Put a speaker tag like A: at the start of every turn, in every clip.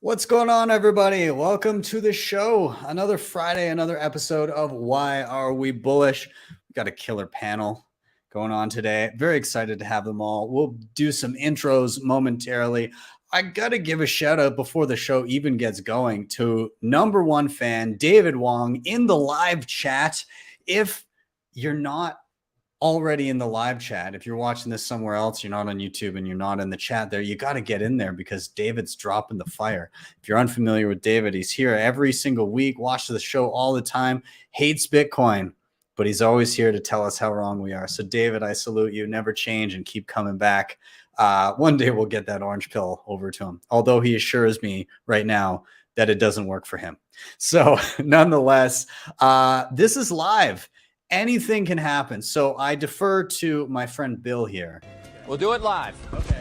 A: What's going on, everybody? Welcome to the show. Another Friday, another episode of Why Are We Bullish? We've got a killer panel going on today. Very excited to have them all. We'll do some intros momentarily. I got to give a shout out before the show even gets going to number one fan, David Wong, in the live chat. If you're not already in the live chat, if you're watching this somewhere else, you're not on YouTube and you're not in the chat there, you got to get in there because David's dropping the fire. If you're unfamiliar with David, he's here every single week, watches the show all the time, hates Bitcoin, but he's always here to tell us how wrong we are. So David, I salute you. Never change and keep coming back. One day we'll get that orange pill over to him, although he assures me right now that it doesn't work for him. So nonetheless, this is live. Anything can happen. So I defer to my friend Bill here.
B: We'll do it live.
A: Okay.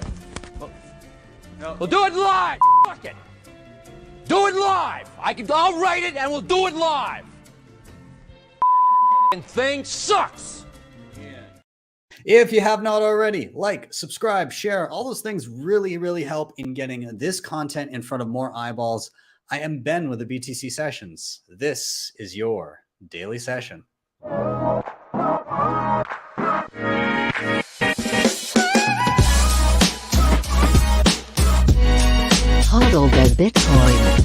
B: We'll do it live. Fuck it. Do it live. I'll write it and we'll do it live. Thing sucks.
A: If you have not already, like, subscribe, share, all those things really help in getting this content in front of more eyeballs. I am Ben with the BTC Sessions. This is your daily session.
C: HODL the Bitcoin.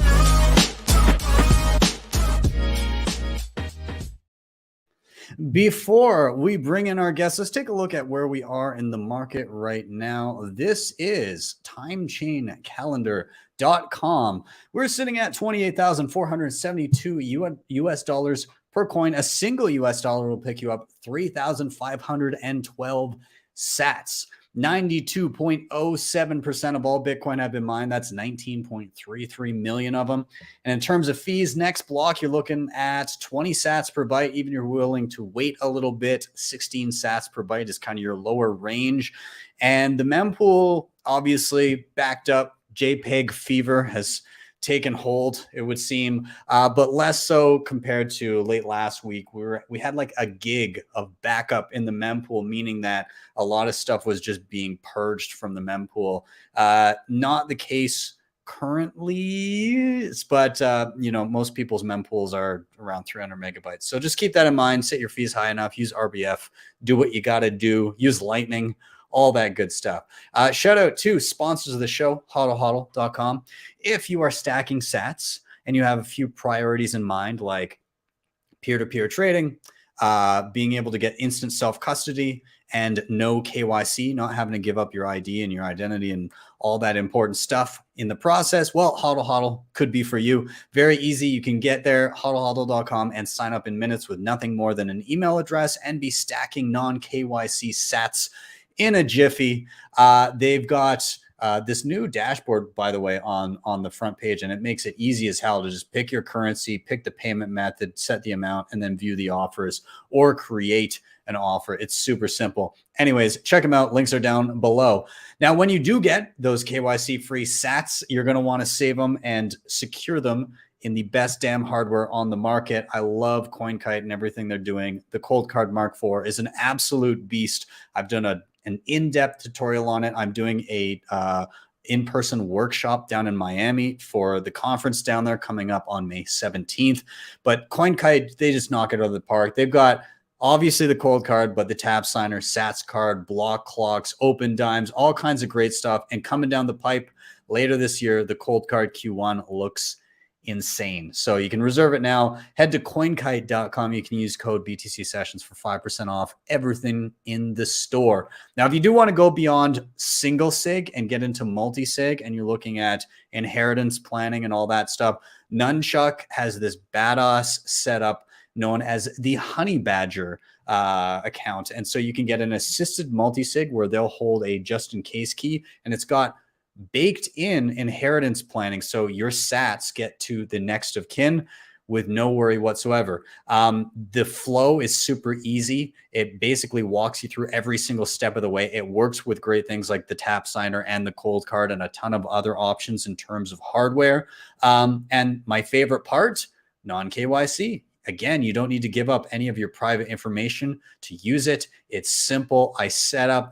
A: Before we bring in our guests, let's take a look at where we are in the market right now. This is timechaincalendar.com. We're sitting at 28,472 US dollars per coin. A single US dollar will pick you up 3,512 sats. 92.07% of all Bitcoin have been mined. That's 19.33 million of them. And in terms of fees, next block, you're looking at 20 sats per byte. Even if you're willing to wait a little bit, 16 sats per byte is kind of your lower range. And the mempool, obviously backed up. JPEG fever has taken hold, it would seem, but less so compared to late last week. We had like a gig of backup in the mempool, meaning that a lot of stuff was just being purged from the mempool. Not the case currently, but most people's mempools are around 300 megabytes. So just keep that in mind. Set your fees high enough. Use RBF. Do what you got to do. Use Lightning. All that good stuff. Shout out to sponsors of the show, HodlHodl.com. If you are stacking sats and you have a few priorities in mind, like peer-to-peer trading, being able to get instant self-custody, and no KYC, not having to give up your ID and your identity and all that important stuff in the process, well, HodlHodl could be for you. Very easy. You can get there, HodlHodl.com, and sign up in minutes with nothing more than an email address and be stacking non-KYC sats in a jiffy. They've got this new dashboard, by the way, on the front page, and it makes it easy as hell to just pick your currency, pick the payment method, set the amount, and then view the offers or create an offer. It's super simple. Anyways, check them out. Links are down below. Now, when you do get those KYC free sats, you're going to want to save them and secure them in the best damn hardware on the market. I love CoinKite and everything they're doing. The Cold Card Mark IV is an absolute beast. I've done an in-depth tutorial on it. I'm doing a in-person workshop down in Miami for the conference down there coming up on May 17th. But CoinKite, they just knock it out of the park. They've got obviously the cold card, but the tab signer, sats card, block clocks, open dimes, all kinds of great stuff. And coming down the pipe later this year, the cold card Q1 looks insane. So you can reserve it now. Head to coinkite.com. You can use code BTC Sessions for 5% off everything in the store. Now, if you do want to go beyond single sig and get into multi-sig and you're looking at inheritance planning and all that stuff, Nunchuk has this badass setup known as the Honey Badger account. And so you can get an assisted multi-sig where they'll hold a just-in-case key, and it's got baked in inheritance planning, so your sats get to the next of kin with no worry whatsoever. The flow is super easy. It basically walks you through every single step of the way. It works with great things like the tap signer and the cold card and a ton of other options in terms of hardware. And my favorite part, non-KYC. Again, you don't need to give up any of your private information to use it. It's simple. I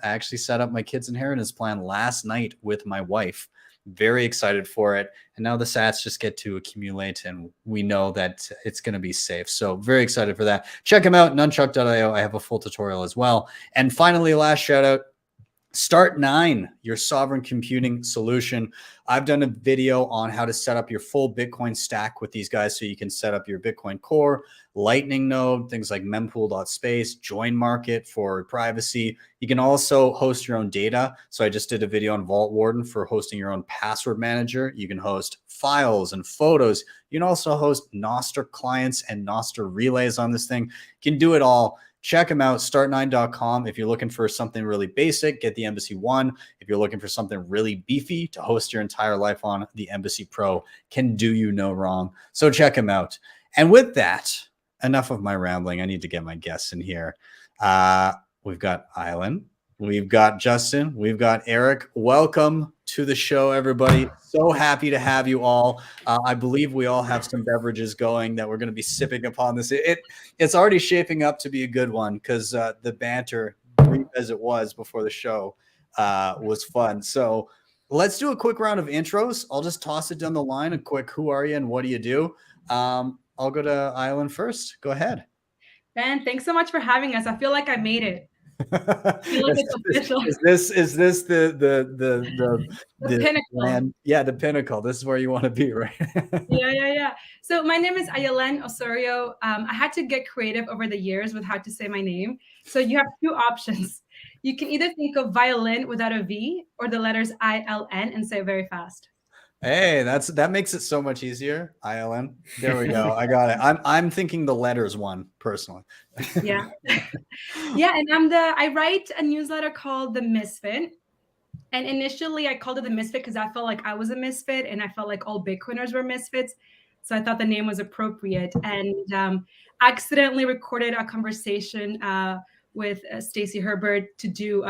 A: actually set up my kids' inheritance plan last night with my wife. Very excited for it. And now the sats just get to accumulate, and we know that it's going to be safe. So very excited for that. Check them out, nunchuk.io. I have a full tutorial as well. And finally, last shout out, Start9, your sovereign computing solution. I've done a video on how to set up your full Bitcoin stack with these guys, so you can set up your Bitcoin Core, Lightning node, things like mempool.space, join market for privacy. You can also host your own data. So I just did a video on Vault Warden for hosting your own password manager. You can host files and photos. You can also host Nostr clients and Nostr relays on this thing. You can do it all. Check them out, start9.com. If you're looking for something really basic, get the Embassy One. If you're looking for something really beefy to host your entire life on, the Embassy Pro can do you no wrong. So check them out. And with that, enough of my rambling. I need to get my guests in here. We've got Ayelen, we've got Justin, we've got Eric. Welcome to the show, everybody. So happy to have you all. I believe we all have some beverages going that we're going to be sipping upon this. It's already shaping up to be a good one, because the banter, brief as it was before the show, was fun. So let's do a quick round of intros. I'll just toss it down the line. A quick, who are you and what do you do? I'll go to Ayelen first. Go ahead.
D: Ben, thanks so much for having us. I feel like I made it. I feel like it's official.
A: Is this the
D: pinnacle?
A: Yeah, the pinnacle. This is where you want to be, right?
D: Yeah. So my name is Ayelen Osorio. I had to get creative over the years with how to say my name. So you have two options. You can either think of violin without a V, or the letters ILN and say it very fast.
A: Hey, that makes it so much easier. Ayelen. There we go. I got it. I'm thinking the letters one personally.
D: Yeah. Yeah, and I write a newsletter called The Misfit. And initially I called it The Misfit because I felt like I was a misfit, and I felt like all Bitcoiners were misfits. So I thought the name was appropriate, and accidentally recorded a conversation with Stacey Herbert to do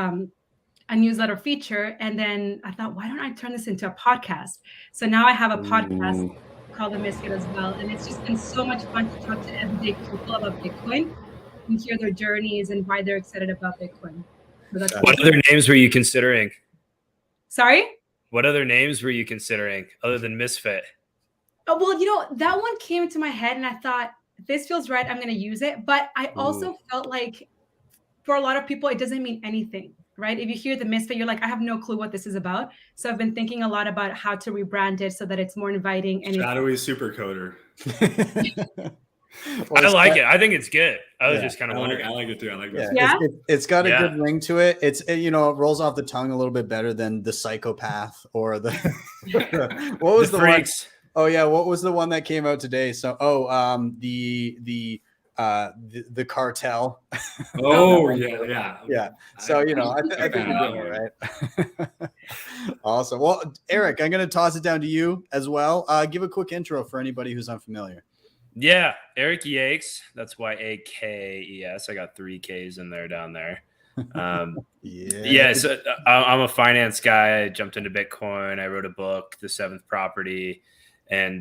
D: a newsletter feature. And then I thought, why don't I turn this into a podcast? So now I have a podcast called The Misfit as well. And it's just been so much fun to talk to everyday people about Bitcoin and hear their journeys and why they're excited about Bitcoin. So that's
E: what other names were you considering?
D: Sorry?
E: What other names were you considering other than Misfit?
D: Oh, well, that one came to my head and I thought, this feels right, I'm going to use it. But I also felt like for a lot of people, it doesn't mean anything, right? If you hear The Misfit, you're like, I have no clue what this is about. So I've been thinking a lot about how to rebrand it so that it's more inviting. And
F: shadowy supercoder.
E: I like it. I think it's good. I was just kind of wondering.
F: I like it too. I like this.
D: Yeah.
A: It's got a good ring to it. It rolls off the tongue a little bit better than the psychopath or the what was the
E: freaks.
A: One? Oh yeah, what was the one that came out today? So the cartel.
F: Oh yeah.
A: So I think you're doing it right. Awesome. Well, Eric, I'm going to toss it down to you as well. Give a quick intro for anybody who's unfamiliar.
E: Yeah, Eric Yakes. That's YAKES. I got 3 Ks in there down there. Yeah. So I'm a finance guy. I jumped into Bitcoin. I wrote a book, The Seventh Property, and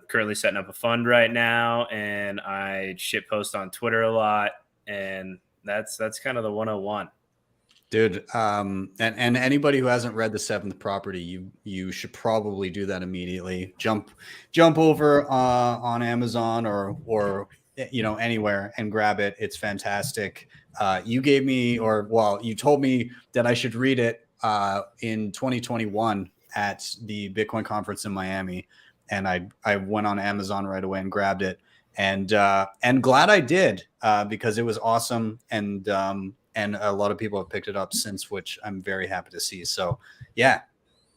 E: currently setting up a fund right now. And I shitpost on Twitter a lot, and that's kind of the 101.
A: Dude, and anybody who hasn't read The Seventh Property, you should probably do that immediately. Jump over on Amazon or anywhere and grab it. It's fantastic. You told me that I should read it in 2021 at the Bitcoin conference in Miami, and I went on Amazon right away and grabbed it, and glad I did because it was awesome, and a lot of people have picked it up since, which I'm very happy to see. So yeah,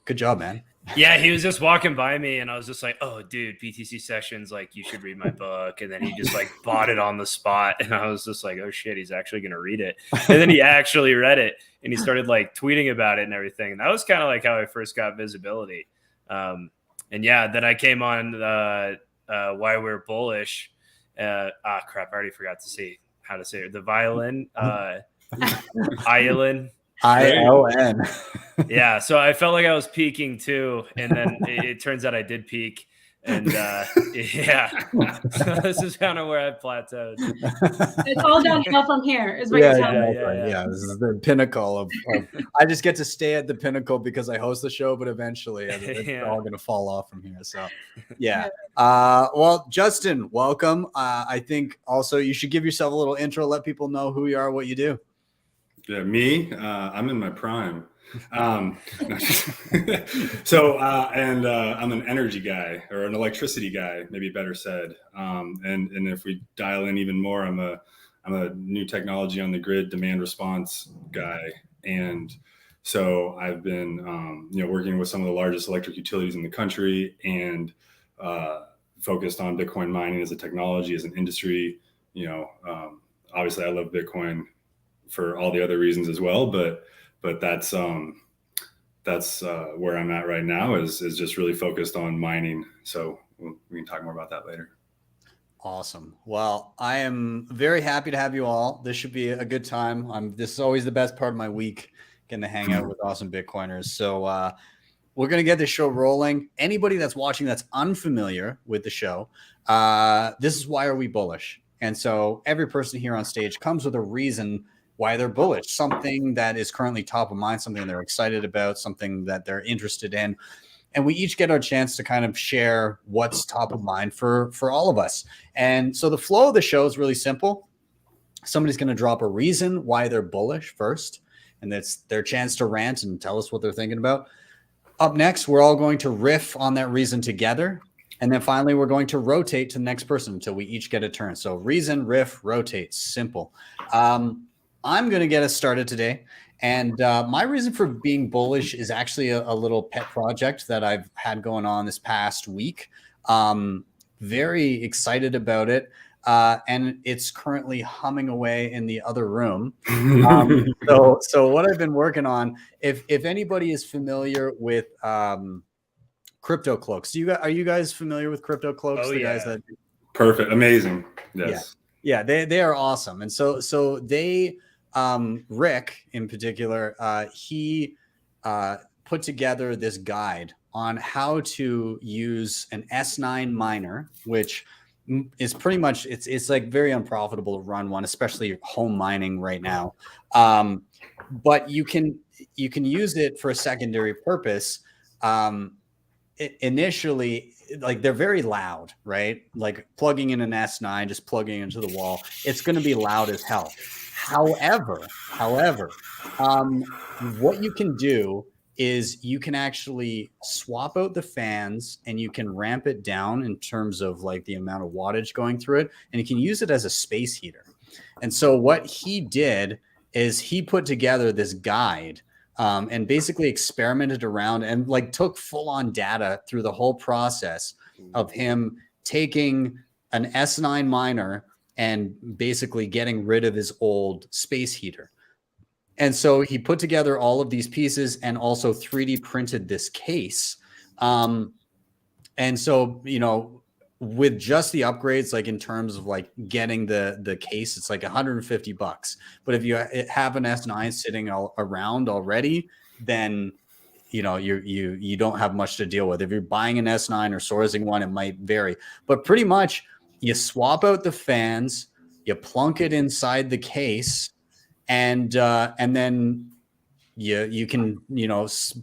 A: good job, man.
E: Yeah, he was just walking by me and I was just like, oh, dude, BTC Sessions, like, you should read my book. And then he just like bought it on the spot. And I was just like, oh shit, he's actually going to read it. And then he actually read it and he started like tweeting about it and everything. And that was kind of like how I first got visibility. And yeah, then I came on Why We're Bullish. Crap, I already forgot to say how to say it. The violin. Ayelen.
A: ILN.
E: Yeah, so I felt like I was peaking too, and then it turns out I did peak. And yeah, so this is kind of where I plateaued.
D: It's all downhill from here, is what you're telling me.
A: Yeah. This is the pinnacle of I just get to stay at the pinnacle because I host the show, but eventually it's all going to fall off from here. So, yeah. Well, Justin, welcome. I think also you should give yourself a little intro, let people know who you are, what you do.
F: Yeah, me, I'm in my prime. I'm an energy guy, or an electricity guy, maybe better said. And if we dial in even more, I'm a new technology on the grid demand response guy. And so I've been working with some of the largest electric utilities in the country, and focused on Bitcoin mining as a technology, as an industry. Obviously I love Bitcoin for all the other reasons as well, but that's where I'm at right now, is just really focused on mining. So we can talk more about that later.
A: Awesome. Well, I am very happy to have you all. This should be a good time. This is always the best part of my week, getting to hang out with awesome Bitcoiners. So we're going to get this show rolling. Anybody that's watching that's unfamiliar with the show, this is Why Are We Bullish? And so every person here on stage comes with a reason why they're bullish, something that is currently top of mind, something they're excited about, something that they're interested in. And we each get our chance to kind of share what's top of mind for all of us. And so the flow of the show is really simple. Somebody's going to drop a reason why they're bullish first, and that's their chance to rant and tell us what they're thinking about. Up next, we're all going to riff on that reason together. And then finally, we're going to rotate to the next person until we each get a turn. So reason, riff, rotate, simple. I'm going to get us started today. And my reason for being bullish is actually a little pet project that I've had going on this past week. Very excited about it. And it's currently humming away in the other room. So what I've been working on, if anybody is familiar with crypto cloaks, are you guys familiar with crypto cloaks?
E: Oh,
A: guys that
F: Perfect. Amazing. Yes.
A: Yeah, they are awesome. And so they, Rick in particular, he put together this guide on how to use an S9 miner, which is pretty much, it's like very unprofitable to run one, especially home mining right now. But you can use it for a secondary purpose. Initially, like, they're very loud, right? Like plugging in an S9, just plugging into the wall, it's going to be loud as hell. However, what you can do is you can actually swap out the fans, and you can ramp it down in terms of like the amount of wattage going through it, and you can use it as a space heater. And so what he did is he put together this guide, and basically experimented around and like took full-on data through the whole process of him taking an S9 miner and basically getting rid of his old space heater. And so he put together all of these pieces and also 3D printed this case. And so, with just the upgrades, like in terms of like getting the case, it's like $150. But if you have an S9 sitting around already, then you don't have much to deal with. If you're buying an S9 or sourcing one, it might vary. But pretty much you swap out the fans, you plunk it inside the case, and then you can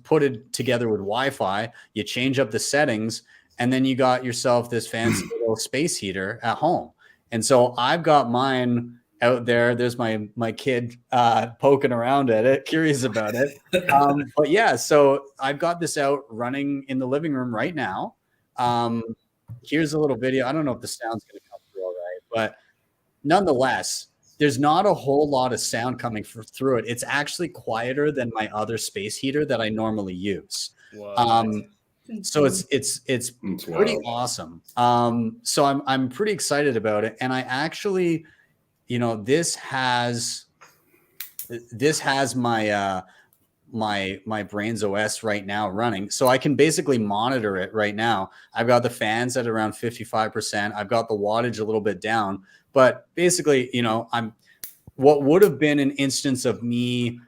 A: put it together with Wi-Fi. You change up the settings, and then you got yourself this fancy little space heater at home. And so I've got mine out there. There's my kid poking around at it, curious about it. But yeah, so I've got this out running in the living room right now. Here's a little video. I don't know if the sound's going to come through all right, but nonetheless, there's not a whole lot of sound coming through it. It's actually quieter than my other space heater that I normally use. So it's pretty awesome. So I'm pretty excited about it. And I actually, this has my my Brains OS right now running. So I can basically monitor it right now. I've got the fans at around 55%. I've got the wattage a little bit down, but basically, I'm what would have been an instance of me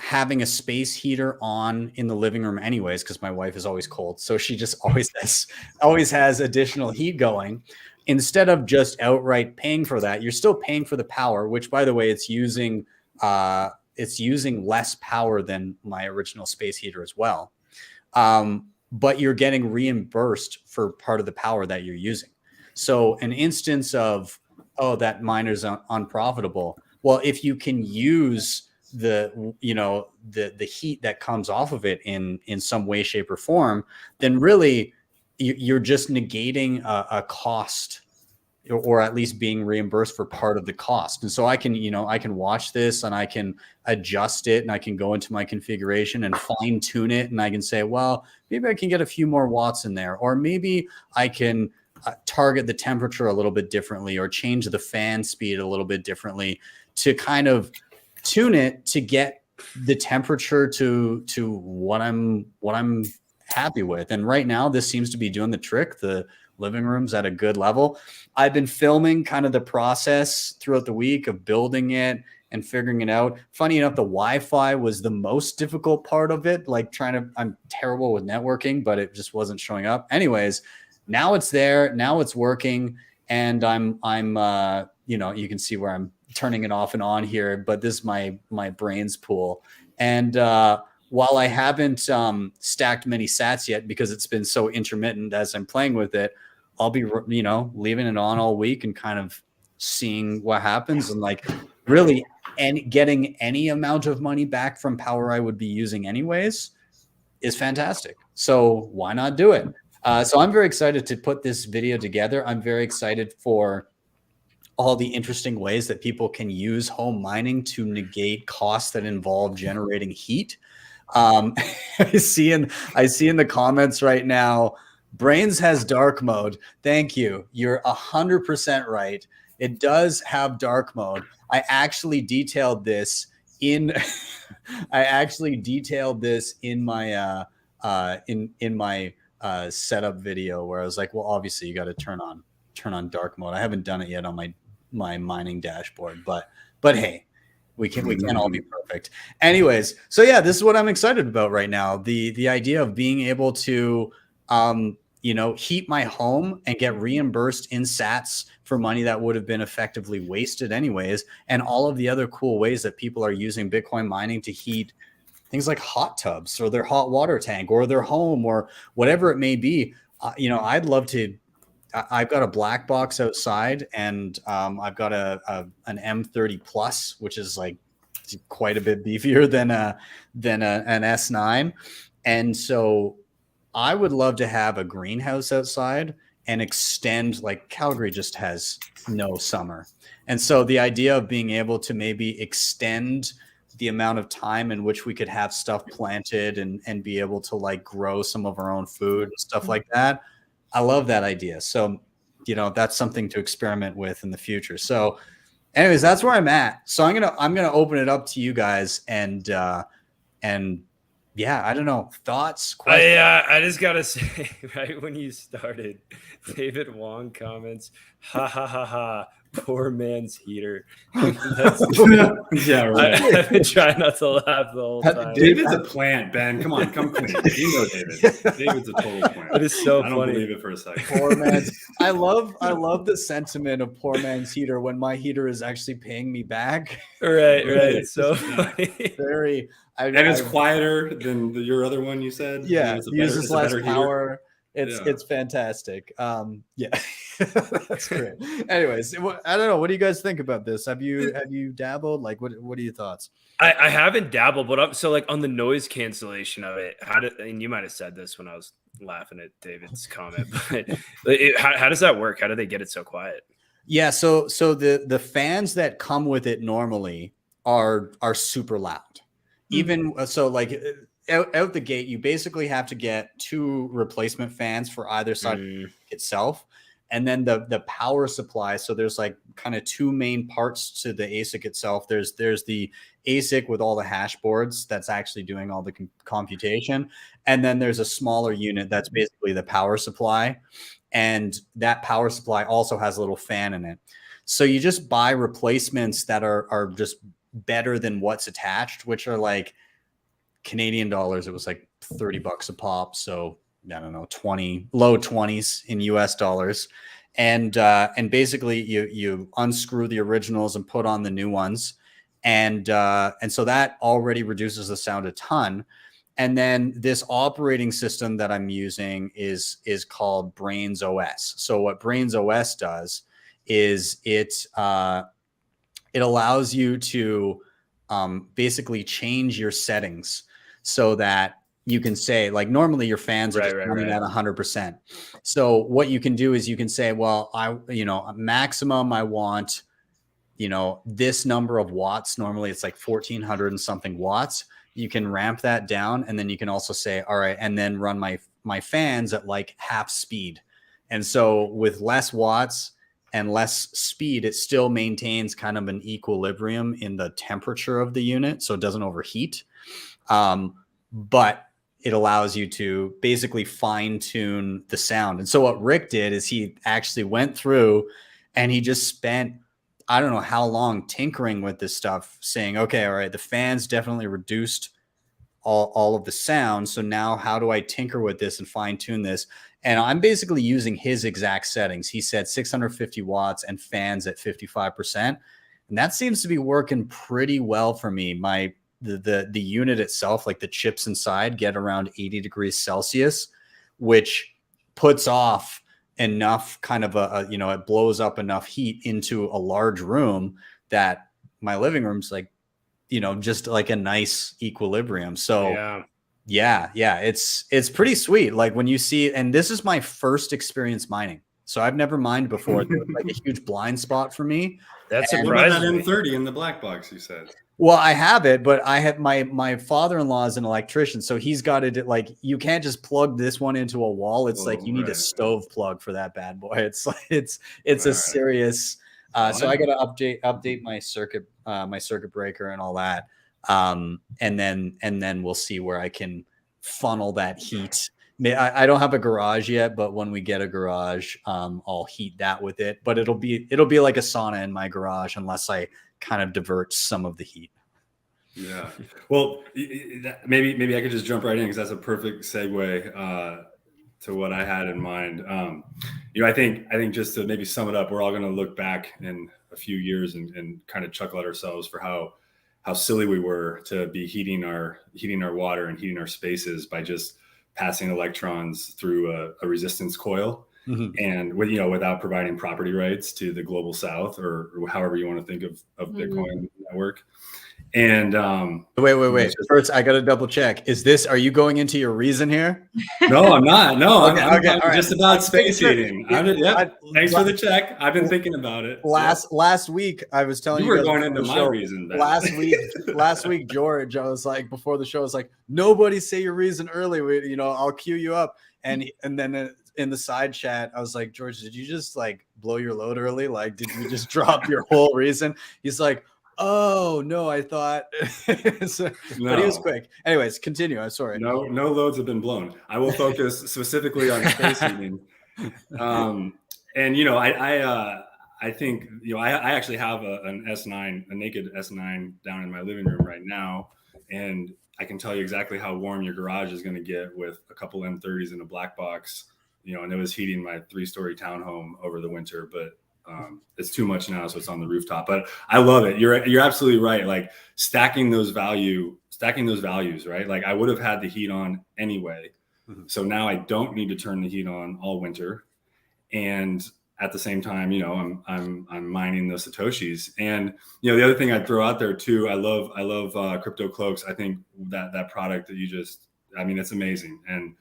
A: having a space heater on in the living room anyways, because my wife is always cold. So she just always has additional heat going. Instead of just outright paying for that, you're still paying for the power, which by the way, it's using less power than my original space heater as well. But you're getting reimbursed for part of the power that you're using. So an instance of, oh, that miner's unprofitable. Well, if you can use the heat that comes off of it in some way, shape, or form, then really you're just negating a cost, or at least being reimbursed for part of the cost. And so I can watch this and I can adjust it, and I can go into my configuration and fine tune it. And I can say, well, maybe I can get a few more watts in there, or maybe I can target the temperature a little bit differently, or change the fan speed a little bit differently to kind of tune it to get the temperature to what I'm happy with. And right now this seems to be doing the trick. The living room's at a good level. I've been filming kind of the process throughout the week of building it and figuring it out. Funny enough, the Wi-Fi was the most difficult part of it. Like I'm terrible with networking, but it just wasn't showing up. Anyways, now it's there, now it's working. And I'm you can see where I'm turning it off and on here, but this is my brains pool. And while I haven't stacked many sats yet, because it's been so intermittent as I'm playing with it, I'll be, leaving it on all week and kind of seeing what happens, and like really getting any amount of money back from power I would be using anyways is fantastic. So why not do it? So I'm very excited to put this video together. I'm very excited for all the interesting ways that people can use home mining to negate costs that involve generating heat. I see in the comments right now, Brains has dark mode. Thank you. You're 100% right. It does have dark mode. I actually detailed this in my in my setup video, where I was like, well, obviously you got to turn on dark mode. I haven't done it yet on my mining dashboard, but hey, we can't all be perfect. Anyways, so yeah, this is what I'm excited about right now. The idea of being able to heat my home and get reimbursed in sats for money that would have been effectively wasted anyways, and all of the other cool ways that people are using Bitcoin mining to heat things like hot tubs, or their hot water tank, or their home, or whatever it may be. I'd love to. I've got a black box outside, and I've got an M30 Plus, which is like quite a bit beefier than an S9, and so I would love to have a greenhouse outside and extend. Like Calgary just has no summer, and so the idea of being able to maybe extend the amount of time in which we could have stuff planted and be able to like grow some of our own food and stuff like that. I love that idea. So, that's something to experiment with in the future. So anyways, that's where I'm at. So I'm going to open it up to you guys and yeah, I don't know. Thoughts? Questions?
E: I just got to say, right when you started, David Wong comments, ha ha ha ha, poor man's heater.
F: Yeah, right.
E: I've been trying not to laugh the whole time.
F: David's a plant, Ben. Come on, come clean. You know David. David's a total plant.
E: It is so
F: I
E: funny.
F: don't believe it for a second.
A: Poor man's. I love the sentiment of poor man's heater when my heater is actually paying me back.
E: Right. It's so funny.
A: Very.
F: And it's quieter than your other one you said.
A: Yeah, uses less power.
F: Heater.
A: It's fantastic. Yeah, that's great. Anyways, I don't know. What do you guys think about this? Have you dabbled? Like, what are your thoughts?
E: I haven't dabbled, but so like on the noise cancellation of it, and you might have said this when I was laughing at David's comment, but how does that work? How do they get it so quiet?
A: Yeah, so the fans that come with it normally are super loud. Even so, like out the gate, you basically have to get 2 replacement fans for either side itself, and then the power supply. So there's like kind of 2 main parts to the ASIC itself. There's the ASIC with all the hash boards that's actually doing all the computation, and then there's a smaller unit that's basically the power supply, and that power supply also has a little fan in it. So you just buy replacements that are just better than what's attached, which are like Canadian dollars, it was like $30 a pop. So I don't know, low 20s in US dollars. And basically you unscrew the originals and put on the new ones. And so that already reduces the sound a ton. And then this operating system that I'm using is called Brains OS. So what Brains OS does is it allows you to basically change your settings so that you can say, like, normally your fans are just running at 100%. So what you can do is you can say, well, maximum I want, this number of watts. Normally it's like 1400 and something watts. You can ramp that down. And then you can also say, all right, and then run my fans at like half speed. And so with less watts and less speed, it still maintains kind of an equilibrium in the temperature of the unit, so it doesn't overheat. But it allows you to basically fine tune the sound. And so what Rick did is he actually went through and he just spent, I don't know how long, tinkering with this stuff, saying, okay, all right, the fans definitely reduced all of the sound. So now how do I tinker with this and fine tune this? And I'm basically using his exact settings. He said 650 watts and fans at 55%. And that seems to be working pretty well for me. The unit itself, like the chips inside, get around 80 degrees Celsius, which puts off enough kind of it blows up enough heat into a large room that my living room's like, just like a nice equilibrium. So yeah, it's pretty sweet. Like when you see, and this is my first experience mining. So I've never mined before. There was like a huge blind spot for me.
E: That's
F: What about that
E: surprising.
F: M30 in the black box you said?
A: Well, I have it, but I have my father-in-law is an electrician, so he's got it. Like, you can't just plug this one into a wall. It's like you need a stove plug for that bad boy. It's like it's a serious. So I got to update my circuit breaker and all that, and then we'll see where I can funnel that heat. I don't have a garage yet, but when we get a garage, I'll heat that with it. But it'll be like a sauna in my garage unless I kind of divert some of the heat.
F: Yeah. Well, maybe I could just jump right in because that's a perfect segue to what I had in mind. I think just to maybe sum it up, we're all going to look back in a few years and kind of chuckle at ourselves for how silly we were to be heating our water and heating our spaces by just passing electrons through a resistance coil. Mm-hmm. And without providing property rights to the global south or however you want to think of Bitcoin network. And
A: wait. First, I got to double check. Are you going into your reason here?
F: No, I'm not. No, I'm
A: right.
F: just about space heating. Thanks for the check. I've been thinking about it.
A: Last week, I was telling you
F: were going into my reason. Then.
A: Last week, George, I was like, before the show, I was like, nobody say your reason early. I'll cue you up. And then in the side chat, I was like, George, did you just like blow your load early? Like, did you just drop your whole reason? He's like, oh no, I thought. But he was quick. Anyways, continue. I'm sorry.
F: No loads have been blown. I will focus specifically on space heating. And I think I actually have an S9, a naked S9 down in my living room right now, and I can tell you exactly how warm your garage is going to get with a couple M30s in a black box. And it was heating my 3-story townhome over the winter, but it's too much now, so it's on the rooftop. But I love it. You're absolutely right. Like stacking those values, right? Like I would have had the heat on anyway, so now I don't need to turn the heat on all winter. And at the same time, I'm mining those Satoshis. And the other thing I'd throw out there too, I love Crypto Cloaks. I think that product that it's amazing. And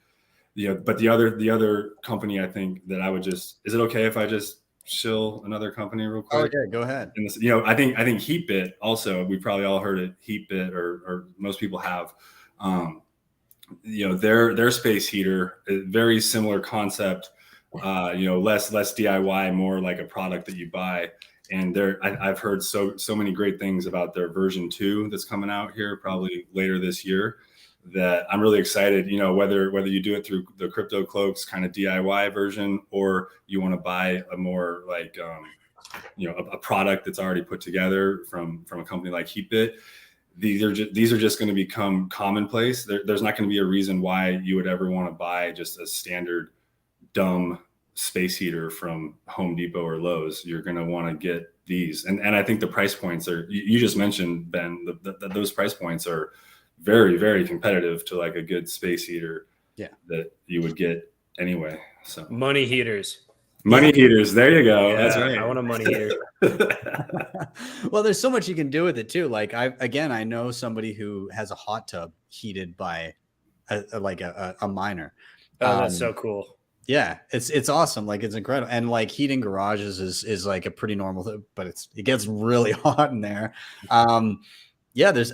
F: but the other company, I think that I would is it okay if I just shill another company real quick?
A: Okay, go ahead.
F: And this, I think Heatbit also, we probably all heard it, Heatbit, or most people have. Their space heater, very similar concept. Less DIY, more like a product that you buy. And I've heard so many great things about their version 2 that's coming out here probably later this year, that I'm really excited, whether you do it through the Crypto Cloaks kind of DIY version, or you want to buy a more like, a product that's already put together from a company like Heatbit. these are just going to become commonplace. There's not going to be a reason why you would ever want to buy just a standard dumb space heater from Home Depot or Lowe's. You're going to want to get these. And I think the price points are, you just mentioned, Ben, those price points are very, very competitive to like a good space heater that you would get anyway. So
E: money heaters.
F: Money heaters. There you go.
E: Yeah,
F: that's right.
E: I want a money heater.
A: Well, there's so much you can do with it too. Like I know somebody who has a hot tub heated by a miner.
E: Oh, that's so cool.
A: Yeah, it's awesome. Like it's incredible. And like heating garages is like a pretty normal thing, but it gets really hot in there. Yeah, there's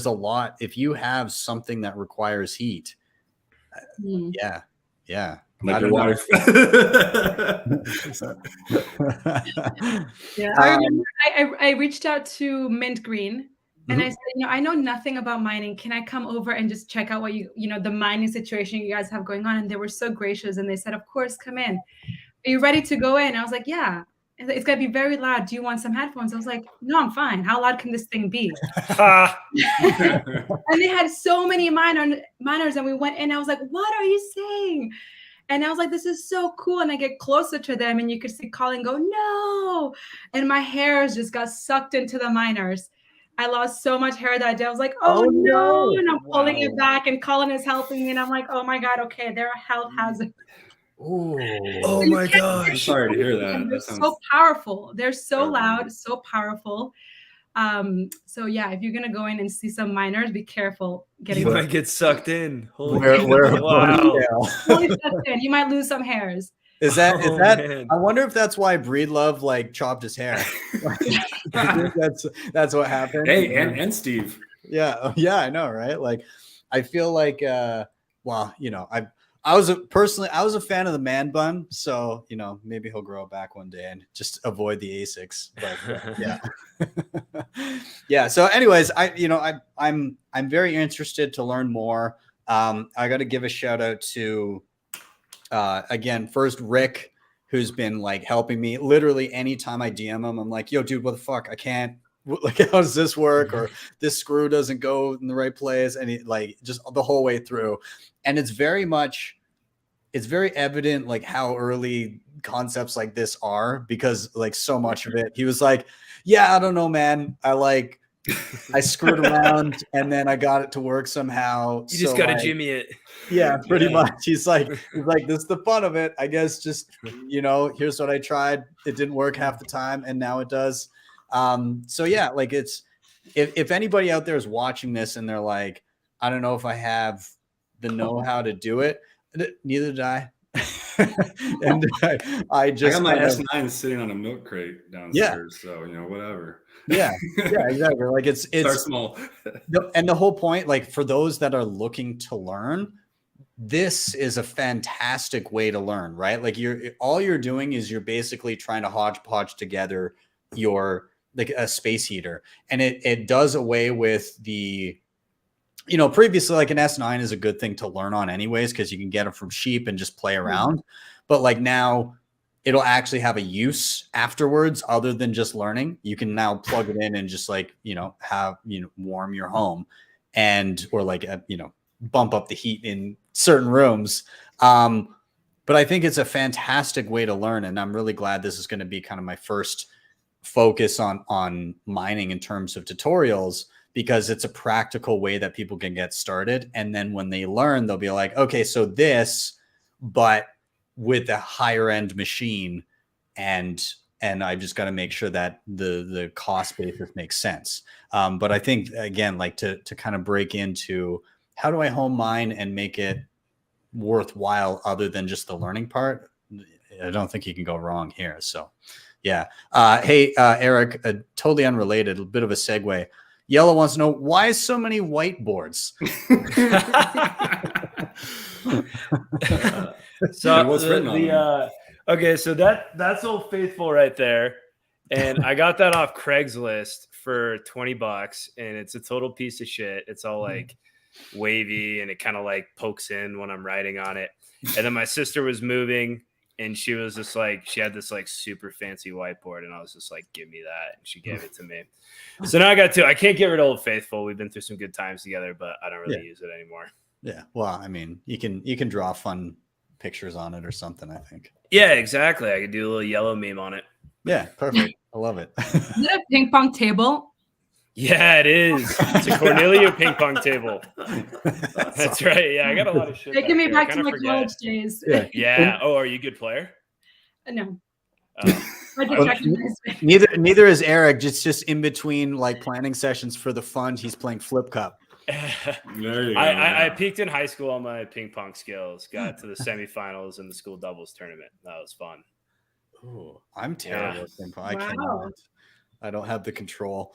A: a lot. If you have something that requires heat, yeah.
F: Like your wife.
D: Yeah, I remember I reached out to Mint Green and I said, I know nothing about mining. Can I come over and just check out what the mining situation you guys have going on? And they were so gracious and they said, of course, come in. Are you ready to go in? I was like, yeah. It's gonna be very loud. Do you want some headphones? I was like, no, I'm fine. How loud can this thing be? And they had so many miners and we went in. I was like, what are you saying? And I was like, this is so cool. And I get closer to them and you could see Colin go, no. And my hairs just got sucked into the miners. I lost so much hair that day. I was like, oh no. And I'm pulling it back and Colin is helping me. And I'm like, oh my God, okay, they're a health hazard.
E: Oh my gosh.
F: I'm sorry to hear that.
D: They're so powerful. They're so loud, so powerful. So yeah, if you're gonna go in and see some miners, be careful.
E: You might get sucked in.
A: Wow.
D: You might lose some hairs.
A: Is that?
E: Man.
A: I wonder if that's why Breedlove like chopped his hair. that's what happened.
F: Hey, and Steve.
A: Yeah, I know, right? Like, I feel like, I was a fan of the man bun, so maybe he'll grow it back one day and just avoid the ASICs. But yeah, yeah. So, anyways, I'm very interested to learn more. I got to give a shout out to again, first Rick, who's been like helping me. Literally, anytime I DM him, I'm like, "Yo, dude, what the fuck? I can't. Like, how does this work? Or this screw doesn't go in the right place." And he, like, just the whole way through. And it's very evident like how early concepts like this are, because like so much of it, he was like, yeah, I don't know, man. I screwed around and then I got it to work somehow.
E: You just got to jimmy it.
A: Yeah, pretty much. He's like, this is the fun of it. I guess just, here's what I tried. It didn't work half the time and now it does. So yeah, like it's, if anybody out there is watching this and they're like, I don't know if I have the know-how to do it, neither did I. And I got
F: my S9 sitting on a milk crate downstairs. So, whatever.
A: Yeah, exactly. Like it's
F: start small.
A: And the whole point, like for those that are looking to learn, this is a fantastic way to learn, right? Like all you're doing is you're basically trying to hodgepodge together your like a space heater, and it does away with the, previously like an S9 is a good thing to learn on anyways, because you can get them from cheap and just play around. But like now it'll actually have a use afterwards other than just learning. You can now plug it in and just like, have, warm your home or like, bump up the heat in certain rooms. But I think it's a fantastic way to learn. And I'm really glad this is going to be kind of my first focus on mining in terms of tutorials, because it's a practical way that people can get started. And then when they learn, they'll be like, okay, so this, but with a higher end machine, and I just got to make sure that the cost basis makes sense. But I think, again, like to kind of break into how do I home mine and make it worthwhile other than just the learning part, I don't think you can go wrong here. So yeah. Hey, Eric, totally unrelated, a bit of a segue. Yellow wants to know, why so many whiteboards?
E: So what's written on okay, so that's Old Faithful right there, and I got that off Craigslist for $20, and it's a total piece of shit. It's all like wavy, and it kind of like pokes in when I'm writing on it. And then my sister was moving And she was just like, she had this like super fancy whiteboard, and I was just like, give me that. And she gave it to me. So now I can't get rid of Old Faithful. We've been through some good times together, but I don't really use it anymore.
A: Yeah. Well, I mean, you can draw fun pictures on it or something, I think.
E: Yeah, exactly. I could do a little yellow meme on it.
A: Yeah, perfect. I love it.
D: Is it a ping pong table?
E: Yeah, it is. It's a Cornelia ping pong table. That's right. Yeah, I got a lot of shit.
D: Taking me back to my
E: forget.
D: college days.
A: Yeah.
E: Yeah. Oh, are you a good player?
D: No.
E: Oh.
D: I just
A: Well,
D: recognized it.
A: neither is Eric. Just in between like planning sessions for the fund, he's playing Flip Cup.
F: There you go.
E: I peaked in high school on my ping pong skills. Got to the semifinals in the school doubles tournament. That was fun.
A: Ooh, I'm terrible at ping pong.
D: Wow.
A: I don't have the control.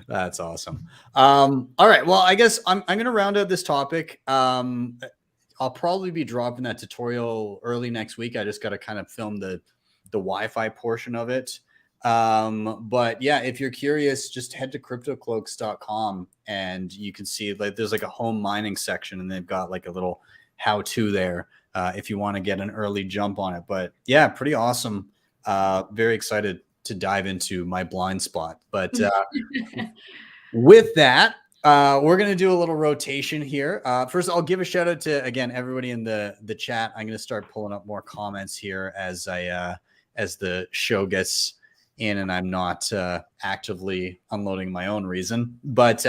A: That's awesome. All right. Well, I guess I'm going to round out this topic. I'll probably be dropping that tutorial early next week. I just got to kind of film the Wi-Fi portion of it. But yeah, if you're curious, just head to cryptocloaks.com and you can see like there's like a home mining section, and they've got like a little how-to there if you want to get an early jump on it. But yeah, pretty awesome. Very excited to dive into my blind spot. But with that, we're going to do a little rotation here. First, I'll give a shout out to, again, everybody in the chat. I'm going to start pulling up more comments here as the show gets in and I'm not actively unloading my own reason. But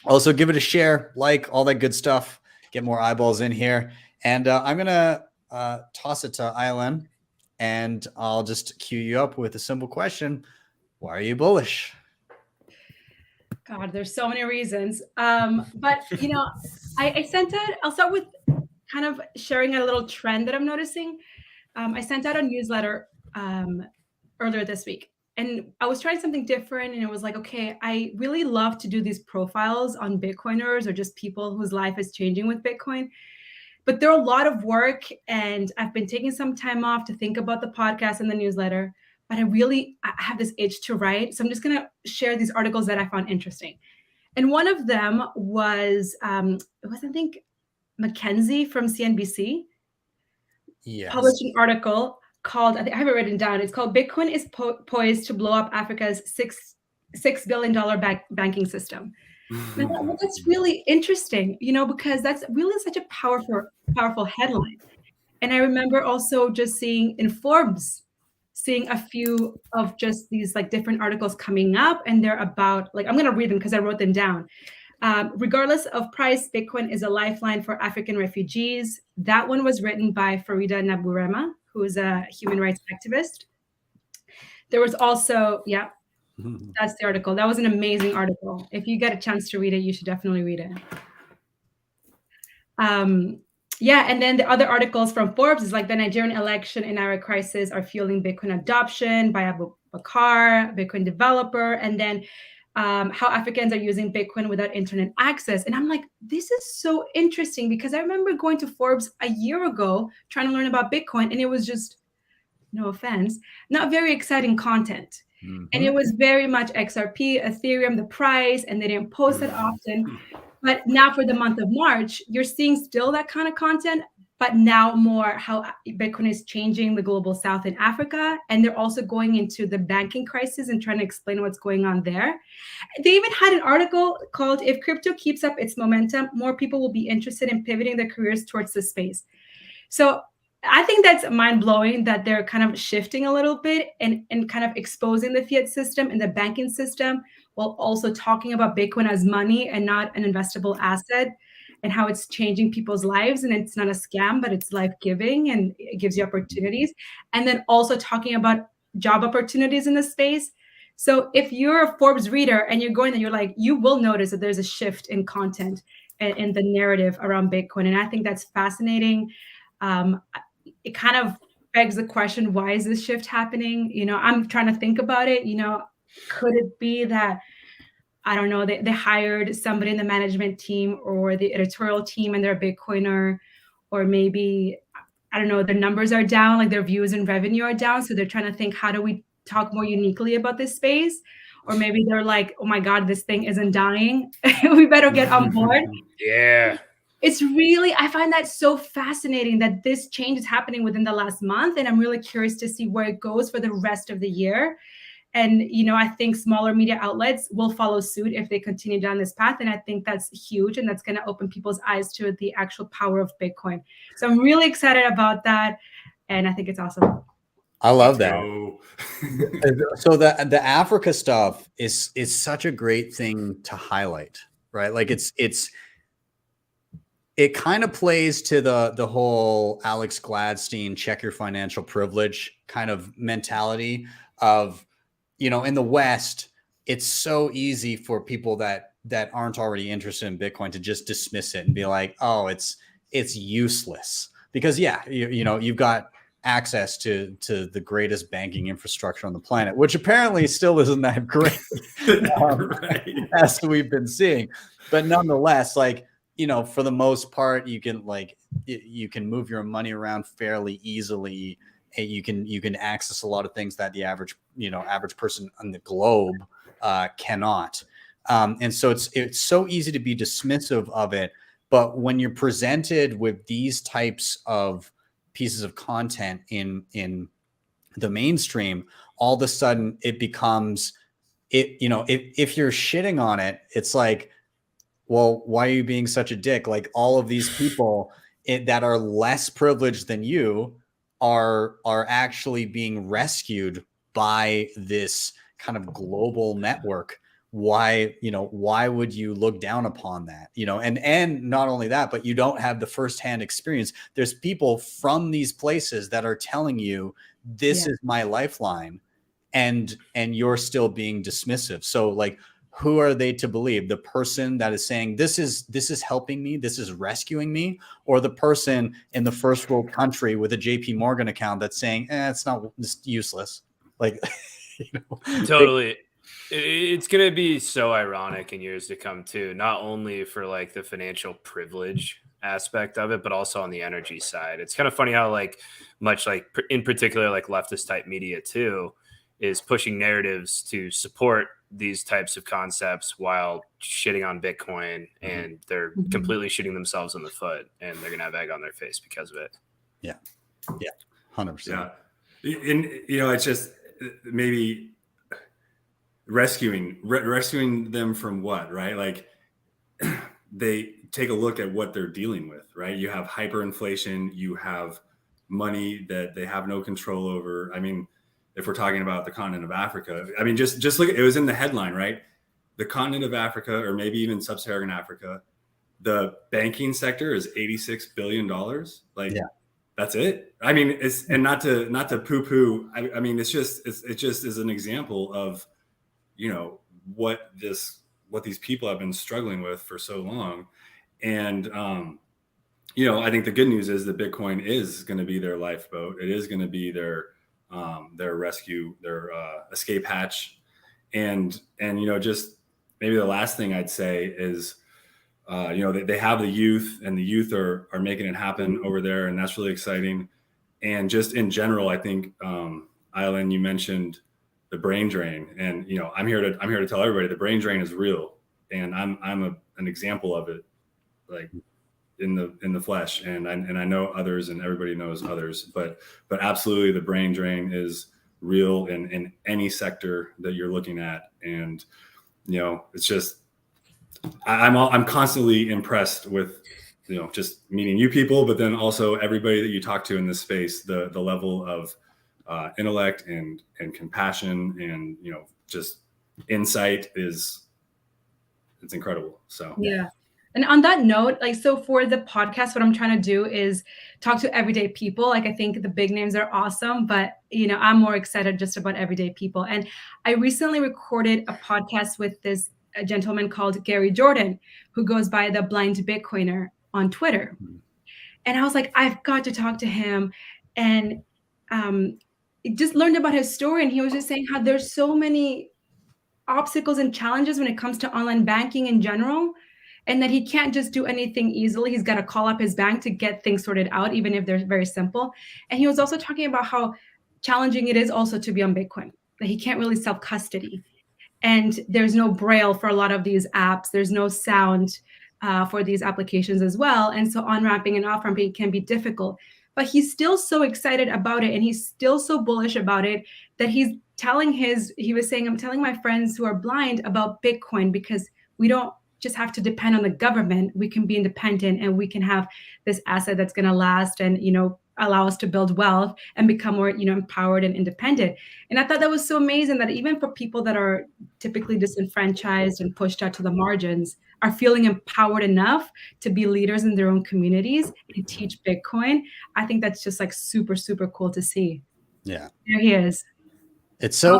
A: also give it a share, like, all that good stuff. Get more eyeballs in here. And I'm going to toss it to Ayelen, and I'll just cue you up with a simple question. Why are you bullish?
D: God, there's so many reasons. But, you know, I sent out, I'll start with kind of sharing a little trend that I'm noticing. I sent out a newsletter earlier this week, and I was trying something different. And it was like, okay, I really love to do these profiles on Bitcoiners or just people whose life is changing with Bitcoin. But they're a lot of work, and I've been taking some time off to think about the podcast and the newsletter. But I have this itch to write. So I'm just going to share these articles that I found interesting. And one of them was, I think, Mackenzie from CNBC.
A: Yes.
D: Published an article called, I have it written down. It's called "Bitcoin is Poised to Blow Up Africa's $6 billion banking system." And I thought, well, that's really interesting, you know, because that's really such a powerful headline. And I remember also just seeing in Forbes, seeing a few of just these like different articles coming up, and they're about, like, I'm going to read them because I wrote them down. Regardless of price, Bitcoin is a lifeline for African refugees. That one was written by Farida Naburema, who is a human rights activist. There was also, yeah, that's the article. That was an amazing article. If you get a chance to read it, you should definitely read it. Yeah, and then the other articles from Forbes is like the Nigerian election and Iraq crisis are fueling Bitcoin adoption by Abu Bakar, Bitcoin developer, and then how Africans are using Bitcoin without internet access. And I'm like, this is so interesting, because I remember going to Forbes a year ago trying to learn about Bitcoin, and it was just, no offense, not very exciting content. Mm-hmm. And it was very much XRP, Ethereum, the price, and they didn't post it often. But now for the month of March, you're seeing still that kind of content, but now more how Bitcoin is changing the global South in Africa. And they're also going into the banking crisis and trying to explain what's going on there. They even had an article called "If Crypto Keeps Up Its Momentum, More People Will Be Interested in Pivoting Their Careers Towards this Space." So I think that's mind-blowing that they're kind of shifting a little bit and kind of exposing the fiat system and the banking system, while also talking about Bitcoin as money and not an investable asset, and how it's changing people's lives. And it's not a scam, but it's life-giving, and it gives you opportunities. And then also talking about job opportunities in the space. So if you're a Forbes reader and you're going there, you're like, you will notice that there's a shift in content and in the narrative around Bitcoin. And I think that's fascinating. It kind of begs the question, why is this shift happening? You know, I'm trying to think about it. You know, could it be that, I don't know, they hired somebody in the management team or the editorial team and they're a Bitcoiner, or maybe, I don't know, their numbers are down, like their views and revenue are down. So they're trying to think, how do we talk more uniquely about this space? Or maybe they're like, oh my God, this thing isn't dying. We better get on board.
E: Yeah.
D: it's really, I find that so fascinating that this change is happening within the last month. And I'm really curious to see where it goes for the rest of the year. And, you know, I think smaller media outlets will follow suit if they continue down this path. And I think that's huge. And that's going to open people's eyes to the actual power of Bitcoin. So I'm really excited about that. And I think it's awesome.
A: I love that.
F: Oh.
A: So the Africa stuff is such a great thing to highlight, right? Like it kind of plays to the whole Alex Gladstein check your financial privilege kind of mentality of, you know, in the West, it's so easy for people that aren't already interested in Bitcoin to just dismiss it and be like, oh, it's useless because you know, you've got access to the greatest banking infrastructure on the planet, which apparently still isn't that great
F: Right.
A: as we've been seeing. But nonetheless, like, you know, for the most part, you can move your money around fairly easily. And you can access a lot of things that the average person on the globe cannot. And so it's so easy to be dismissive of it. But when you're presented with these types of pieces of content in the mainstream, all of a sudden it becomes you know, if you're shitting on it, it's like, well, why are you being such a dick? Like all of these people that are less privileged than you are actually being rescued by this kind of global network. Why would you look down upon that? You know, and not only that, but you don't have the firsthand experience. There's people from these places that are telling you this is my lifeline, and you're still being dismissive. So like, who are they to believe? The person that is saying this is helping me, this is rescuing me, or the person in the first world country with a JP Morgan account that's saying, it's useless. Like, you know,
E: Totally. It's going to be so ironic in years to come too, not only for like the financial privilege aspect of it, but also on the energy side. It's kind of funny how like much like in particular, like leftist type media too, is pushing narratives to support these types of concepts while shitting on Bitcoin, and they're completely shooting themselves in the foot, and they're going to have egg on their face because of it.
A: Yeah. 100%.
F: Yeah. And, you know, it's just maybe rescuing them from what, right? Like they take a look at what they're dealing with, right? You have hyperinflation, you have money that they have no control over. I mean, if we're talking about the continent of Africa, I mean, just look, it was in the headline, right? The continent of Africa, or maybe even sub-Saharan Africa, the banking sector is $86 billion. Like, that's it. I mean, it's, and not to poo-poo. I mean, it just is an example of, you know, what these people have been struggling with for so long. And, you know, I think the good news is that Bitcoin is going to be their lifeboat. It is going to be their rescue, their escape hatch. And, you know, just maybe the last thing I'd say is, you know, they have the youth, and the youth are making it happen over there. And that's really exciting. And just in general, I think, Ayelen, you mentioned the brain drain, and, you know, I'm here to tell everybody the brain drain is real. And I'm an example of it, like in the flesh. And I know others, and everybody knows others, but absolutely the brain drain is real in any sector that you're looking at. And, you know, it's just, I'm constantly impressed with, you know, just meeting you people, but then also everybody that you talk to in this space, the level of intellect and compassion and, you know, just insight it's incredible. So
D: yeah. And on that note, like, so for the podcast, what I'm trying to do is talk to everyday people. Like, I think the big names are awesome, but, you know, I'm more excited just about everyday people. And I recently recorded a podcast with a gentleman called Gary Jordan, who goes by the Blind Bitcoiner on Twitter. And I was like, I've got to talk to him. And just learned about his story. And he was just saying how there's so many obstacles and challenges when it comes to online banking in general, and that he can't just do anything easily. He's got to call up his bank to get things sorted out, even if they're very simple. And he was also talking about how challenging it is also to be on Bitcoin, that he can't really self-custody. And there's no braille for a lot of these apps. There's no sound. for these applications as well. And so on-ramping and off-ramping can be difficult. But he's still so excited about it, and he's still so bullish about it that he was saying, I'm telling my friends who are blind about Bitcoin, because we don't just have to depend on the government. We can be independent, and we can have this asset that's going to last and, allow us to build wealth and become more, empowered and independent. And I thought that was so amazing that even for people that are typically disenfranchised and pushed out to the margins are feeling empowered enough to be leaders in their own communities and teach Bitcoin. I think that's just like super, super cool to see.
A: Yeah.
D: There he is.
A: It's so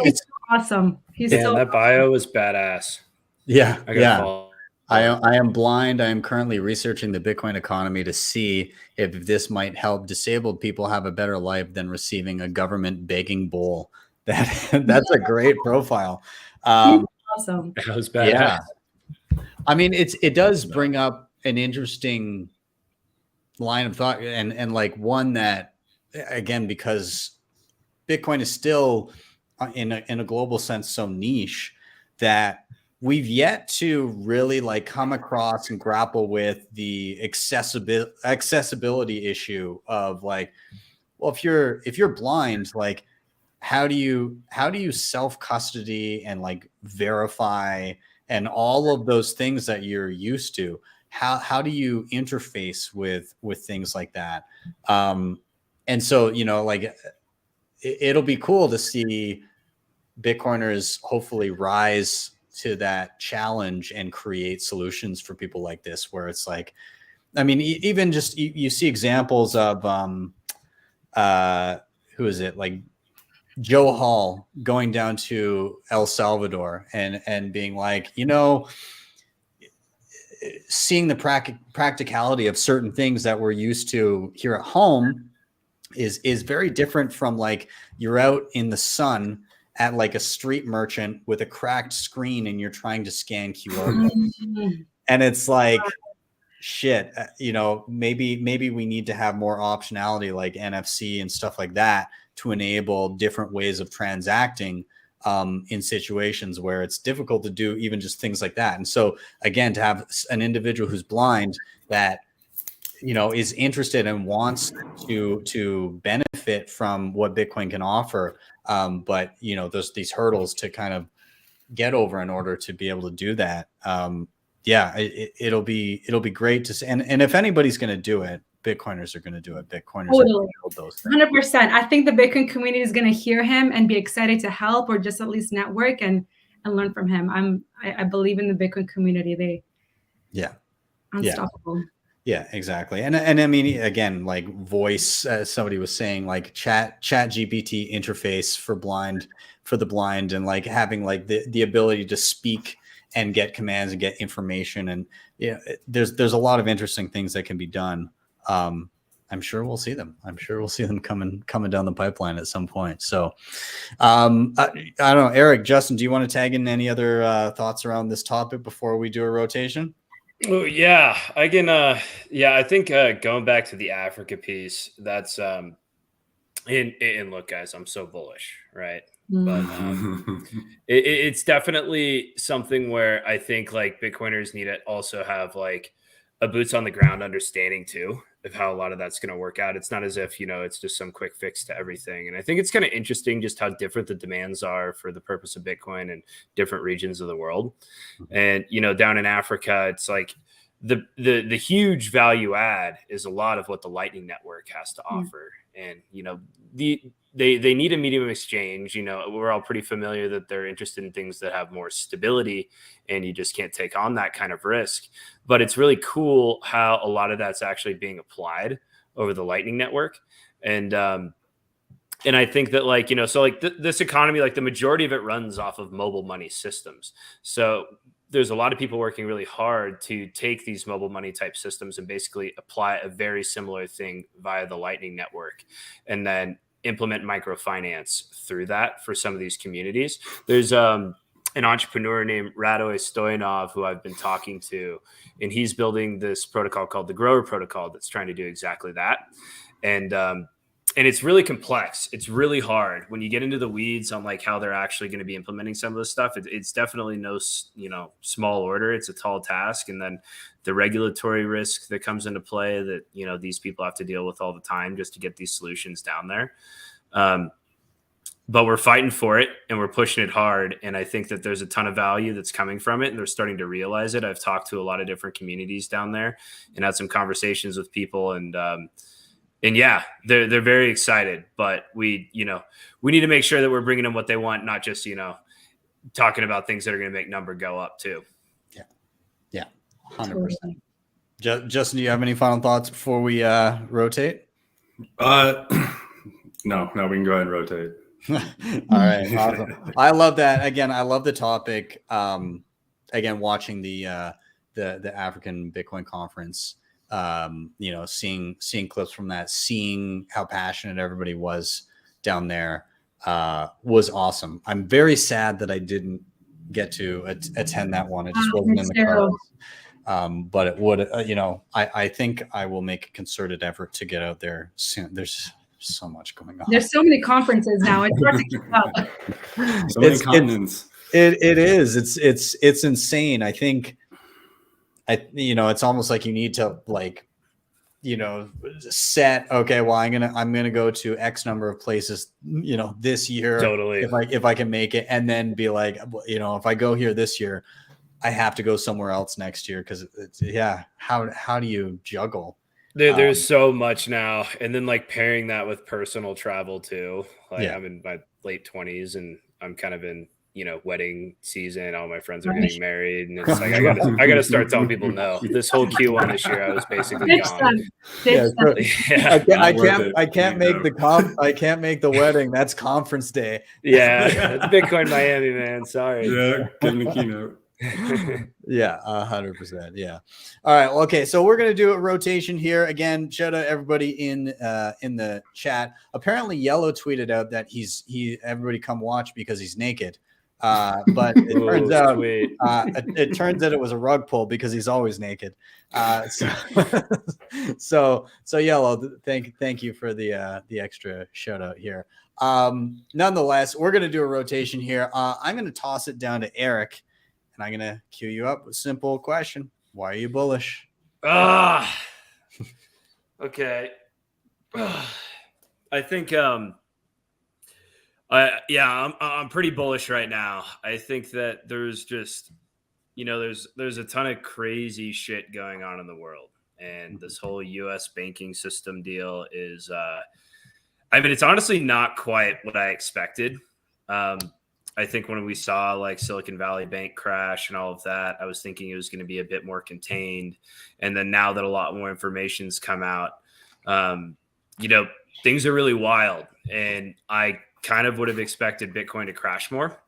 D: awesome.
E: That bio was badass.
A: Yeah.
E: I gotta follow.
A: I am blind. I am currently researching the Bitcoin economy to see if this might help disabled people have a better life than receiving a government begging bowl. That's a great profile.
D: Awesome.
E: That was badass.
A: Yeah. I mean, it does bring up an interesting line of thought, and like one that, again, because Bitcoin is still in a global sense so niche that we've yet to really like come across and grapple with the accessibility issue of like, well, if you're blind, like how do you self custody and like verify and all of those things that you're used to? How do you interface with things like that? And so, like it'll be cool to see Bitcoiners hopefully rise to that challenge and create solutions for people like this, where it's like, I mean, even just you see examples of who is it, like Joe Hall going down to El Salvador and being like, seeing the practicality of certain things that we're used to here at home is very different from like you're out in the sun at like a street merchant with a cracked screen and you're trying to scan QR codes. And it's like, shit, maybe we need to have more optionality like NFC and stuff like that to enable different ways of transacting in situations where it's difficult to do even just things like that. And so again, to have an individual who's blind that is interested and wants to benefit from what Bitcoin can offer, but there's these hurdles to kind of get over in order to be able to do that. It'll be great to see. And if anybody's going to do it, Bitcoiners are going to do it. Bitcoiners
D: totally.
A: are build those things.
D: 100%. I think the Bitcoin community is going to hear him and be excited to help, or just at least network and learn from him. I believe in the Bitcoin community. Unstoppable.
A: Yeah, exactly. And I mean, again, like voice, somebody was saying, like chat GPT interface for the blind, and like having like the ability to speak and get commands and get information. And there's a lot of interesting things that can be done. I'm sure we'll see them. I'm sure we'll see them coming down the pipeline at some point. So I don't know, Eric, Justin, do you want to tag in any other thoughts around this topic before we do a rotation?
E: Oh yeah, I can. I think going back to the Africa piece, that's and look, guys, I'm so bullish, right? But it's definitely something where I think like Bitcoiners need to also have like a boots on the ground understanding too of how a lot of that's going to work out. It's not as if, it's just some quick fix to everything. And I think it's kind of interesting just how different the demands are for the purpose of Bitcoin in different regions of the world. And, down in Africa, it's like the huge value add is a lot of what the Lightning Network has to offer. And, they need a medium of exchange. We're all pretty familiar that they're interested in things that have more stability, and you just can't take on that kind of risk. But it's really cool how a lot of that's actually being applied over the Lightning Network. And I think that like, so like this economy, like the majority of it runs off of mobile money systems. So there's a lot of people working really hard to take these mobile money type systems and basically apply a very similar thing via the Lightning Network, and then implement microfinance through that for some of these communities. There's an entrepreneur named Radoy Stoyanov who I've been talking to, and he's building this protocol called the Grower Protocol that's trying to do exactly that. And it's really complex. It's really hard when you get into the weeds on like how they're actually going to be implementing some of this stuff. It's definitely no, small order. It's a tall task. And then the regulatory risk that comes into play that, these people have to deal with all the time just to get these solutions down there. But we're fighting for it and we're pushing it hard. And I think that there's a ton of value that's coming from it and they're starting to realize it. I've talked to a lot of different communities down there and had some conversations with people and yeah, they're very excited, but we need to make sure that we're bringing them what they want, not just, talking about things that are going to make number go up too.
A: Yeah. 100%. Justin, do you have any final thoughts before we rotate?
F: No, we can go ahead and rotate.
A: All right. Awesome. I love that. Again, I love the topic. Again, watching the African Bitcoin conference, seeing clips from that, seeing how passionate everybody was down there, was awesome. I'm very sad that I didn't get to attend that one. It just wasn't in the cards. But it would, I think I will make a concerted effort to get out there soon. There's so much going on.
D: There's so many conferences now. It's hard to keep up.
F: So many continents.
A: It is. It's insane. I think it's almost like you need to set, okay, well, I'm gonna go to X number of places, this year.
E: Totally.
A: If I can make it, and then be like, if I go here this year, I have to go somewhere else next year because how do you juggle?
E: There's so much now, and then like pairing that with personal travel too. I'm in my late 20s, and I'm kind of in wedding season. All my friends are getting married, and it's like I gotta start telling people no. This whole Q1 this year, I was basically gone.
A: I can't make the wedding. That's conference day.
E: Yeah, it's Bitcoin Miami, man. Sorry.
F: Yeah, giving a keynote.
A: Yeah, 100%. Yeah. All right. Well, okay. So we're gonna do a rotation here again. Shout out everybody in the chat. Apparently, Yellow tweeted out that everybody come watch because he's naked. But it turns out it was a rug pull because he's always naked. So Yellow, thank you for the extra shout out here. Nonetheless, we're gonna do a rotation here. I'm gonna toss it down to Eric. And I'm going to cue you up with a simple question. Why are you bullish?
E: Okay. I think, I'm pretty bullish right now. I think that there's just, there's a ton of crazy shit going on in the world. And this whole US banking system deal is, it's honestly not quite what I expected. I think when we saw like Silicon Valley Bank crash and all of that, I was thinking it was going to be a bit more contained. And then now that a lot more information's come out, things are really wild. And I kind of would have expected Bitcoin to crash more.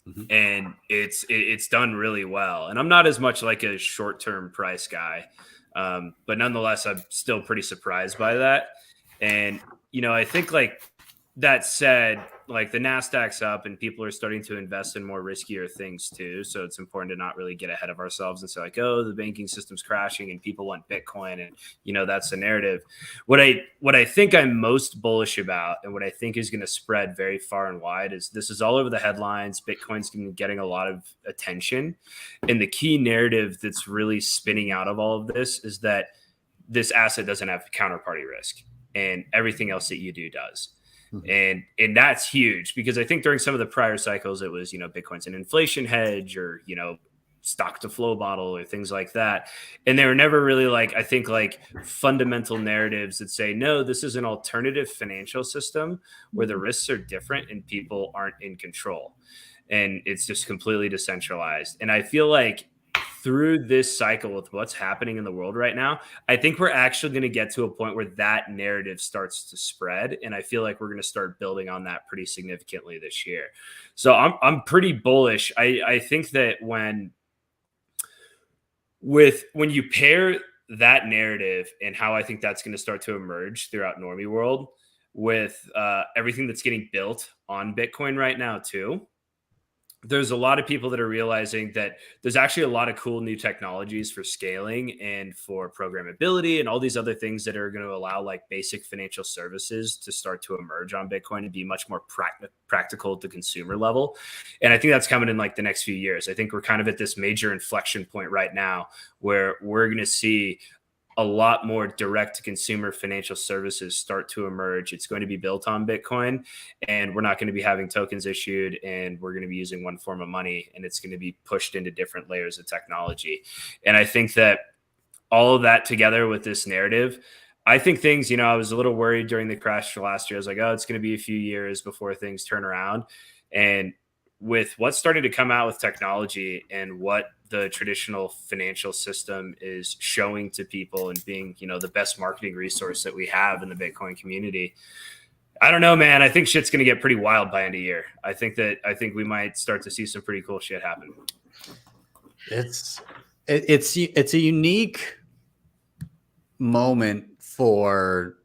E: Mm-hmm. And it's done really well. And I'm not as much like a short-term price guy. But nonetheless, I'm still pretty surprised by that. And, I think like that said, like the NASDAQ's up and people are starting to invest in more riskier things too. So it's important to not really get ahead of ourselves and say like, oh, the banking system's crashing and people want Bitcoin. And, that's the narrative. What I think I'm most bullish about and what I think is going to spread very far and wide is this is all over the headlines. Bitcoin's getting a lot of attention. And the key narrative that's really spinning out of all of this is that this asset doesn't have counterparty risk and everything else that you do does. And that's huge because I think during some of the prior cycles, it was, Bitcoin's an inflation hedge or, stock to flow model or things like that. And they were never really I think fundamental narratives that say, no, this is an alternative financial system where the risks are different and people aren't in control. And it's just completely decentralized. And I feel like through this cycle with what's happening in the world right now, I think we're actually going to get to a point where that narrative starts to spread. And I feel like we're going to start building on that pretty significantly this year. So I'm pretty bullish. I think that when you pair that narrative and how I think that's going to start to emerge throughout Normie world with everything that's getting built on Bitcoin right now too, there's a lot of people that are realizing that there's actually a lot of cool new technologies for scaling and for programmability and all these other things that are going to allow like basic financial services to start to emerge on Bitcoin and be much more practical at the consumer level. And I think that's coming in like the next few years. I think we're kind of at this major inflection point right now where we're going to see a lot more direct to consumer financial services start to emerge. It's going to be built on Bitcoin, and we're not going to be having tokens issued, and we're going to be using one form of money, and it's going to be pushed into different layers of technology. And I think that all of that together with this narrative, I think things, I was a little worried during the crash last year. I was like, oh, it's going to be a few years before things turn around. And with what's starting to come out with technology and what the traditional financial system is showing to people and being, the best marketing resource that we have in the Bitcoin community, I don't know, man. I think shit's going to get pretty wild by end of year. I think we might start to see some pretty cool shit happen.
A: It's a unique moment for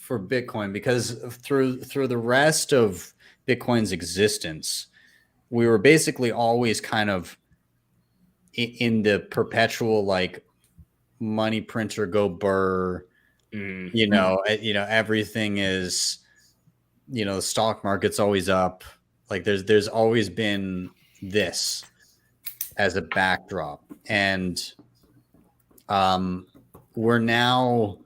A: Bitcoin, because through the rest of Bitcoin's existence, we were basically always kind of in the perpetual like money printer go burr. Everything is, the stock market's always up. Like there's always been this as a backdrop, and we're now,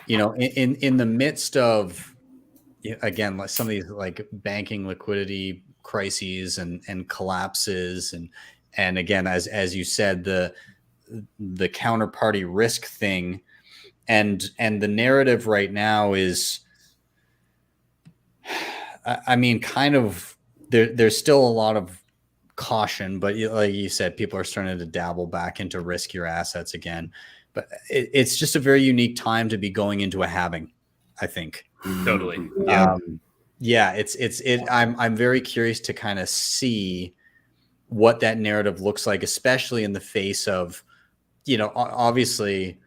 A: in the midst of, again, like some of these like banking liquidity crises and collapses, and again, as you said, the counterparty risk thing, and the narrative right now is, I mean, kind of there's still a lot of caution, but like you said, people are starting to dabble back into riskier assets again. But it's just a very unique time to be going into a halving, I think.
E: Totally.
A: Yeah. I'm very curious to kind of see what that narrative looks like, especially in the face of, obviously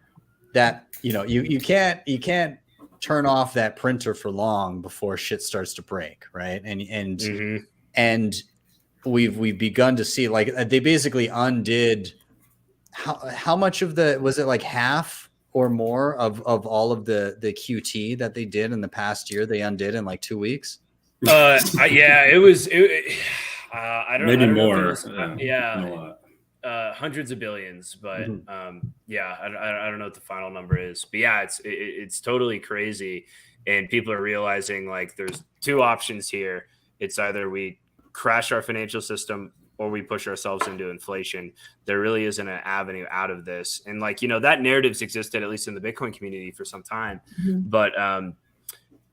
A: that, you can't turn off that printer for long before shit starts to break. Right. And we've begun to see, like, they basically undid how much of was it like half or more of all of the QT that they did in the past year, they undid in like 2 weeks?
E: It was. I don't
F: maybe
E: know.
F: More.
E: Hundreds of billions, but I don't know what the final number is. But yeah, it's totally crazy, and people are realizing like there's two options here. It's either we crash our financial system or we push ourselves into inflation. There really isn't an avenue out of this. And like, that narrative's existed, at least in the Bitcoin community, for some time, but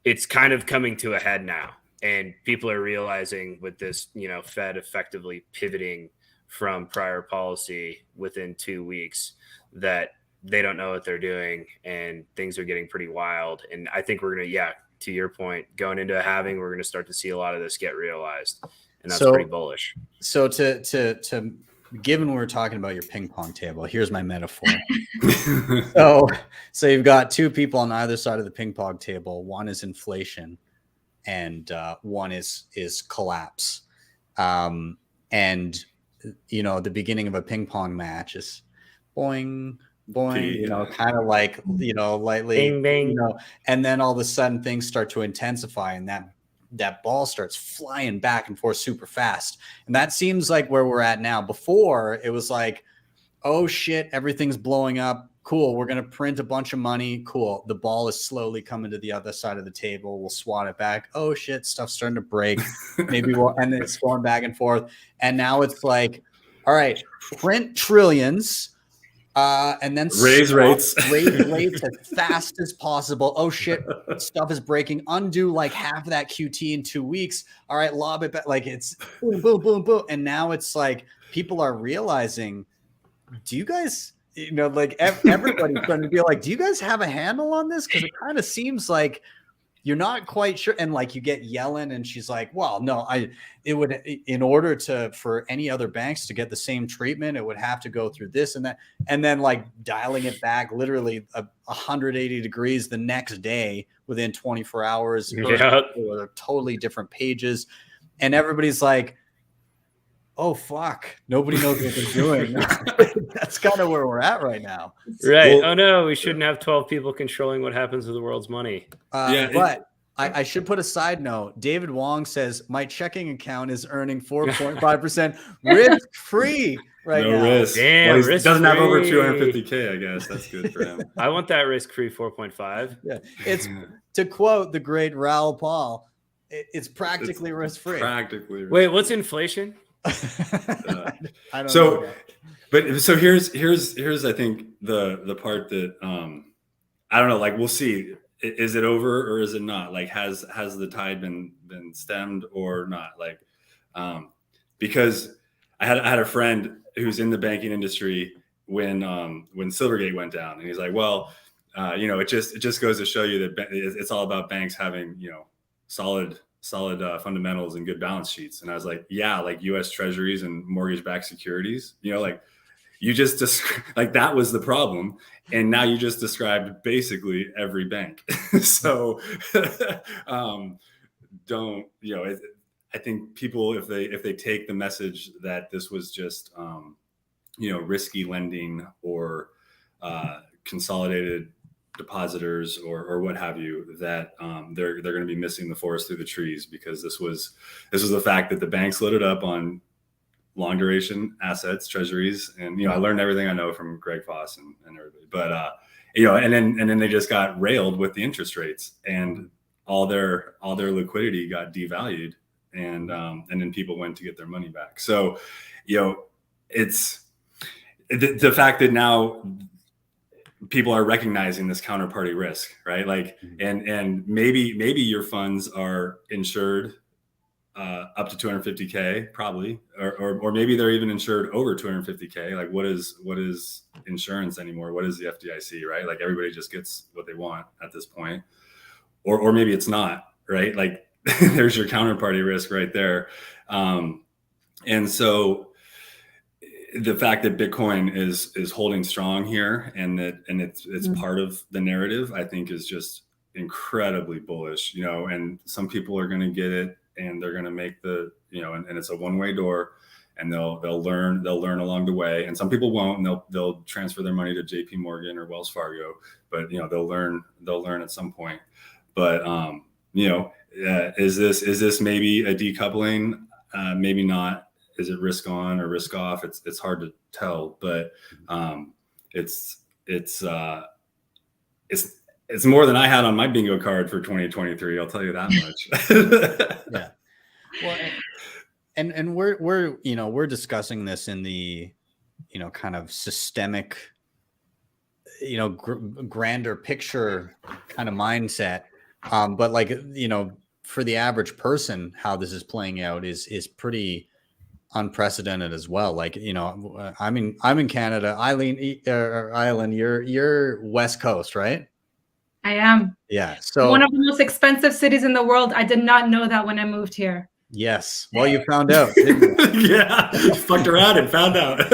E: it's kind of coming to a head now. And people are realizing with this, Fed effectively pivoting from prior policy within 2 weeks that they don't know what they're doing, and things are getting pretty wild. And I think we're going to, to your point, going into a halving, we're going to start to see a lot of this get realized. And that's pretty bullish.
A: So to given we're talking about your ping pong table, here's my metaphor. So you've got two people on either side of the ping pong table. One is inflation, and one is collapse. And the beginning of a ping pong match is boing, boing, kind of like, lightly,
E: bing, bing.
A: And then all of a sudden things start to intensify, and that ball starts flying back and forth super fast. And that seems like where we're at now. Before, it was like, oh shit, everything's blowing up. Cool. We're going to print a bunch of money. Cool. The ball is slowly coming to the other side of the table. We'll swat it back. Oh shit, stuff's starting to break. And then it's going back and forth. And now it's like, all right, print trillions. And then
F: raise rates
A: as fast as possible. Oh shit, stuff is breaking. Undo like half of that QT in 2 weeks. All right, lob it back. Like it's boom, boom, boom, boom. And now it's like people are realizing, do you guys, like everybody's trying to be like, do you guys have a handle on this? Because it kind of seems like you're not quite sure. And like you get Ayelen, and she's like, well, no, it would, in order for any other banks to get the same treatment, it would have to go through this and that. And then like dialing it back literally 180 degrees the next day within 24 hours. Or totally different pages. And everybody's like, oh fuck, nobody knows what they're doing. That's kind of where we're at right now.
E: Right.
F: Well,
E: Oh no, we shouldn't have 12 people controlling what happens with the world's money.
A: But I should put a side note. David Wong says my checking account is earning 4.5% risk free right
F: no
A: now.
F: risk.
E: Damn,
F: Well, he doesn't have over
E: risk-free.
F: 250K, I guess. That's good for him.
E: I want that risk-free 4.5.
A: Yeah, it's to quote the great Raoul Paul, it's practically risk free.
F: Practically.
E: Wait, what's inflation?
A: I don't
F: So,
A: know.
F: but so here's I think the part that I don't know. Like we'll see. Is it over or is it not? Like has the tide been stemmed or not? Like because I had a friend who's in the banking industry when Silvergate went down, and he's like, well, it just goes to show you that it's all about banks having solid fundamentals and good balance sheets. And I was like, yeah, like U.S. Treasuries and mortgage-backed securities, like you just like that was the problem, and now you just described basically every bank. So don't I think people, if they take the message that this was just risky lending or consolidated depositors or what have you, that they're going to be missing the forest through the trees, because this was the fact that the banks loaded up on long duration assets, treasuries, and I learned everything I know from Greg Foss and everybody, but and then they just got railed with the interest rates, and all their liquidity got devalued, and then people went to get their money back. So it's the fact that now people are recognizing this counterparty risk, right? Like, and maybe your funds are insured up to 250K probably, or maybe they're even insured over 250K. Like what is insurance anymore? What is the FDIC, right? Like everybody just gets what they want at this point, or maybe it's not, right? Like there's your counterparty risk right there. And so the fact that Bitcoin is holding strong here, and it's part of the narrative, I think is just incredibly bullish, and some people are going to get it, and they're going to make the, and it's a one-way door, and they'll learn along the way. And some people won't, and they'll transfer their money to JP Morgan or Wells Fargo, but they'll learn at some point. But is this maybe a decoupling? Maybe not. Is it risk on or risk off? It's hard to tell, but it's more than I had on my bingo card for 2023. I'll tell you that much.
A: Yeah. Well, and we're discussing this in the kind of systemic grander picture kind of mindset, but like for the average person, how this is playing out is pretty unprecedented as well. Like I'm in Canada. Ayelen, you're West Coast, right?
D: I am.
A: Yeah. So
D: one of the most expensive cities in the world. I did not know that when I moved here.
A: Yes. Well, you found out, didn't you?
F: Yeah. Fucked around and found out.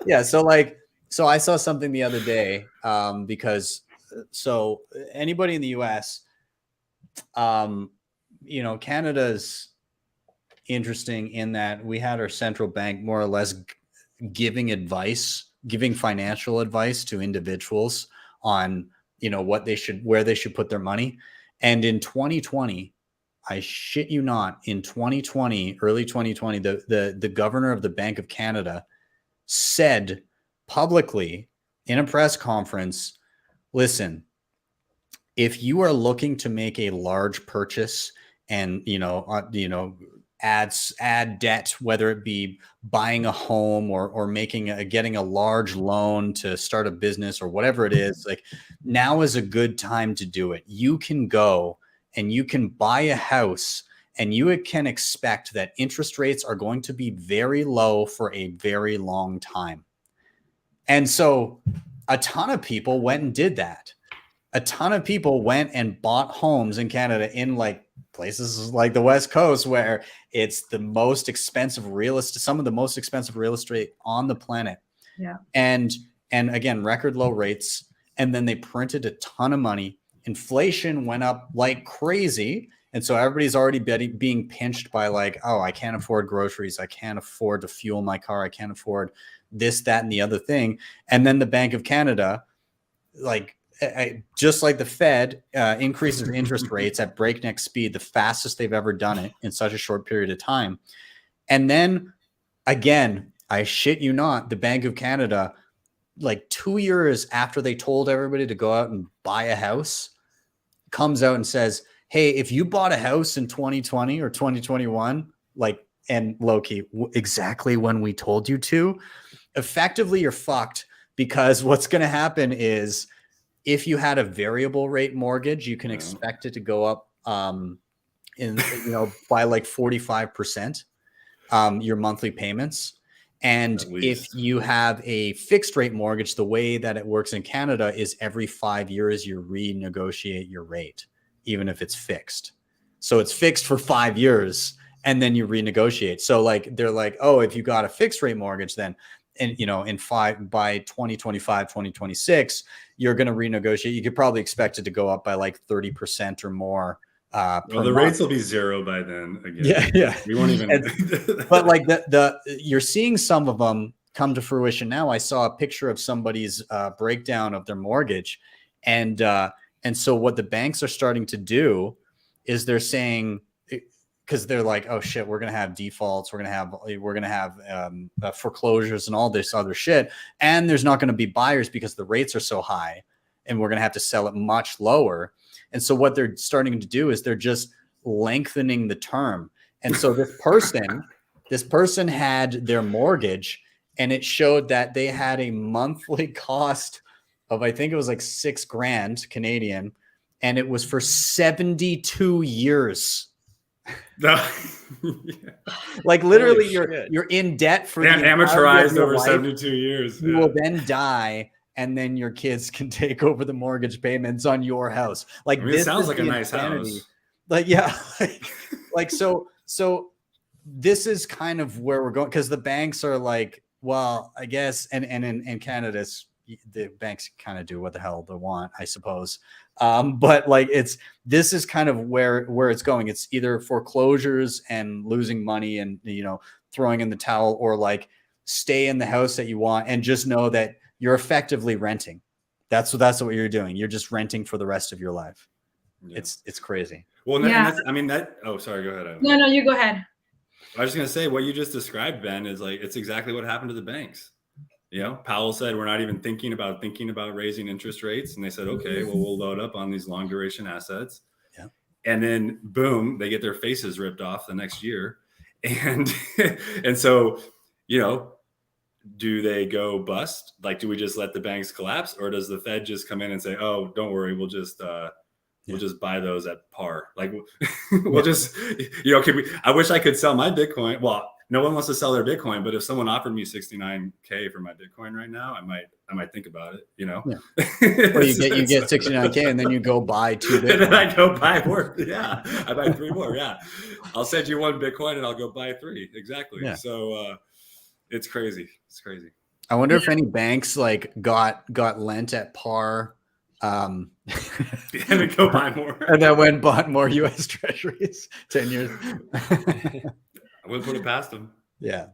A: Yeah. So I saw something the other day, because anybody in the US, Canada's interesting in that we had our central bank more or less giving financial advice to individuals on where they should put their money. And in 2020, I shit you not, in 2020, early 2020, the governor of the Bank of Canada said publicly in a press conference, listen, if you are looking to make a large purchase and add debt, whether it be buying a home or getting a large loan to start a business or whatever it is, like now is a good time to do it. You can go and you can buy a house, and you can expect that interest rates are going to be very low for a very long time. And so a ton of people went and did that. A ton of people went and bought homes in Canada in like places like the West Coast, where it's the most expensive some of the most expensive real estate on the planet.
D: Yeah. And
A: again, record low rates. And then they printed a ton of money. Inflation went up like crazy. And so everybody's already being pinched by like, oh, I can't afford groceries. I can't afford to fuel my car. I can't afford this, that, and the other thing. And then the Bank of Canada, like just like the Fed, increases interest rates at breakneck speed, the fastest they've ever done it in such a short period of time. And then again, I shit you not, the Bank of Canada, like 2 years after they told everybody to go out and buy a house, comes out and says, hey, if you bought a house in 2020 or 2021, like, and low-key, exactly when we told you to, effectively you're fucked, because what's going to happen is if you had a variable rate mortgage, you can expect it to go up by like 45%, your monthly payments. And if you have a fixed rate mortgage, the way that it works in Canada is every 5 years you renegotiate your rate, even if it's fixed. So it's fixed for 5 years and then you renegotiate. So like they're like, oh, if you got a fixed rate mortgage, then by 2025, 2026, you're going to renegotiate. You could probably expect it to go up by like 30% or more.
F: Well, the rates will be zero by then. Again.
A: Yeah.
F: We won't even.
A: But like you're seeing some of them come to fruition now. I saw a picture of somebody's breakdown of their mortgage, and so what the banks are starting to do is they're saying, because they're like, oh shit, we're gonna have defaults, we're gonna have foreclosures and all this other shit, and there's not gonna be buyers because the rates are so high, and we're gonna have to sell it much lower. And so what they're starting to do is they're just lengthening the term. And so this person had their mortgage, and it showed that they had a monthly cost of, I think it was like $6,000 Canadian, and it was for 72 years.
F: No.
A: Like literally you're in debt for
F: amortized over 72 years.
A: You will then die, and then your kids can take over the mortgage payments on your house. Like,
F: I mean, this sounds like a nice house.
A: Like, yeah, like so this is kind of where we're going, because the banks are like, well, I guess, and in Canada, the banks kind of do what the hell they want, I suppose. But like this is kind of where it's going. It's either foreclosures and losing money and throwing in the towel, or like stay in the house that you want and just know that you're effectively renting. That's what you're doing. You're just renting for the rest of your life. Yeah. It's crazy.
F: Well, yeah. Oh, sorry. Go ahead.
D: No, you go ahead.
F: I was just going to say, what you just described, Ben, is like, it's exactly what happened to the banks. Powell said, we're not even thinking about raising interest rates. And they said, okay, well, we'll load up on these long duration assets. Yeah. And then boom, they get their faces ripped off the next year. And so, do they go bust? Like, do we just let the banks collapse, or does the Fed just come in and say, oh, don't worry, we'll just buy those at par? Like, we'll just, I wish I could sell my Bitcoin. Well, no one wants to sell their Bitcoin, but if someone offered me $69K for my Bitcoin right now, I might think about it, Yeah.
A: Well, you get $69K and then you go buy 2 Bitcoin.
F: And then I go buy more. Yeah. I buy 3 more. Yeah. I'll send you 1 Bitcoin and I'll go buy 3. Exactly. Yeah. So, it's crazy. It's crazy.
A: I wonder if any banks like got lent at par,
F: and then go buy more,
A: and then went bought more U.S. Treasuries 10 years.
F: I wouldn't put it past them.
A: Yeah,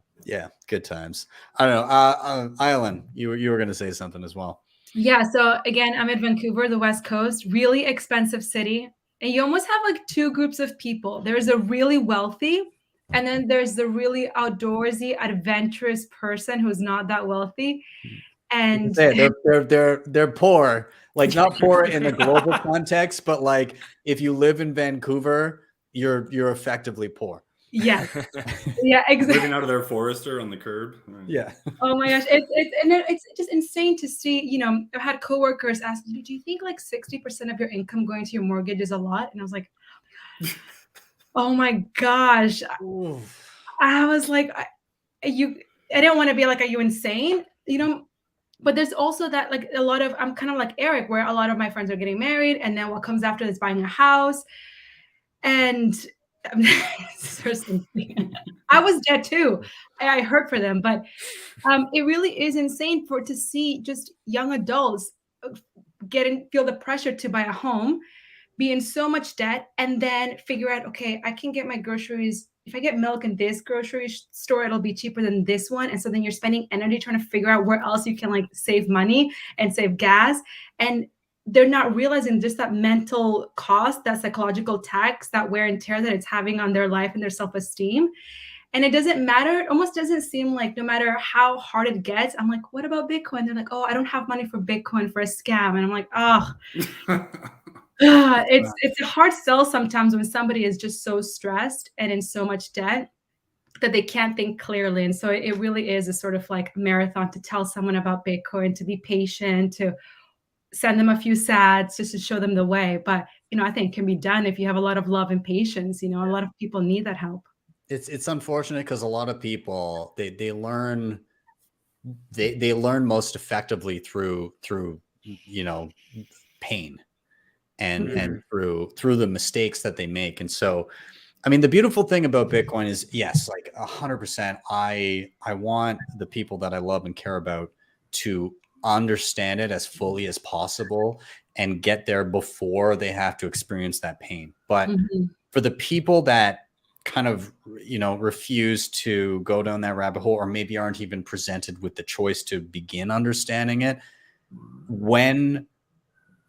A: good times. I don't know. Ayelen, you were going to say something as well.
D: Yeah. So again, I'm in Vancouver, the West Coast, really expensive city, and you almost have like 2 groups of people. There's a really wealthy, and then there's the really outdoorsy, adventurous person who's not that wealthy. And
A: they're poor, like not poor in the global context, but like if you live in Vancouver, you're effectively poor.
D: Yeah. Yeah, exactly.
F: Living out of their Forester on the curb.
A: Yeah.
D: Oh my gosh. It's just insane to see, I've had coworkers ask, do you think like 60% of your income going to your mortgage is a lot? And I was like, oh my gosh. Oof. I was like, I didn't want to be like, are you insane? But there's also that, like, a lot of, I'm kind of like Eric, where a lot of my friends are getting married, and then what comes after is buying a house. And I was dead too. I hurt for them, but it really is insane to see just young adults feel the pressure to buy a home be in so much debt and then figure out, okay, I can get my groceries. If I get milk in this grocery store, it'll be cheaper than this one. And so then you're spending energy trying to figure out where else you can like save money and save gas. And they're not realizing just that mental cost, that psychological tax, that wear and tear that it's having on their life and their self-esteem. And it doesn't matter. It almost doesn't seem like no matter how hard it gets, I'm like, what about Bitcoin? They're like, oh, I don't have money for Bitcoin for a scam. And I'm like, oh, it's a hard sell sometimes when somebody is just so stressed and in so much debt that they can't think clearly. And so it really is a sort of like marathon to tell someone about Bitcoin, to be patient, to send them a few sats just to show them the way. But, I think it can be done if you have a lot of love and patience. A lot of people need that help.
A: It's unfortunate because a lot of people, they learn most effectively through pain and through the mistakes that they make. And so, I mean, the beautiful thing about Bitcoin is, yes, like 100%, I want the people that I love and care about to understand it as fully as possible and get there before they have to experience that pain. But for the people that kind of, refuse to go down that rabbit hole, or maybe aren't even presented with the choice to begin understanding it, when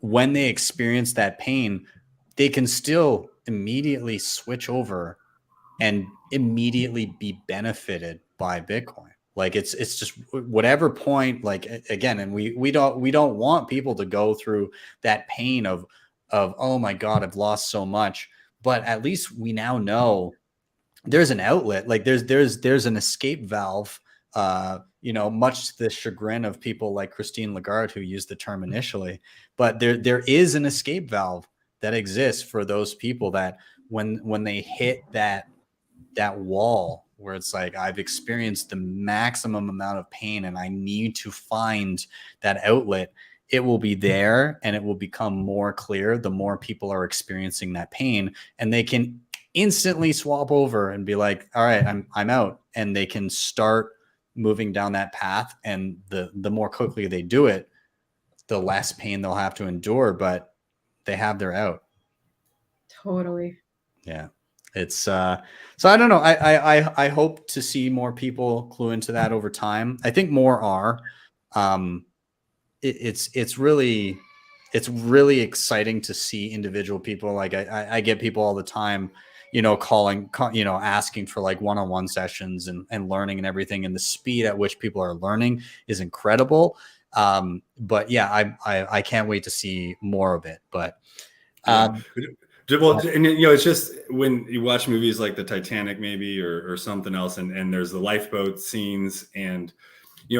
A: they experience that pain, they can still immediately switch over and immediately be benefited by Bitcoin. Like it's just whatever point, like, again, and we don't want people to go through that pain of, oh my God, I've lost so much. But at least we now know there's an outlet, like there's an escape valve, much to the chagrin of people like Christine Lagarde, who used the term initially. But there is an escape valve that exists for those people that when they hit that wall where it's like, I've experienced the maximum amount of pain and I need to find that outlet, it will be there and it will become more clear the more people are experiencing that pain, and they can instantly swap over and be like, all right, I'm out, and they can start moving down that path. And the more quickly they do it, the less pain they'll have to endure, but they have their out. Totally. Yeah. It's so I don't know. I hope to see more people clue into that over time. I think more are. It's really exciting to see individual people. Like I get people all the time, calling, asking for like one-on-one sessions and learning and everything. And the speed at which people are learning is incredible. But yeah, I can't wait to see more of it. But
F: well, and it's just when you watch movies like the Titanic, maybe, or something else, and there's the lifeboat scenes, and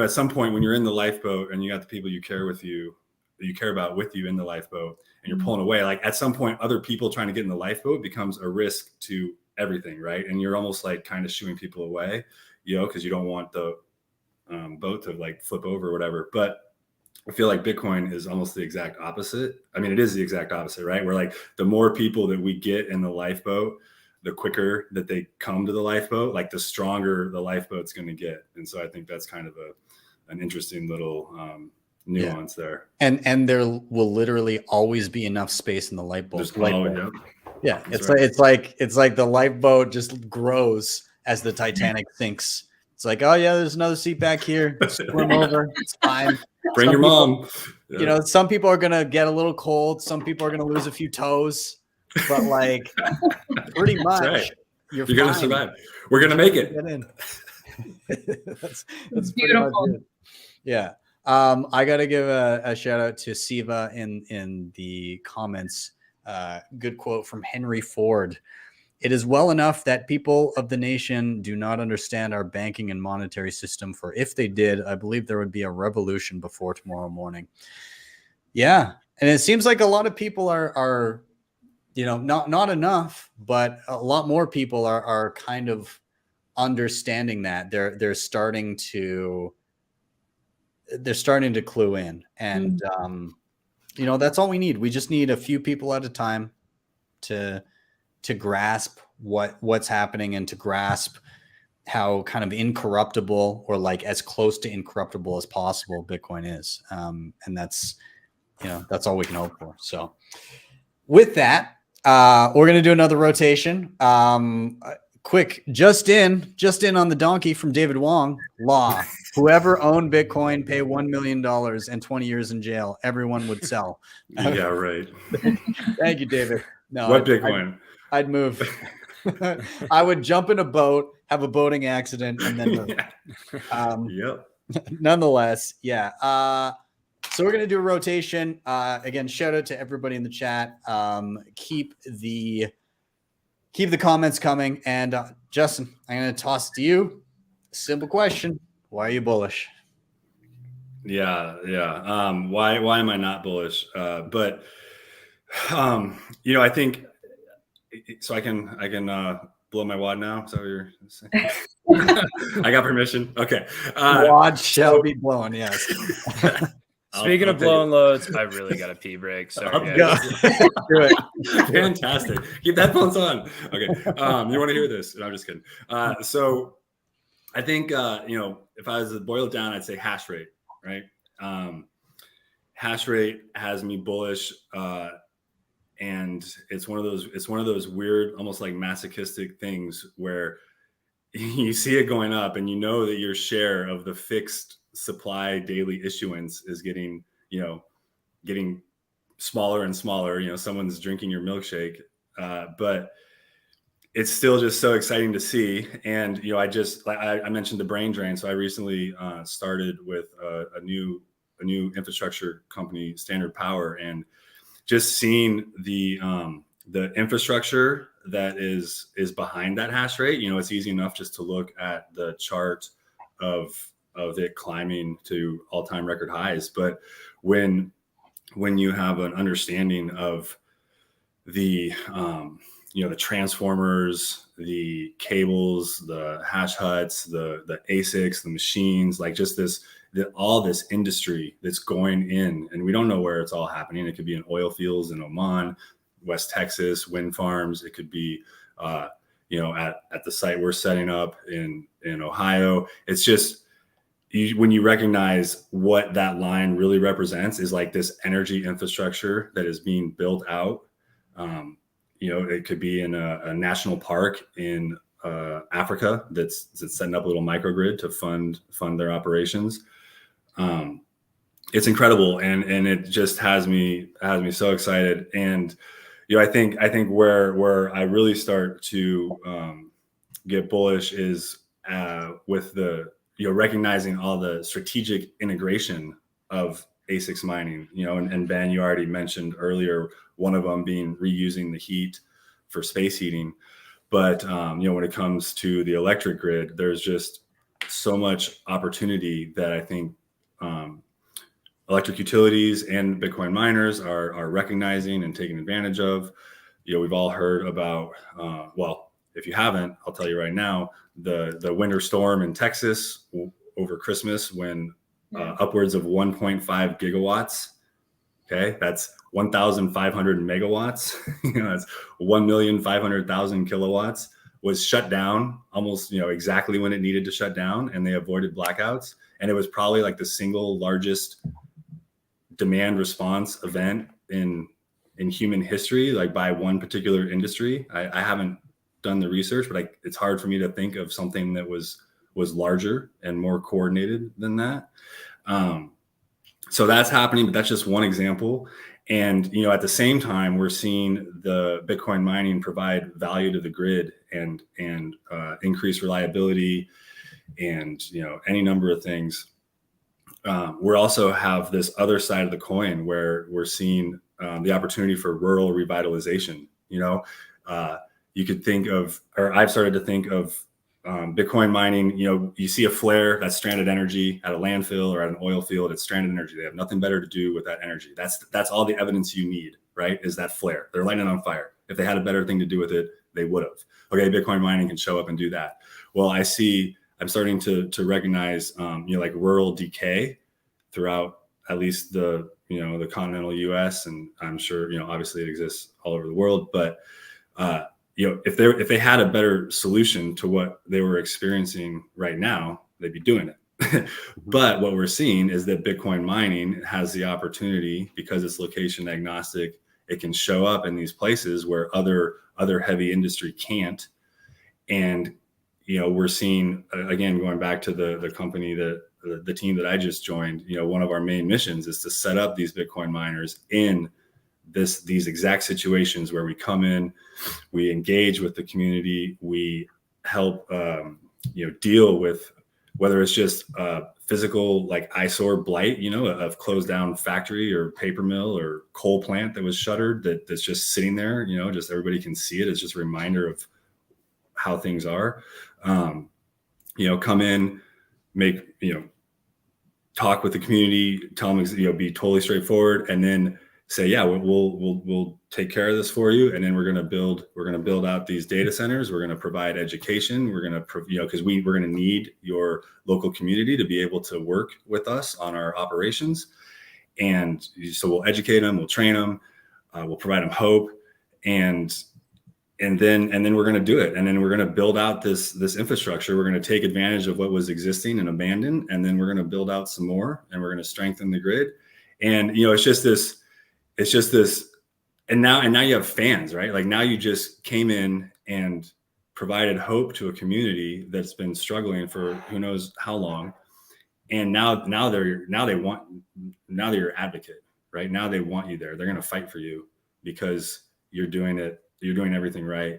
F: at some point when you're in the lifeboat and you got the people you care about with you in the lifeboat, and you're pulling away, like at some point, other people trying to get in the lifeboat becomes a risk to everything, right? And you're almost like kind of shooing people away, because you don't want the boat to like flip over or whatever. But I feel like Bitcoin is almost the exact opposite. I mean, it is the exact opposite, right? Where like the more people that we get in the lifeboat, the quicker that they come to the lifeboat, like the stronger the lifeboat's going to get. And so I think that's kind of an interesting little nuance there.
A: And there will literally always be enough space in the lifeboat. Yeah,
F: That's
A: it's like the lifeboat just grows as the Titanic sinks. It's like, oh yeah, there's another seat back here. Swim over. It's fine.
F: Bring your mom. Yeah.
A: Some people are gonna get a little cold. Some people are gonna lose a few toes. But like, pretty much,
F: right.
A: you're
F: gonna survive. We're gonna make it.
A: Get in. that's
D: beautiful.
A: Yeah. I gotta give a shout out to Siva in the comments. Good quote from Henry Ford. It is well enough that people of the nation do not understand our banking and monetary system, for if they did, I believe there would be a revolution before tomorrow morning. Yeah. And it seems like a lot of people are not enough, but a lot more people are kind of understanding that. They're starting to clue in. And that's all we need. We just need a few people at a time to grasp what's happening and to grasp how kind of incorruptible, or like as close to incorruptible as possible, Bitcoin is. And that's all we can hope for. So, with that, we're going to do another rotation. Quick, just in on the donkey from David Wong. Law: whoever owned Bitcoin, pay $1 million and 20 years in jail. Everyone would sell.
F: Yeah, right.
A: Thank you, David. No,
F: What Bitcoin?
A: I'd move. I would jump in a boat, have a boating accident, and then move.
F: Yep.
A: Nonetheless, yeah. So we're going to do a rotation. Again, shout out to everybody in the chat. Keep the comments coming. And Justin, I'm going to toss it to you. Simple question: why are you bullish?
F: Yeah. Why am I not bullish? But I think so. I can blow my wad now. Is that what you're saying? I got permission. Okay.
A: Wad shall be blown. Yes.
E: Speaking of blowing loads, I really got a pee break. Sorry, guys.
A: Do it.
F: Fantastic. Keep that phones on. Okay. You want to hear this? No, I'm just kidding. So I think, if I was to boil it down, I'd say hash rate, right? Hash rate has me bullish. And it's one of those weird, almost like masochistic things where you see it going up and you know that your share of the fixed supply daily issuance is getting smaller and smaller. Someone's drinking your milkshake, but it's still just so exciting to see. And I mentioned the brain drain. So I recently started with a new infrastructure company, Standard Power, and just seeing the infrastructure that is behind that hash rate. It's easy enough just to look at the chart of it climbing to all-time record highs. But when you have an understanding of the the transformers, the cables, the hash huts, the ASICs, the machines, like just all this industry that's going in, and we don't know where it's all happening. It could be in oil fields in Oman, West Texas, wind farms. It could be at the site we're setting up in Ohio. It's just when you recognize what that line really represents is like this energy infrastructure that is being built out. It could be in a national park in Africa that's setting up a little microgrid to fund their operations. It's incredible, and it just has me so excited. And I think where I really start to get bullish is with the recognizing all the strategic integration of ASICs mining. And Ben, you already mentioned earlier one of them being reusing the heat for space heating. But when it comes to the electric grid, there's just so much opportunity that I think electric utilities and Bitcoin miners are recognizing and taking advantage of. We've all heard about, if you haven't, I'll tell you right now, the winter storm in Texas over Christmas when upwards of 1.5 gigawatts. Okay, that's 1,500 megawatts. That's 1,500,000 kilowatts was shut down almost exactly when it needed to shut down, and they avoided blackouts. And it was probably like the single largest demand response event in human history, like by one particular industry. I haven't done the research, but it's hard for me to think of something that was larger and more coordinated than that. So that's happening, but that's just one example. And at the same time, we're seeing the Bitcoin mining provide value to the grid and increase reliability and any number of things. We also have this other side of the coin where we're seeing the opportunity for rural revitalization. You could think of, or I've started to think of Bitcoin mining. You see a flare, that's stranded energy at a landfill or at an oil field. It's stranded energy. They have nothing better to do with that energy. That's all the evidence you need, right? Is that flare. They're lighting it on fire. If they had a better thing to do with it, they would have. Okay, Bitcoin mining can show up and do that. Well, I'm starting to recognize like rural decay throughout at least the continental US, and I'm sure obviously it exists all over the world, but if they had a better solution to what they were experiencing right now, they'd be doing it. But what we're seeing is that Bitcoin mining has the opportunity, because it's location agnostic it can show up in these places where other heavy industry can't. And, you know, we're seeing, again, going back to the company that the team that I just joined, you know, one of our main missions is to set up these Bitcoin miners in these exact situations where we come in, we engage with the community, we help, you know, deal with whether it's just physical like eyesore blight, you know, of closed down factory or paper mill or coal plant that was shuttered that's just sitting there, you know, just everybody can see it. It's just a reminder of how things are. You know, come in, make, you know, talk with the community, tell them, you know, be totally straightforward, and then say, yeah, we'll take care of this for you. And then we're going to build out these data centers. We're going to provide education. We're going to, you know, because we're going to need your local community to be able to work with us on our operations. And so we'll educate them, we'll train them, we'll provide them hope, and then we're going to do it. And then we're going to build out this infrastructure. We're going to take advantage of what was existing and abandoned, and then we're going to build out some more, and we're going to strengthen the grid. And, you know, it's just this, and now you have fans, right? Like now you just came in and provided hope to a community that's been struggling for who knows how long. And now they're your advocate, right? Now they want you there. They're going to fight for you because you're doing everything right.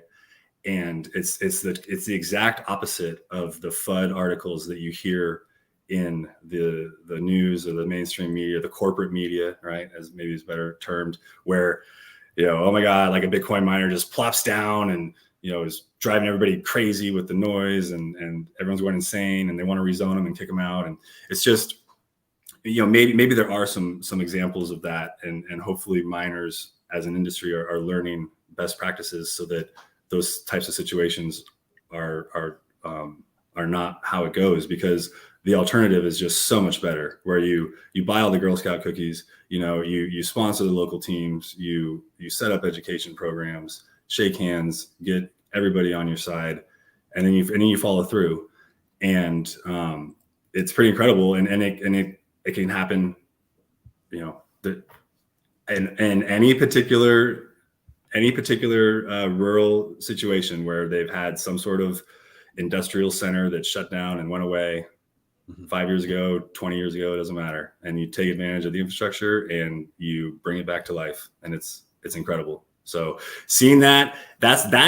F: And it's the exact opposite of the FUD articles that you hear in the news or the mainstream media, the corporate media, right, as maybe it's better termed, where, you know, oh my God, like a Bitcoin miner just plops down and, you know, is driving everybody crazy with the noise, and everyone's going insane, and they want to rezone them and kick them out. And it's just, you know, maybe there are some examples of that, and hopefully miners as an industry are learning best practices so that those types of situations are not how it goes, because the alternative is just so much better, where you buy all the Girl Scout cookies, you know, you sponsor the local teams, you set up education programs, shake hands, get everybody on your side, and then you follow through. And it's pretty incredible. And it can happen, you know, in any particular rural situation where they've had some sort of industrial center that shut down and went away 5 years ago, 20 years ago, it doesn't matter. And you take advantage of the infrastructure and you bring it back to life, and it's incredible. So seeing that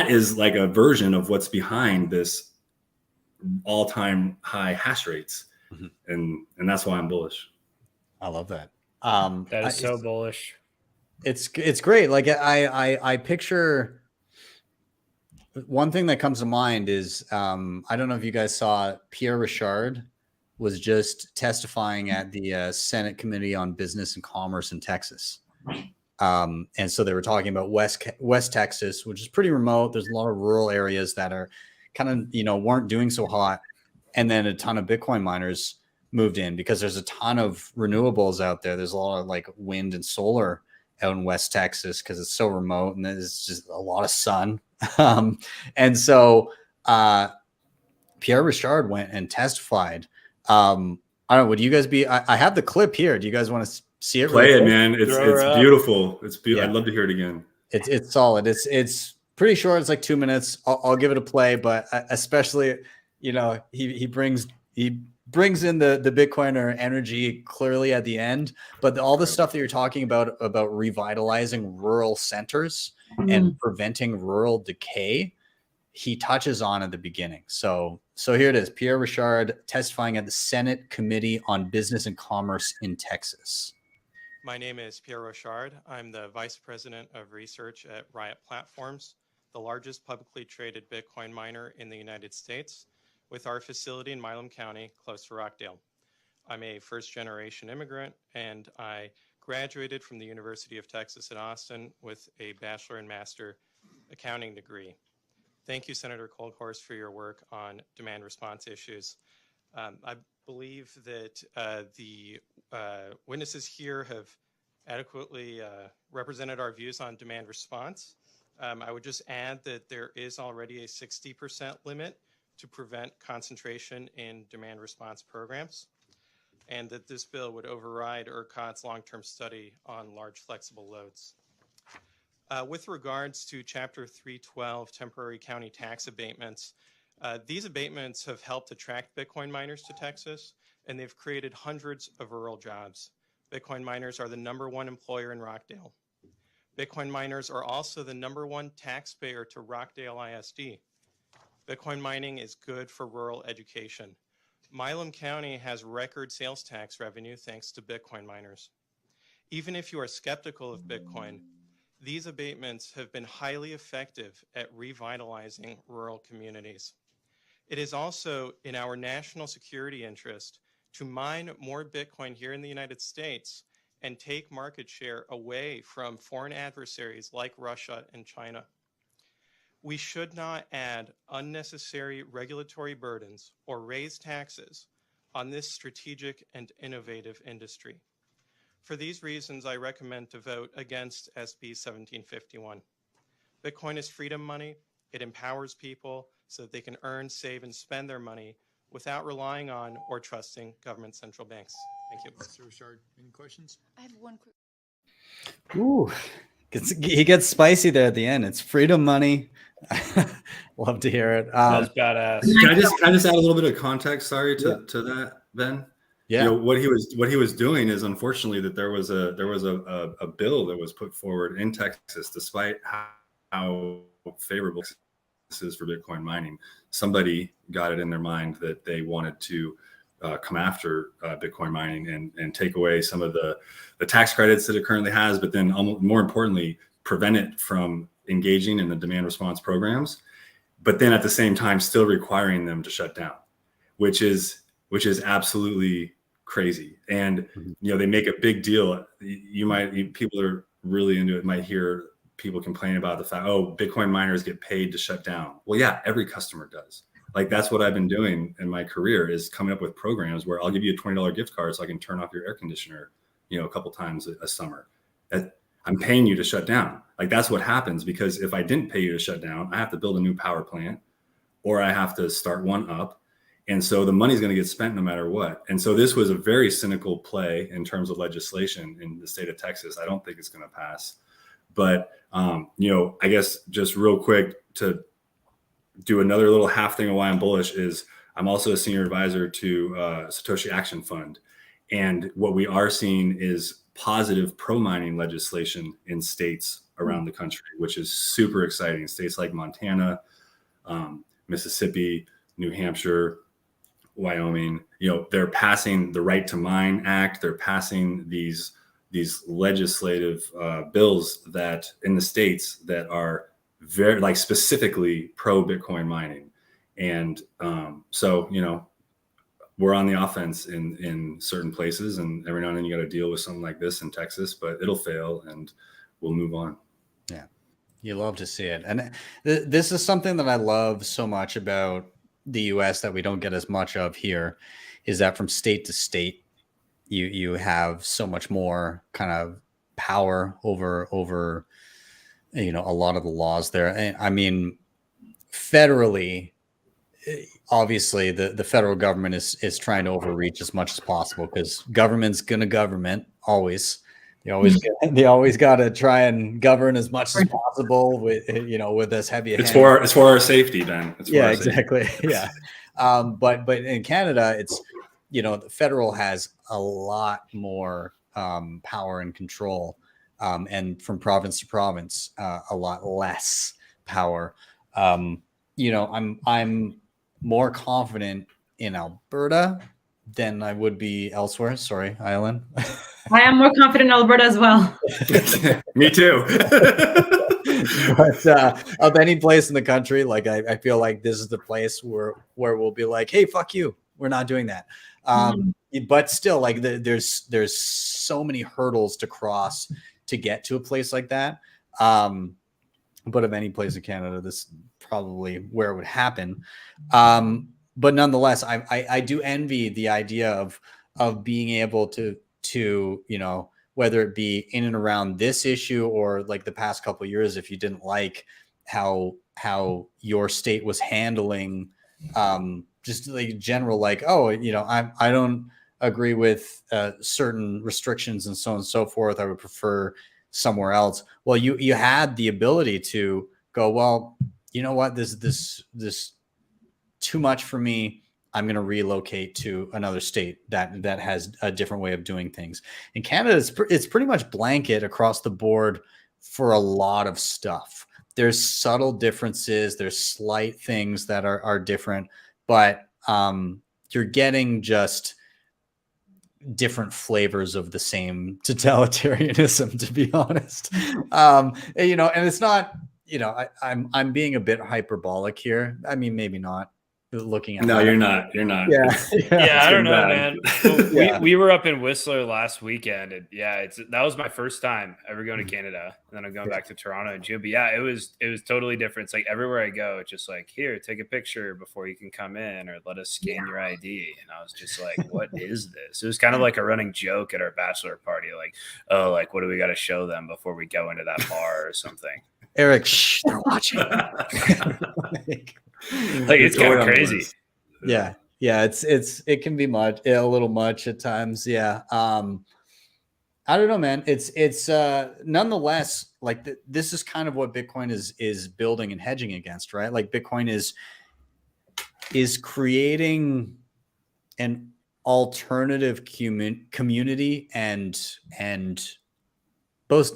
F: is like a version of what's behind this all-time high hash rates. And that's why I'm bullish.
A: I love that.
E: That is so bullish.
A: It's great. Like I picture, one thing that comes to mind is, I don't know if you guys saw, Pierre Richard was just testifying at the Senate Committee on Business and Commerce in Texas. And so they were talking about West Texas, which is pretty remote. There's a lot of rural areas that are kind of, you know, weren't doing so hot. And then a ton of Bitcoin miners moved in because there's a ton of renewables out there. There's a lot of like wind and solar out in West Texas because it's so remote and there's just a lot of sun. And so Pierre Richard went and testified. I don't know. Would you guys be? I have the clip here. Do you guys want to see it?
F: Play it, man. It's beautiful. It's beautiful.
A: Yeah.
F: I'd love to hear it again.
A: It's solid. It's pretty short. It's like 2 minutes. I'll give it a play, but also, you know, he brings in the Bitcoiner energy clearly at the end, but all the stuff that you're talking about revitalizing rural centers and preventing rural decay, he touches on at the beginning. So here it is. Pierre Richard testifying at the Senate Committee on Business and Commerce in Texas.
G: My name is Pierre Richard. I'm the Vice President of Research at Riot Platforms, the largest publicly traded Bitcoin miner in the United States, with our facility in Milam County, close to Rockdale. I'm a first-generation immigrant, and I graduated from the University of Texas at Austin with a bachelor and master accounting degree. Thank you, Senator Kolkhorst, for your work on demand response issues. I believe that the witnesses here have adequately represented our views on demand response. I would just add that there is already a 60% limit to prevent concentration in demand response programs, and that this bill would override ERCOT's long-term study on large flexible loads. With regards to Chapter 312 temporary county tax abatements, these abatements have helped attract Bitcoin miners to Texas, and they've created hundreds of rural jobs. Bitcoin miners are the #1 employer in Rockdale. Bitcoin miners are also the #1 taxpayer to Rockdale ISD. Bitcoin mining is good for rural education. Milam County has record sales tax revenue thanks to Bitcoin miners. Even if you are skeptical of Bitcoin, these abatements have been highly effective at revitalizing rural communities. It is also in our national security interest to mine more Bitcoin here in the United States and take market share away from foreign adversaries like Russia and China. We should not add unnecessary regulatory burdens or raise taxes on this strategic and innovative industry. For these reasons, I recommend to vote against SB 1751. Bitcoin is freedom money. It empowers people so that they can earn, save, and spend their money without relying on or trusting government central banks. Thank you.
H: Mr. Richard, any questions?
I: I have one quick.
A: Ooh, he gets spicy there at the end. It's freedom money. Love to hear it.
E: That's badass.
F: Can I just add a little bit of context? Sorry to that, Ben.
A: Yeah.
F: You know, what he was doing is, unfortunately, that there was a bill that was put forward in Texas, despite how favorable this is for Bitcoin mining. Somebody got it in their mind that they wanted to come after Bitcoin mining and take away some of the tax credits that it currently has, but then more importantly, prevent it from engaging in the demand response programs, but then at the same time still requiring them to shut down, which is absolutely crazy. And you know, they make a big deal. People are really into it might hear people complain about the fact, oh, Bitcoin miners get paid to shut down. Well, yeah, every customer does. Like, that's what I've been doing in my career, is coming up with programs where I'll give you a $20 gift card so I can turn off your air conditioner, you know, a couple times a summer. I'm paying you to shut down. Like, that's what happens, because if I didn't pay you to shut down, I have to build a new power plant, or I have to start one up. And so the money's going to get spent no matter what. And so this was a very cynical play in terms of legislation in the state of Texas. I don't think it's going to pass. But, you know, I guess just real quick to do another little half thing of why I'm bullish is I'm also a senior advisor to Satoshi Action Fund. And what we are seeing is positive pro-mining legislation in states around the country, which is super exciting. States like Montana, Mississippi, New Hampshire, Wyoming, you know, they're passing the Right to Mine Act. They're passing these legislative bills that in the states that are very, like, specifically pro Bitcoin mining. And so, you know, we're on the offense in certain places, and every now and then you got to deal with something like this in Texas, but it'll fail and we'll move on.
A: Yeah. You love to see it. And this is something that I love so much about the US that we don't get as much of here, is that from state to state, you have so much more kind of power over, you know, a lot of the laws there. And I mean, federally, obviously the federal government is trying to overreach as much as possible, because government's gonna government always. They always got to try and govern as much as possible with, you know, with as heavy a
F: It's
A: hand.
F: for our safety, Ben.
A: Yeah, exactly. Yeah. But in Canada, it's, you know, the federal has a lot more power and control, and from province to province, a lot less power. You know, I'm more confident in Alberta than I would be elsewhere. Sorry, Ayelen.
D: I am more confident in Alberta as well.
F: Me too.
A: But of any place in the country, like I feel like this is the place where we'll be like, hey, fuck you, we're not doing that. But still, like there's so many hurdles to cross to get to a place like that. But of any place in Canada, this is probably where it would happen. But nonetheless, I do envy the idea of being able to, you know, whether it be in and around this issue or like the past couple of years, if you didn't like how your state was handling just like general, like, oh, you know, I don't agree with certain restrictions and so on and so forth. I would prefer somewhere else. Well, you had the ability to go, well, you know what, this too much for me. I'm going to relocate to another state that has a different way of doing things. In Canada, it's pretty much blanket across the board for a lot of stuff. There's subtle differences. There's slight things that are different, but you're getting just different flavors of the same totalitarianism, to be honest. You know, and it's not, you know, I'm being a bit hyperbolic here. I mean, maybe not. Looking at
F: no, you're not.
A: Yeah,
E: Yeah, I don't know,
F: bad.
E: man. Well, we were up in Whistler last weekend, and yeah, that was my first time ever going to Canada. And then I'm going back to Toronto in June. But yeah, it was totally different. It's like everywhere I go, it's just like, here, take a picture before you can come in, or let us scan your ID. And I was just like, what is this? It was kind of like a running joke at our bachelor party, like, oh, like, what do we got to show them before we go into that bar or something?
A: Eric, shh, they're watching.
E: Like it's kind of crazy.
A: Yeah. It can be much, a little much at times. Yeah. I don't know, man. It's nonetheless, like this is kind of what Bitcoin is building and hedging against, right? Like Bitcoin is creating an alternative community and both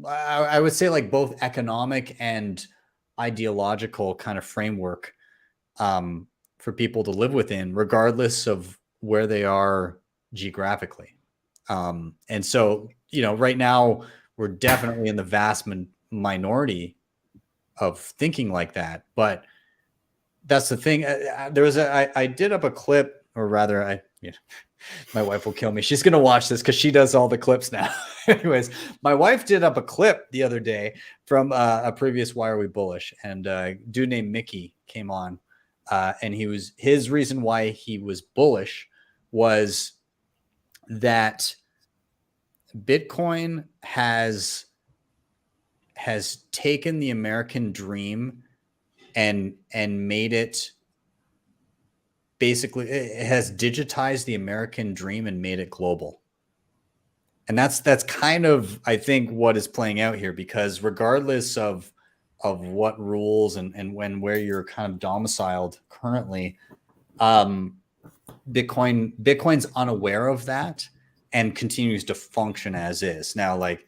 A: I would say like both economic and ideological kind of framework for people to live within, regardless of where they are geographically. And so, you know, right now we're definitely in the vast minority of thinking like that. But that's the thing. I did up a clip, or rather, my wife will kill me. She's going to watch this because she does all the clips now. Anyways, my wife did up a clip the other day from a previous Why Are We Bullish? And a dude named Mickey came on, and his reason why he was bullish was that Bitcoin has taken the American dream and made it, basically it has digitized the American dream and made it global. And that's kind of, I think, what is playing out here, because regardless of what rules and where you're kind of domiciled currently, Bitcoin's unaware of that and continues to function as is. Now, like,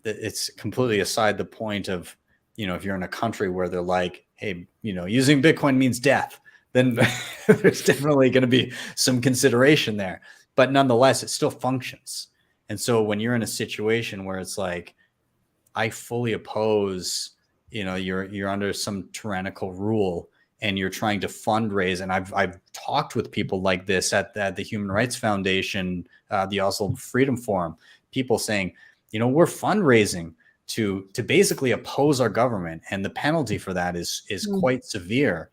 A: it's completely aside the point of, you know, if you're in a country where they're like, hey, you know, using Bitcoin means death, then there's definitely going to be some consideration there. But nonetheless, it still functions. And so when you're in a situation where it's like, I fully oppose, you know, you're under some tyrannical rule and you're trying to fundraise. And I've talked with people like this at the Human Rights Foundation, the Oslo Freedom Forum, people saying, you know, we're fundraising to basically oppose our government. And the penalty for that is quite severe.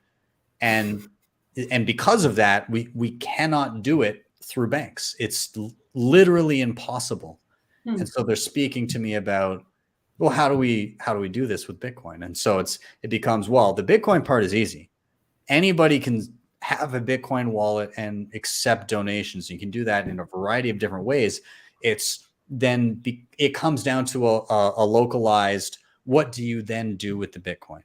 A: And because of that, we cannot do it through banks. It's literally impossible. And so they're speaking to me about, well, how do we do this with Bitcoin? And so it becomes, well, the Bitcoin part is easy. Anybody can have a Bitcoin wallet and accept donations. You can do that in a variety of different ways. It comes down to a localized, what do you then do with the Bitcoin,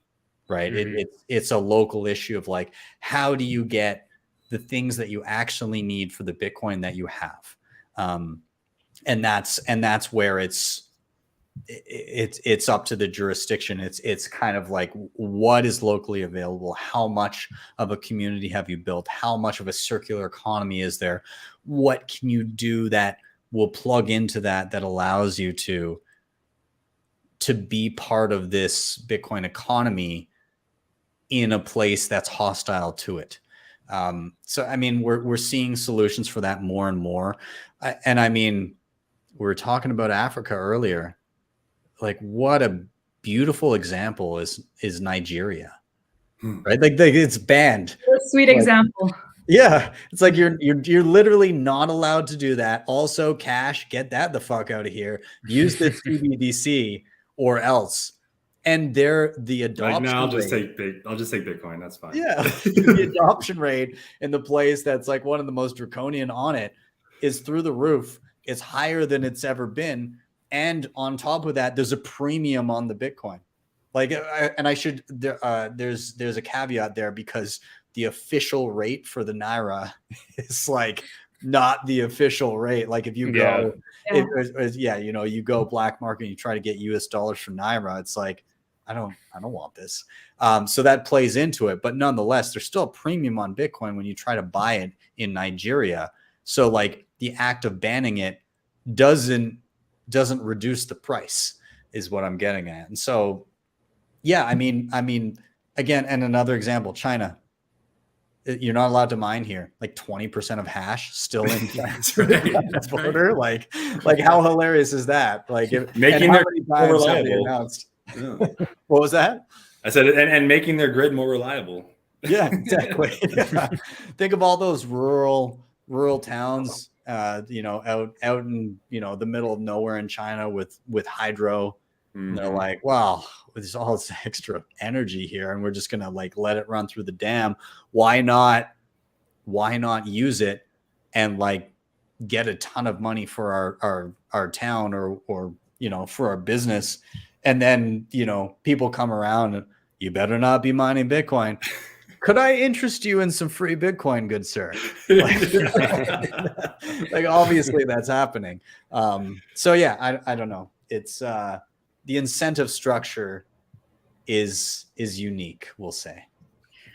A: right? Mm-hmm. It's a local issue of like, how do you get the things that you actually need for the Bitcoin that you have? And that's where it's up to the jurisdiction. It's kind of like, what is locally available? How much of a community have you built? How much of a circular economy is there? What can you do that will plug into that allows you to be part of this Bitcoin economy in a place that's hostile to it? So, I mean, we're seeing solutions for that more and more. And I mean, we were talking about Africa earlier. Like, what a beautiful example is Nigeria, right? Like it's banned.
D: What a sweet example.
A: Yeah, it's like you're literally not allowed to do that. Also, cash, get that the fuck out of here. Use the CBDC or else. And the adoption.
F: Right now, I'll just take Bitcoin. That's fine.
A: Yeah, the adoption rate in the place that's like one of the most draconian on it is through the roof. It's higher than it's ever been. and on top of that, there's a premium on the Bitcoin. Like, there's a caveat there, because the official rate for the Naira is like not the official rate. Like if you go, you go black market and you try to get US dollars for Naira, it's like, I don't want this. So that plays into it, but nonetheless, there's still a premium on Bitcoin when you try to buy it in Nigeria. So like the act of banning it doesn't reduce the price, is what I'm getting at. And so, yeah, I mean, again, and another example, China. You're not allowed to mine here. Like 20% of hash still in China's border. Like how hilarious is that? Like
F: making their more reliable.
A: Yeah. What was that?
F: I said, and making their grid more reliable.
A: Yeah, exactly. Yeah. Think of all those rural towns, out in the middle of nowhere in China with hydro. Mm-hmm. They're like, wow, there's all this extra energy here, and we're just gonna like let it run through the dam. Why not use it and like get a ton of money for our town or for our business? And then people come around and, you better not be mining Bitcoin. Could I interest you in some free Bitcoin, good sir? Like obviously that's happening. So yeah, I don't know. It's the incentive structure is unique, we'll say.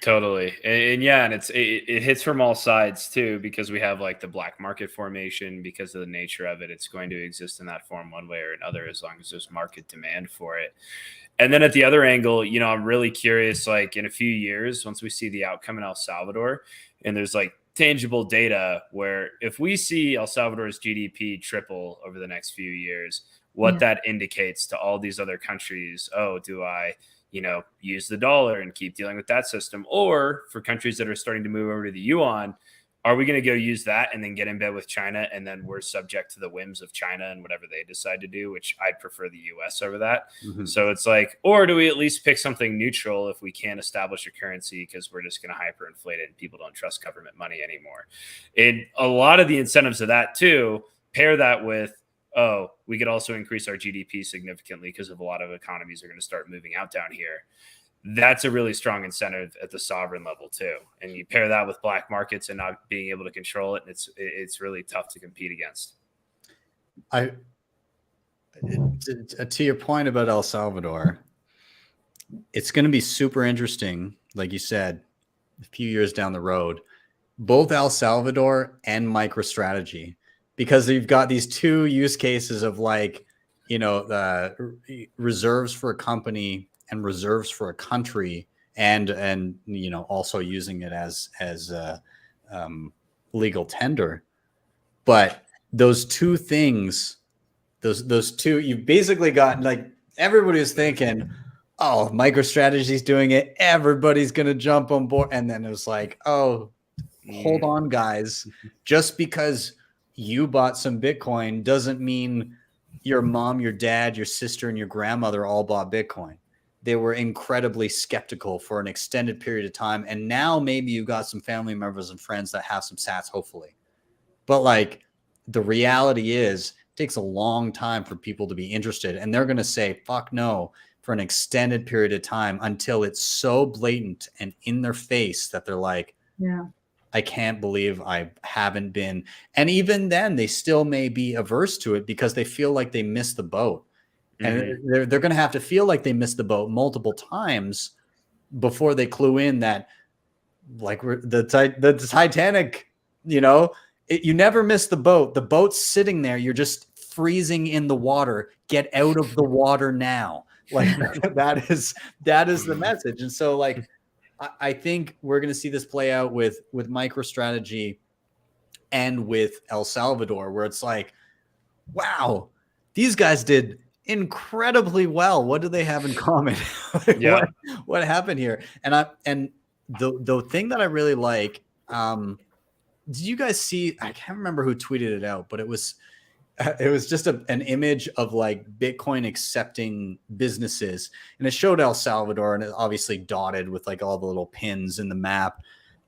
E: Totally. And yeah, and it hits from all sides too, because we have like the black market formation. Because of the nature of it, it's going to exist in that form one way or another, as long as there's market demand for it. And then at the other angle, I'm really curious, like in a few years, once we see the outcome in El Salvador, and there's like tangible data where if we see El Salvador's GDP triple over the next few years, what that indicates to all these other countries. Oh, do I use the dollar and keep dealing with that system? Or for countries that are starting to move over to the yuan, are we going to go use that and then get in bed with China, and then we're subject to the whims of China and whatever they decide to do, which I'd prefer the US over that. Mm-hmm. So it's like, or do we at least pick something neutral if we can't establish a currency because we're just going to hyperinflate it and people don't trust government money anymore? And a lot of the incentives of that too, pair that with, oh, we could also increase our GDP significantly because of a lot of economies are going to start moving out down here. That's a really strong incentive at the sovereign level too. And you pair that with black markets and not being able to control it, and it's really tough to compete against.
A: To your point about El Salvador, it's going to be super interesting, like you said, a few years down the road, both El Salvador and MicroStrategy, because you've got these two use cases of like, reserves for a company and reserves for a country, and also using it as legal tender. But those two things, those two, you've basically got like everybody was thinking, oh, MicroStrategy's doing it, everybody's gonna jump on board, and then it was like, oh, hold on, guys, just because you bought some Bitcoin doesn't mean your mom, your dad, your sister, and your grandmother all bought Bitcoin. They were incredibly skeptical for an extended period of time. And now maybe you've got some family members and friends that have some sats, hopefully. But like the reality is, it takes a long time for people to be interested. And they're going to say, fuck no, for an extended period of time until it's so blatant and in their face that they're like, yeah, I can't believe I haven't been. And even then, they still may be averse to it because they feel like they missed the boat. And they're going to have to feel like they missed the boat multiple times before they clue in that, like the Titanic, you never miss the boat. The boat's sitting there. You're just freezing in the water. Get out of the water now. Like that is the message. And so like, I think we're going to see this play out with MicroStrategy and with El Salvador, where it's like, wow, these guys did incredibly well. What do they have in common?
E: Yeah.
A: What happened here? And the thing that I really like, did you guys see? I can't remember who tweeted it out, but it was just an image of like Bitcoin accepting businesses, and it showed El Salvador, and it obviously dotted with like all the little pins in the map.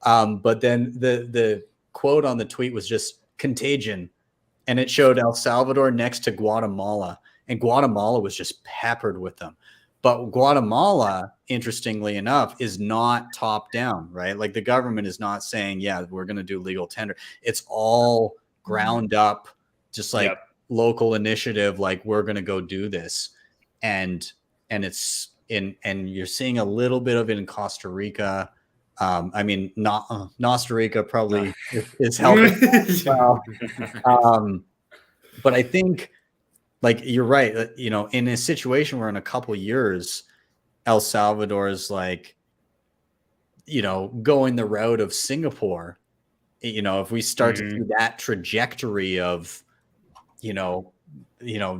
A: But then the quote on the tweet was just contagion, and it showed El Salvador next to Guatemala. and Guatemala was just peppered with them. But Guatemala, interestingly enough, is not top down, right? Like the government is not saying, yeah, we're going to do legal tender. It's all ground up, just like local initiative, like we're going to go do this. And it's and you're seeing a little bit of it in Costa Rica. I mean, not Costa Rica probably is helping. But I think, like, you're right. You know, in a situation where in a couple of years, El Salvador is like, you know, going the route of Singapore. You know, if we start to see that trajectory of, you know,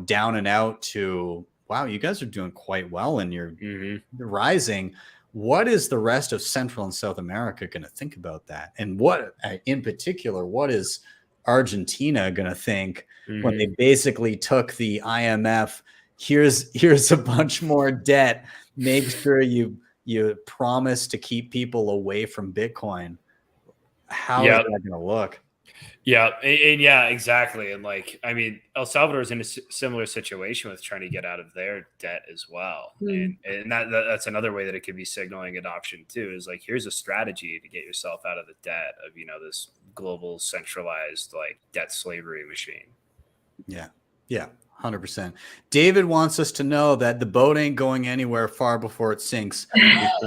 A: down and out to, wow, you guys are doing quite well and you're rising. What is the rest of Central and South America going to think about that? And what, in particular, what is Argentina going to think when they basically took the IMF? Here's a bunch more debt. Make sure you promise to keep people away from Bitcoin. How is that going to look?
E: Yeah, and yeah, exactly. And like, I mean, El Salvador is in a similar situation with trying to get out of their debt as well. And that's another way that it could be signaling adoption too, is like, here's a strategy to get yourself out of the debt of, you know, this global centralized like debt slavery machine.
A: Yeah. 100%. David wants us to know that the boat ain't going anywhere far before it sinks.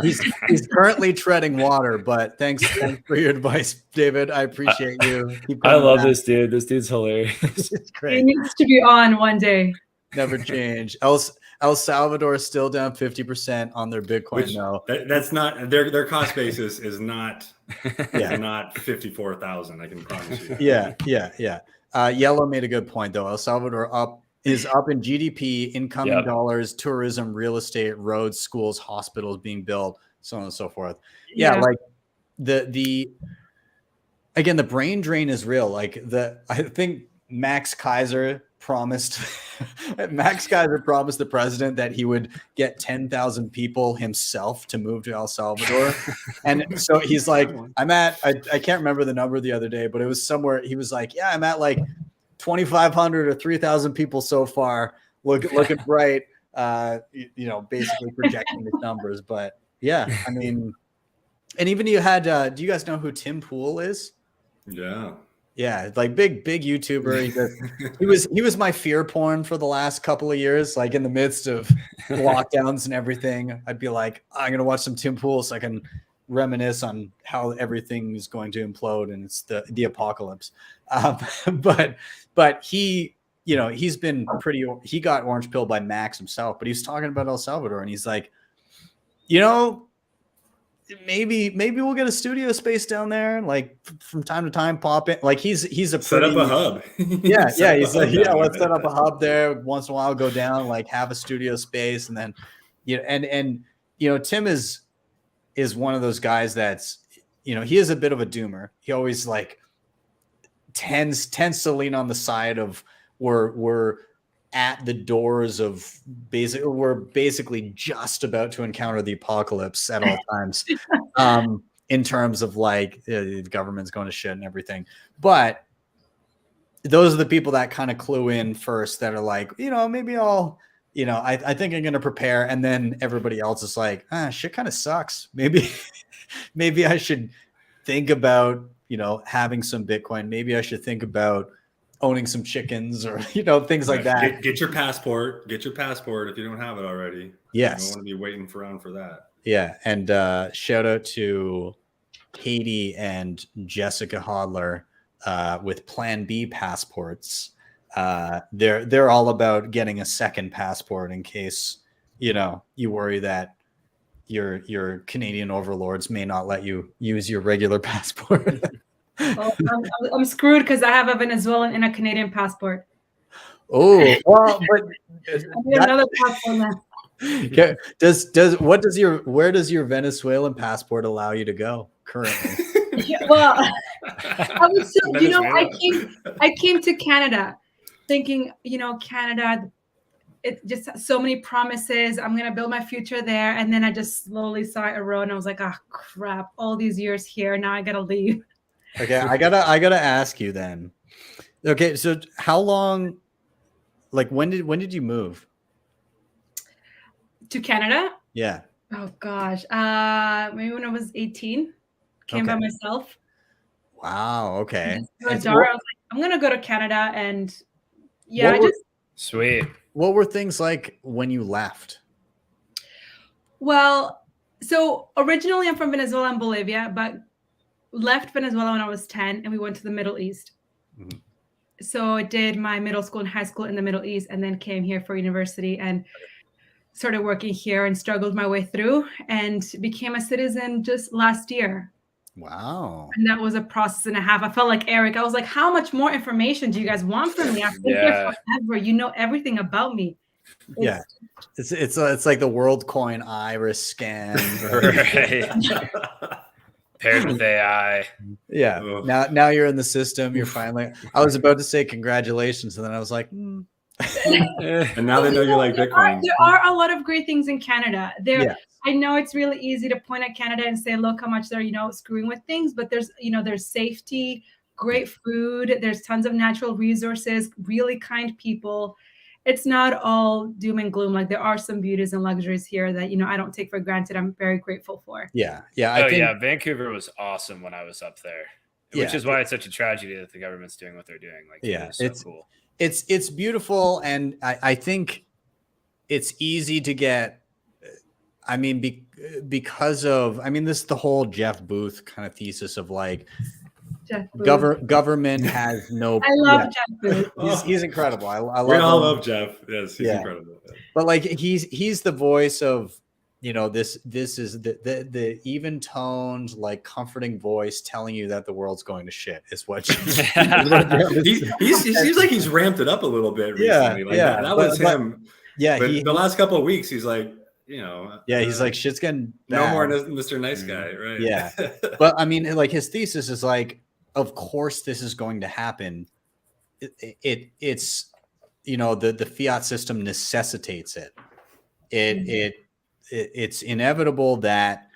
A: He's currently treading water, but thanks for your advice, David. I appreciate you.
E: I love this dude. This dude's hilarious.
A: It's great.
D: He needs to be on one day.
A: Never change. El Salvador is still down 50% on their Bitcoin now.
F: That's not their cost basis is not not 54,000. I can promise you.
A: Yeah. Yellow made a good point though. El Salvador is up in GDP, incoming dollars, tourism, real estate, roads, schools, hospitals being built, so on and so forth. Yeah. Like the again, the brain drain is real. Like I think Max Kaiser promised the president that he would get 10,000 people himself to move to El Salvador. And so he's like, I can't remember the number the other day, but it was somewhere. He was like, yeah, I'm at like 2,500 or 3,000 people so far, looking bright, you know, basically projecting the numbers. But yeah, I mean, and even you had, do you guys know who Tim Pool is? Yeah, like big YouTuber. He was my fear porn for the last couple of years. Like in the midst of lockdowns and everything, I'd be like, I'm gonna watch some Tim Pool so I can reminisce on how everything is going to implode and it's the apocalypse. But he, you know, he's been he got orange pilled by Max himself, but he's talking about El Salvador and he's like, you know, maybe we'll get a studio space down there and like from time to time pop in. Like he's a
F: set up a hub.
A: He's like, let's set up a hub there once in a while, go down, like have a studio space. And then, you know, and you know, Tim is one of those guys that's, you know, he is a bit of a doomer. He always like tends to lean on the side of we're at the doors of we're basically just about to encounter the apocalypse at all times, in terms of like the government's going to shit and everything. But those are the people that kind of clue in first, that are like, you know, maybe I'll, you know, I think I'm going to prepare. And then everybody else is like, shit kind of sucks. Maybe I should think about, you know, having some Bitcoin. Maybe I should think about owning some chickens or, you know, things like that.
F: Get your passport. Get your passport if you don't have it already.
A: Yes.
F: You don't want to be waiting around for that.
A: Yeah. And shout out to Katie and Jessica Hodler with Plan B passports. They're all about getting a second passport in case, you know, you worry that your Canadian overlords may not let you use your regular passport.
D: Well, I'm screwed because I have a Venezuelan and a Canadian passport.
A: Oh, well, but
D: I need another passport now.
A: Okay. Where does your Venezuelan passport allow you to go currently?
D: Well, I was so, you know, I came to Canada thinking, you know, Canada, it just so many promises. I'm gonna build my future there, and then I just slowly saw it erode, and I was like, oh crap! All these years here, now I gotta leave.
A: Okay, I gotta ask you then. Okay, so how long? like when did you move?
D: To Canada?
A: Yeah.
D: Oh gosh. Maybe when I was 18. Came by
A: Okay.
D: myself.
A: Wow. Okay. And so
D: Dara, I was like, I'm gonna go to Canada, and yeah,
A: What
D: I
A: were-
D: just
E: Sweet.
A: what were things like when you left?
D: well, so originally I'm from Venezuela and Bolivia, but left Venezuela when I was 10, and we went to the Middle East.
A: Mhm.
D: So I did my middle school and high school in the Middle East, and then came here for university and started working here and struggled my way through and became a citizen just last year.
A: Wow.
D: And that was a process and a half. I felt like Eric. I was like, how much more information do you guys want from me? I've been here forever. You know everything about me.
A: Yeah. It's like the WorldCoin iris scan.
E: Right. Paired with AI.
A: Yeah.
F: Ugh.
A: Now you're in the system. You're finally. I was about to say congratulations, and then I was like,
F: And now they know you like Bitcoin.
D: There are a lot of great things in Canada.
A: Yeah.
D: I know it's really easy to point at Canada and say, look how much they're, screwing with things, but there's safety, great food, there's tons of natural resources, really kind people. It's not all doom and gloom. Like there are some beauties and luxuries here that, I don't take for granted. I'm very grateful for.
A: Yeah. Yeah.
E: Vancouver was awesome when I was up there, which
A: Yeah.
E: is why it's such a tragedy that the government's doing what they're doing. Like,
A: Yeah,
E: it is so cool.
A: It's beautiful, and I think it's easy to get. I mean, because of this is the whole Jeff Booth kind of thesis of like
D: Jeff Booth.
A: government has no.
D: I love Jeff Booth.
A: He's incredible. I love.
F: We all
A: him.
F: love Jeff. Yes, he's incredible.
A: But like he's the voice of this is the even toned, like comforting voice telling you that the world's going to shit is what.
F: He seems like he's ramped it up a little bit recently. That was him.
A: Yeah,
F: but the last couple of weeks, he's like,
A: he's like, shit's getting bad.
F: No more Mr. Nice Guy, right?
A: Yeah, but I mean, like his thesis is like, of course this is going to happen. It's the fiat system necessitates it. It's inevitable that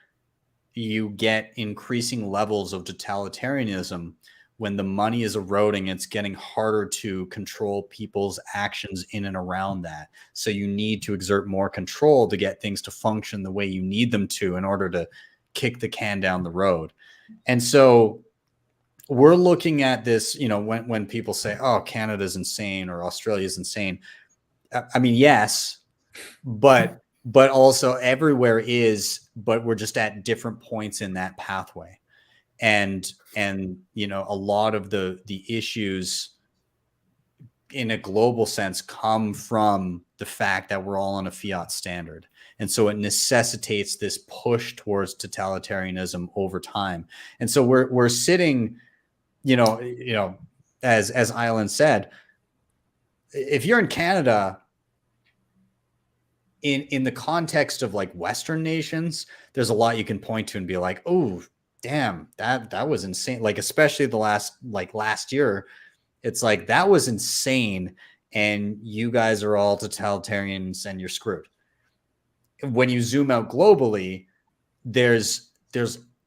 A: you get increasing levels of totalitarianism when the money is eroding. It's getting harder to control people's actions in and around that. So you need to exert more control to get things to function the way you need them to in order to kick the can down the road. And so we're looking at this, when people say, oh, Canada's insane or Australia's insane. I mean, yes, but also everywhere is, but we're just at different points in that pathway. And a lot of the issues in a global sense come from the fact that we're all on a fiat standard. And so it necessitates this push towards totalitarianism over time. And so we're sitting, as Ayelen said, if you're in Canada, in the context of like Western nations, there's a lot you can point to and be like, oh, damn, that was insane. Like, especially the last year, it's like, that was insane. And you guys are all totalitarians and you're screwed. When you zoom out globally, there's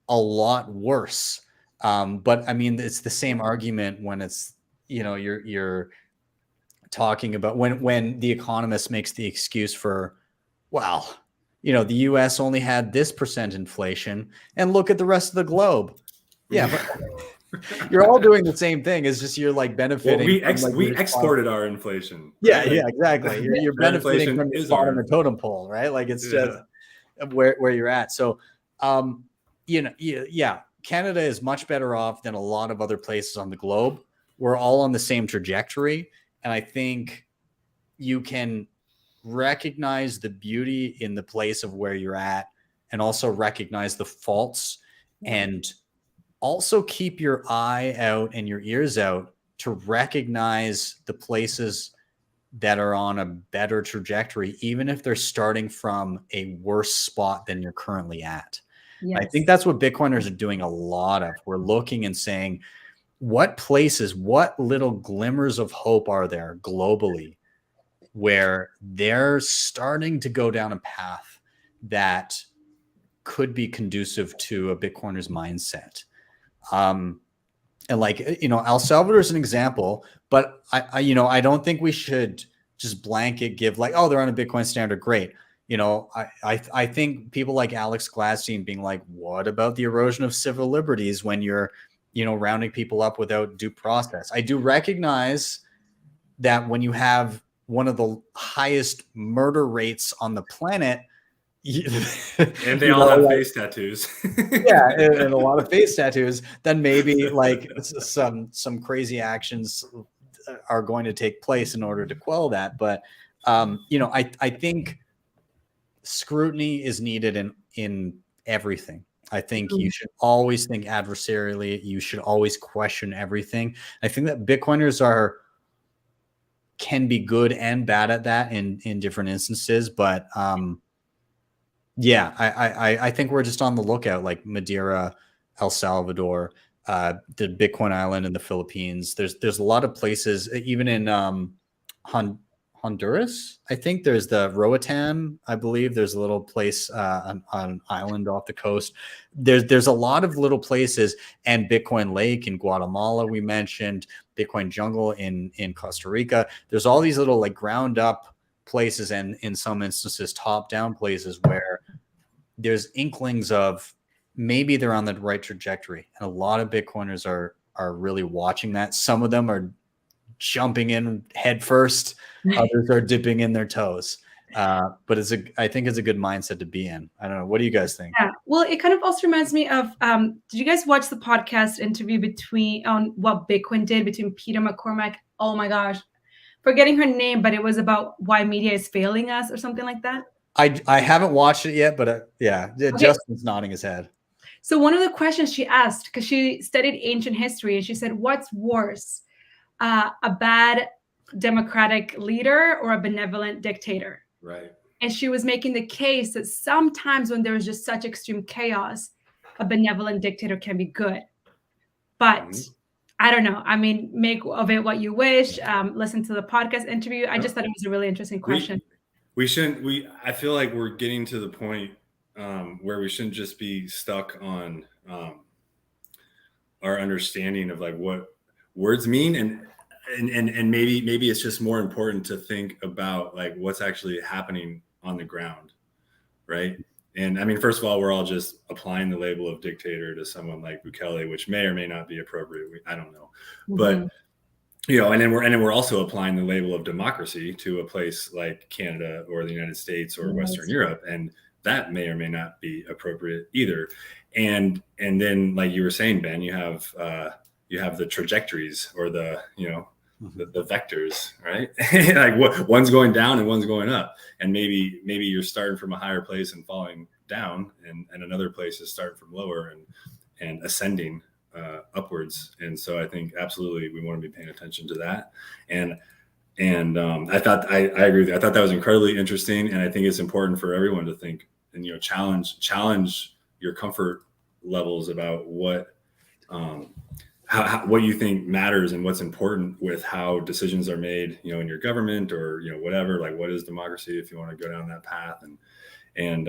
A: a lot worse. But I mean, it's the same argument when it's, you're talking about when The Economist makes the excuse for, well, the US only had this % inflation and look at the rest of the globe. Yeah, but you're all doing the same thing. It's just you're like benefiting.
F: Well, we exported our inflation.
A: Yeah, yeah, exactly. You're benefiting from the bottom of the totem pole, right? Like it's just where you're at. So, Canada is much better off than a lot of other places on the globe. We're all on the same trajectory, and I think you can recognize the beauty in the place of where you're at, and also recognize the faults, and also keep your eye out and your ears out to recognize the places that are on a better trajectory, even if they're starting from a worse spot than you're currently at. Yes. I think that's what Bitcoiners are doing a lot of. We're looking and saying, what places, what little glimmers of hope are there globally where they're starting to go down a path that could be conducive to a Bitcoiner's mindset. And like, El Salvador is an example, but I don't think we should just blanket give like, oh, they're on a Bitcoin standard. Great. You know, I think people like Alex Gladstein being like, what about the erosion of civil liberties when you're, you know, rounding people up without due process? I do recognize that when you have one of the highest murder rates on the planet,
F: and they all have face tattoos.
A: Yeah, and a lot of face tattoos, then maybe like some crazy actions are going to take place in order to quell that. But you know, I think scrutiny is needed in everything. I think you should always think adversarially. You should always question everything. I think that Bitcoiners can be good and bad at that in different instances. But yeah, I think we're just on the lookout, like Madeira, El Salvador, the Bitcoin island in the Philippines. There's a lot of places, even in Honduras. I think there's the Roatan. I believe there's a little place on an island off the coast. There's a lot of little places, and Bitcoin Lake in Guatemala we mentioned, Bitcoin Jungle in Costa Rica. There's all these little like ground up places, and in some instances top down places where there's inklings of maybe they're on the right trajectory, and a lot of Bitcoiners are really watching that. Some of them are jumping in head first, others are dipping in their toes, but I think it's a good mindset to be in. I don't know, what do you guys think?
D: Yeah, well, it kind of also reminds me of did you guys watch the podcast interview on what Bitcoin did between Peter McCormack, oh my gosh, forgetting her name, but it was about why media is failing us or something like that?
A: I haven't watched it yet, but yeah,
D: Okay.
A: Justin's nodding his head.
D: So one of the questions she asked, because she studied ancient history, and she said, what's worse, a bad democratic leader or a benevolent dictator?
F: Right.
D: And she was making the case that sometimes when there's just such extreme chaos, a benevolent dictator can be good. But I don't know. I mean, make of it what you wish. Listen to the podcast interview. I just thought it was a really interesting question.
F: I feel like we're getting to the point where we shouldn't just be stuck on our understanding of like what words mean, and maybe it's just more important to think about like what's actually happening on the ground, right? And I mean, first of all, we're all just applying the label of dictator to someone like Bukele, which may or may not be appropriate. I don't know, but you know, and then we're also applying the label of democracy to a place like Canada or the United States or Western Europe, and that may or may not be appropriate either. And then, like you were saying, Ben, you have the trajectories or the the vectors, right? Like one's going down and one's going up, and maybe you're starting from a higher place and falling down, and another place is starting from lower and ascending upwards. And so I think absolutely we want to be paying attention to that. And I thought I agree with you. I thought that was incredibly interesting, and I think it's important for everyone to think and challenge your comfort levels about what what you think matters and what's important with how decisions are made, in your government or whatever. Like, what is democracy if you want to go down that path, and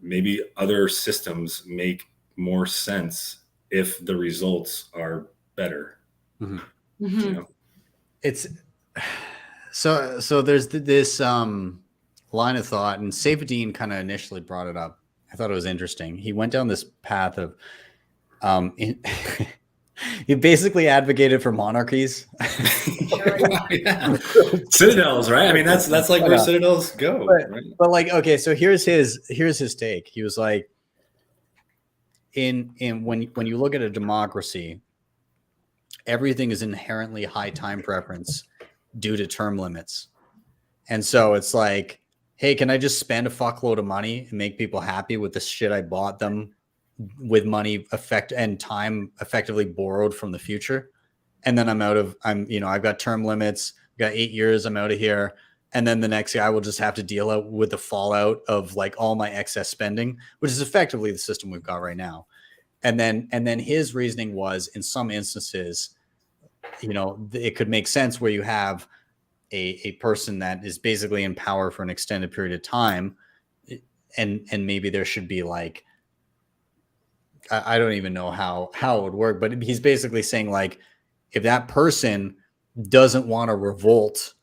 F: maybe other systems make more sense if the results are better.
A: It's so there's this line of thought, and Saifedean kind of initially brought it up. I thought it was interesting. He went down this path of he basically advocated for monarchies.
F: Citadels, right? I mean, that's like where citadels go.
A: But like, okay, so here's his take. He was like, when you look at a democracy, everything is inherently high time preference due to term limits. And so it's like, hey, can I just spend a fuckload of money and make people happy with the shit I bought them with money and time effectively borrowed from the future? And then I've got term limits, got 8 years, I'm out of here. And then the next guy will just have to deal with the fallout of like all my excess spending, which is effectively the system we've got right now. And then his reasoning was, in some instances, it could make sense where you have a person that is basically in power for an extended period of time, and maybe there should be like, I don't even know how it would work, but he's basically saying like, if that person doesn't want to revolt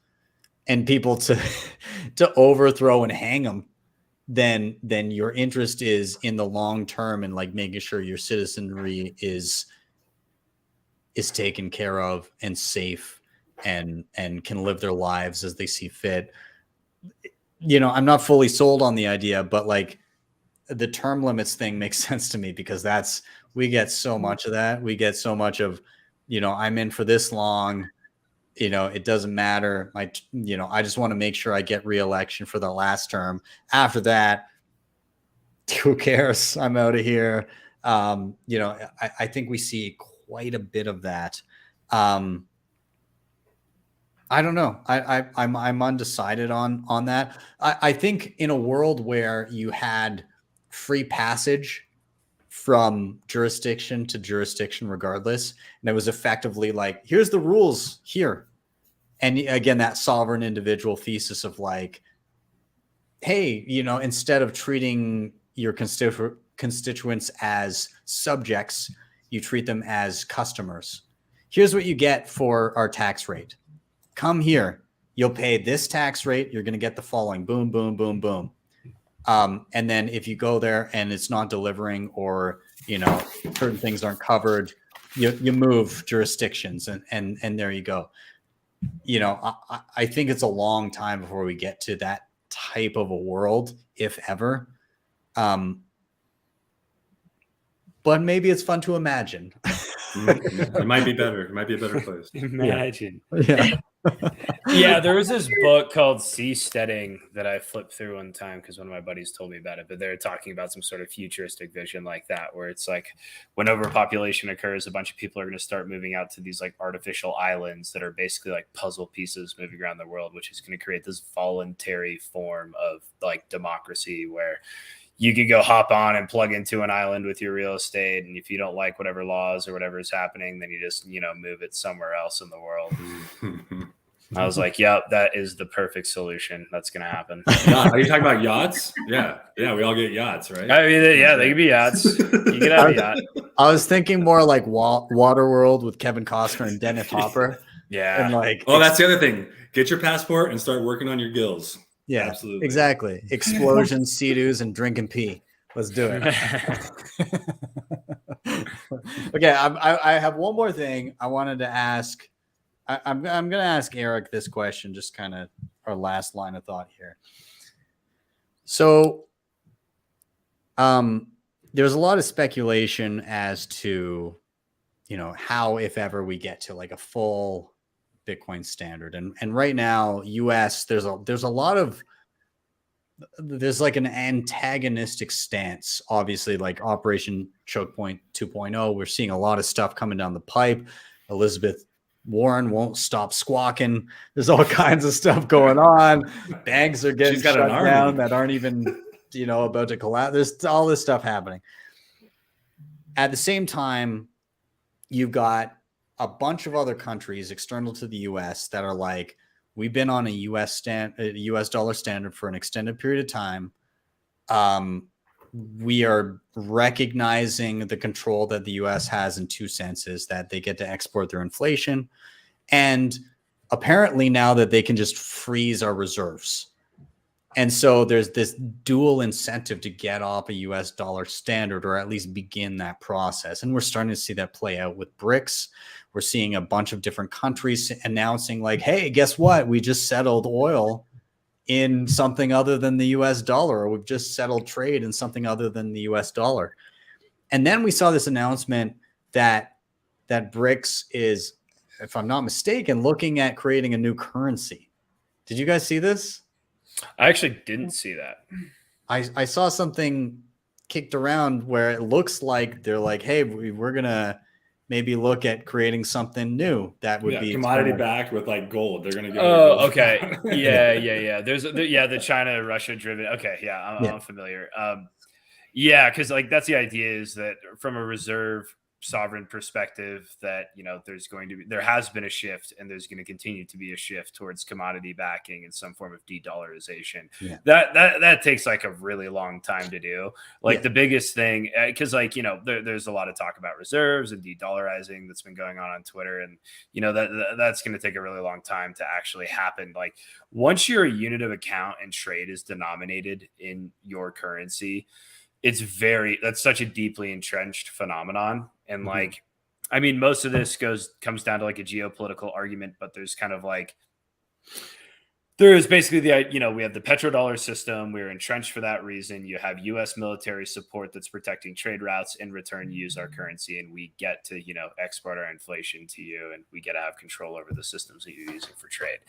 A: and people to to overthrow and hang them, then your interest is in the long term and like making sure your citizenry is taken care of and safe and can live their lives as they see fit. You know, I'm not fully sold on the idea, but like the term limits thing makes sense to me because we get so much of that. We get so much of, you know, I'm in for this long, you know, it doesn't matter. I just want to make sure I get re-election for the last term. After that, who cares? I'm out of here. You know, I think we see quite a bit of that. I don't know. I'm undecided on that. I think in a world where you had free passage from jurisdiction to jurisdiction regardless, and it was effectively like, here's the rules here. And again, that sovereign individual thesis of like, hey, you know, instead of treating your constituents as subjects, you treat them as customers. Here's what you get for our tax rate. Come here. You'll pay this tax rate. You're going to get the following. Boom, boom, boom, boom. And then if you go there and it's not delivering, or, you know, certain things aren't covered, you move jurisdictions and there you go. You know, I think it's a long time before we get to that type of a world, if ever. But maybe it's fun to imagine.
F: It might be better. It might be a better place.
E: Imagine.
A: Yeah.
E: Yeah, there was this book called Seasteading that I flipped through one time because one of my buddies told me about it, but they're talking about some sort of futuristic vision like that, where it's like when overpopulation occurs, a bunch of people are going to start moving out to these like artificial islands that are basically like puzzle pieces moving around the world, which is going to create this voluntary form of like democracy where you can go hop on and plug into an island with your real estate. And if you don't like whatever laws or whatever is happening, then you just, you know, move it somewhere else in the world. I was like, yep, that is the perfect solution. That's going to happen.
F: Are you talking about yachts? Yeah. Yeah. We all get yachts, right?
E: I mean, yeah, they could be yachts. You could have a yacht.
A: I was thinking more like Waterworld with Kevin Costner and Dennis Hopper.
E: Yeah.
A: And like,
F: oh, that's the other thing. Get your passport and start working on your gills.
A: yeah,
F: Absolutely.
A: exactly. Explosions, sea-doos, and drinking pee. Let's do it. Okay, I have one more thing I wanted to ask. I'm going to ask Eric this question, just kind of our last line of thought here. So, there's a lot of speculation as to, you know, how, if ever, we get to like a full Bitcoin standard. And right now, US, there's like an antagonistic stance, obviously, like Operation Choke Point 2.0. We're seeing a lot of stuff coming down the pipe. Elizabeth Warren won't stop squawking. There's all kinds of stuff going on. Banks are getting shut down that aren't even, you know, about to collapse. There's all this stuff happening. At the same time, you've got a bunch of other countries external to the US that are like, we've been on a US dollar standard for an extended period of time. We are recognizing the control that the US has in two senses, that they get to export their inflation, and apparently now that they can just freeze our reserves. And so there's this dual incentive to get off a US dollar standard, or at least begin that process. And we're starting to see that play out with BRICS. We're seeing a bunch of different countries announcing like, hey, guess what? We just settled oil in something other than the US dollar, or we've just settled trade in something other than the US dollar. And then we saw this announcement that BRICS is, if I'm not mistaken, looking at creating a new currency. Did you guys see this?
E: I actually didn't see that.
A: I saw something kicked around where it looks like they're like, hey, we're going to maybe look at creating something new that would be
F: commodity backed with like gold. They're going to go.
E: Oh, okay. Yeah. There's the China, Russia driven. Okay. Yeah. I'm familiar. Yeah. Cause like, that's the idea, is that from a reserve sovereign perspective that, you know, there has been a shift, and there's going to continue to be a shift towards commodity backing and some form of de-dollarization.
A: Yeah.
E: That takes like a really long time to do. Like,
A: Yeah.
E: the biggest thing, because like, you know, there's a lot of talk about reserves and de-dollarizing that's been going on Twitter, and you know that's going to take a really long time to actually happen. Like, once your unit of account and trade is denominated in your currency, that's such a deeply entrenched phenomenon. And like, I mean, most of this comes down to like a geopolitical argument, but there's kind of like, there is basically we have the petrodollar system. We're entrenched for that reason. You have U.S. military support that's protecting trade routes. In return, you use our currency, and we get to, you know, export our inflation to you, and we get to have control over the systems that you're using for trade.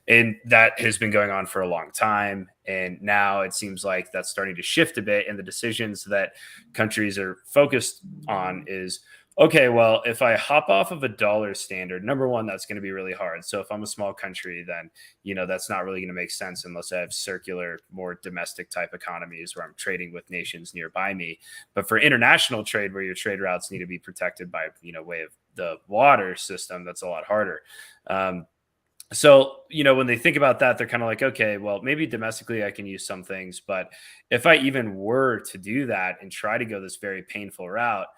E: And that has been going on for a long time. And now it seems like that's starting to shift a bit. And the decisions that countries are focused on is, okay, well, if I hop off of a dollar standard, number one, that's going to be really hard. So if I'm a small country, then, you know, that's not really going to make sense unless I have circular, more domestic type economies where I'm trading with nations nearby me. But for international trade, where your trade routes need to be protected by, you know, way of the water system, that's a lot harder. So, you know, when they think about that, they're kind of like, okay, well, maybe domestically I can use some things, but if I even were to do that and try to go this very painful route,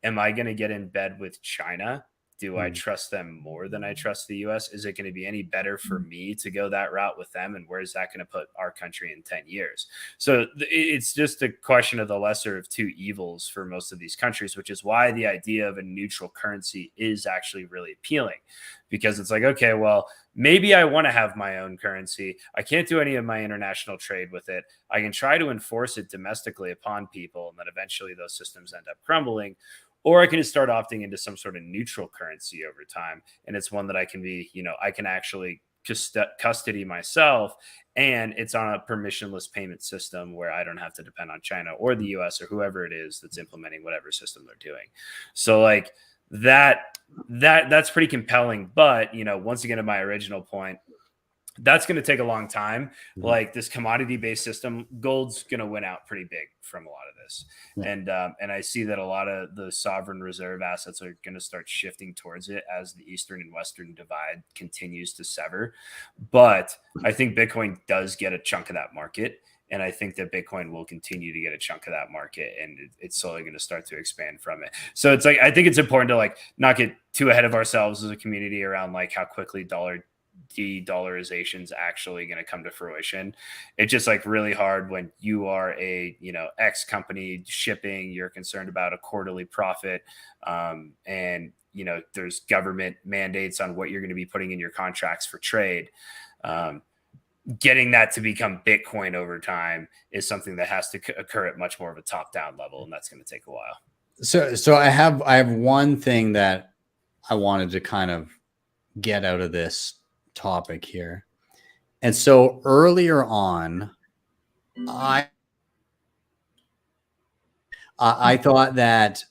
E: am I going to get in bed with China? Do I trust them more than I trust the US? Is it going to be any better for me to go that route with them? And where is that going to put our country in 10 years? So it's just a question of the lesser of two evils for most of these countries, which is why the idea of a neutral currency is actually really appealing, because it's like, okay, well, maybe I want to have my own currency. I can't do any of my international trade with it. I can try to enforce it domestically upon people, and then eventually those systems end up crumbling. Or I can just start opting into some sort of neutral currency over time. And it's one that I can be, you know, I can actually custody myself, and it's on a permissionless payment system where I don't have to depend on China or the US or whoever it is that's implementing whatever system they're doing. So like that's pretty compelling. But, you know, once again, to my original point, that's going to take a long time. Like, this commodity-based system, gold's going to win out pretty big from a lot of this. Yeah. And I see that a lot of the sovereign reserve assets are going to start shifting towards it as the Eastern and Western divide continues to sever. But I think Bitcoin does get a chunk of that market. And I think that Bitcoin will continue to get a chunk of that market, and it's slowly going to start to expand from it. So it's like, I think it's important to like not get too ahead of ourselves as a community around like how quickly de-dollarization is actually going to come to fruition. It's just like really hard when you are a, you know, X company shipping, you're concerned about a quarterly profit, and, you know, there's government mandates on what you're going to be putting in your contracts for trade. Getting that to become Bitcoin over time is something that has to occur at much more of a top-down level, and that's going to take a while.
A: So I have one thing that I wanted to kind of get out of this topic here. And so earlier on, I thought that,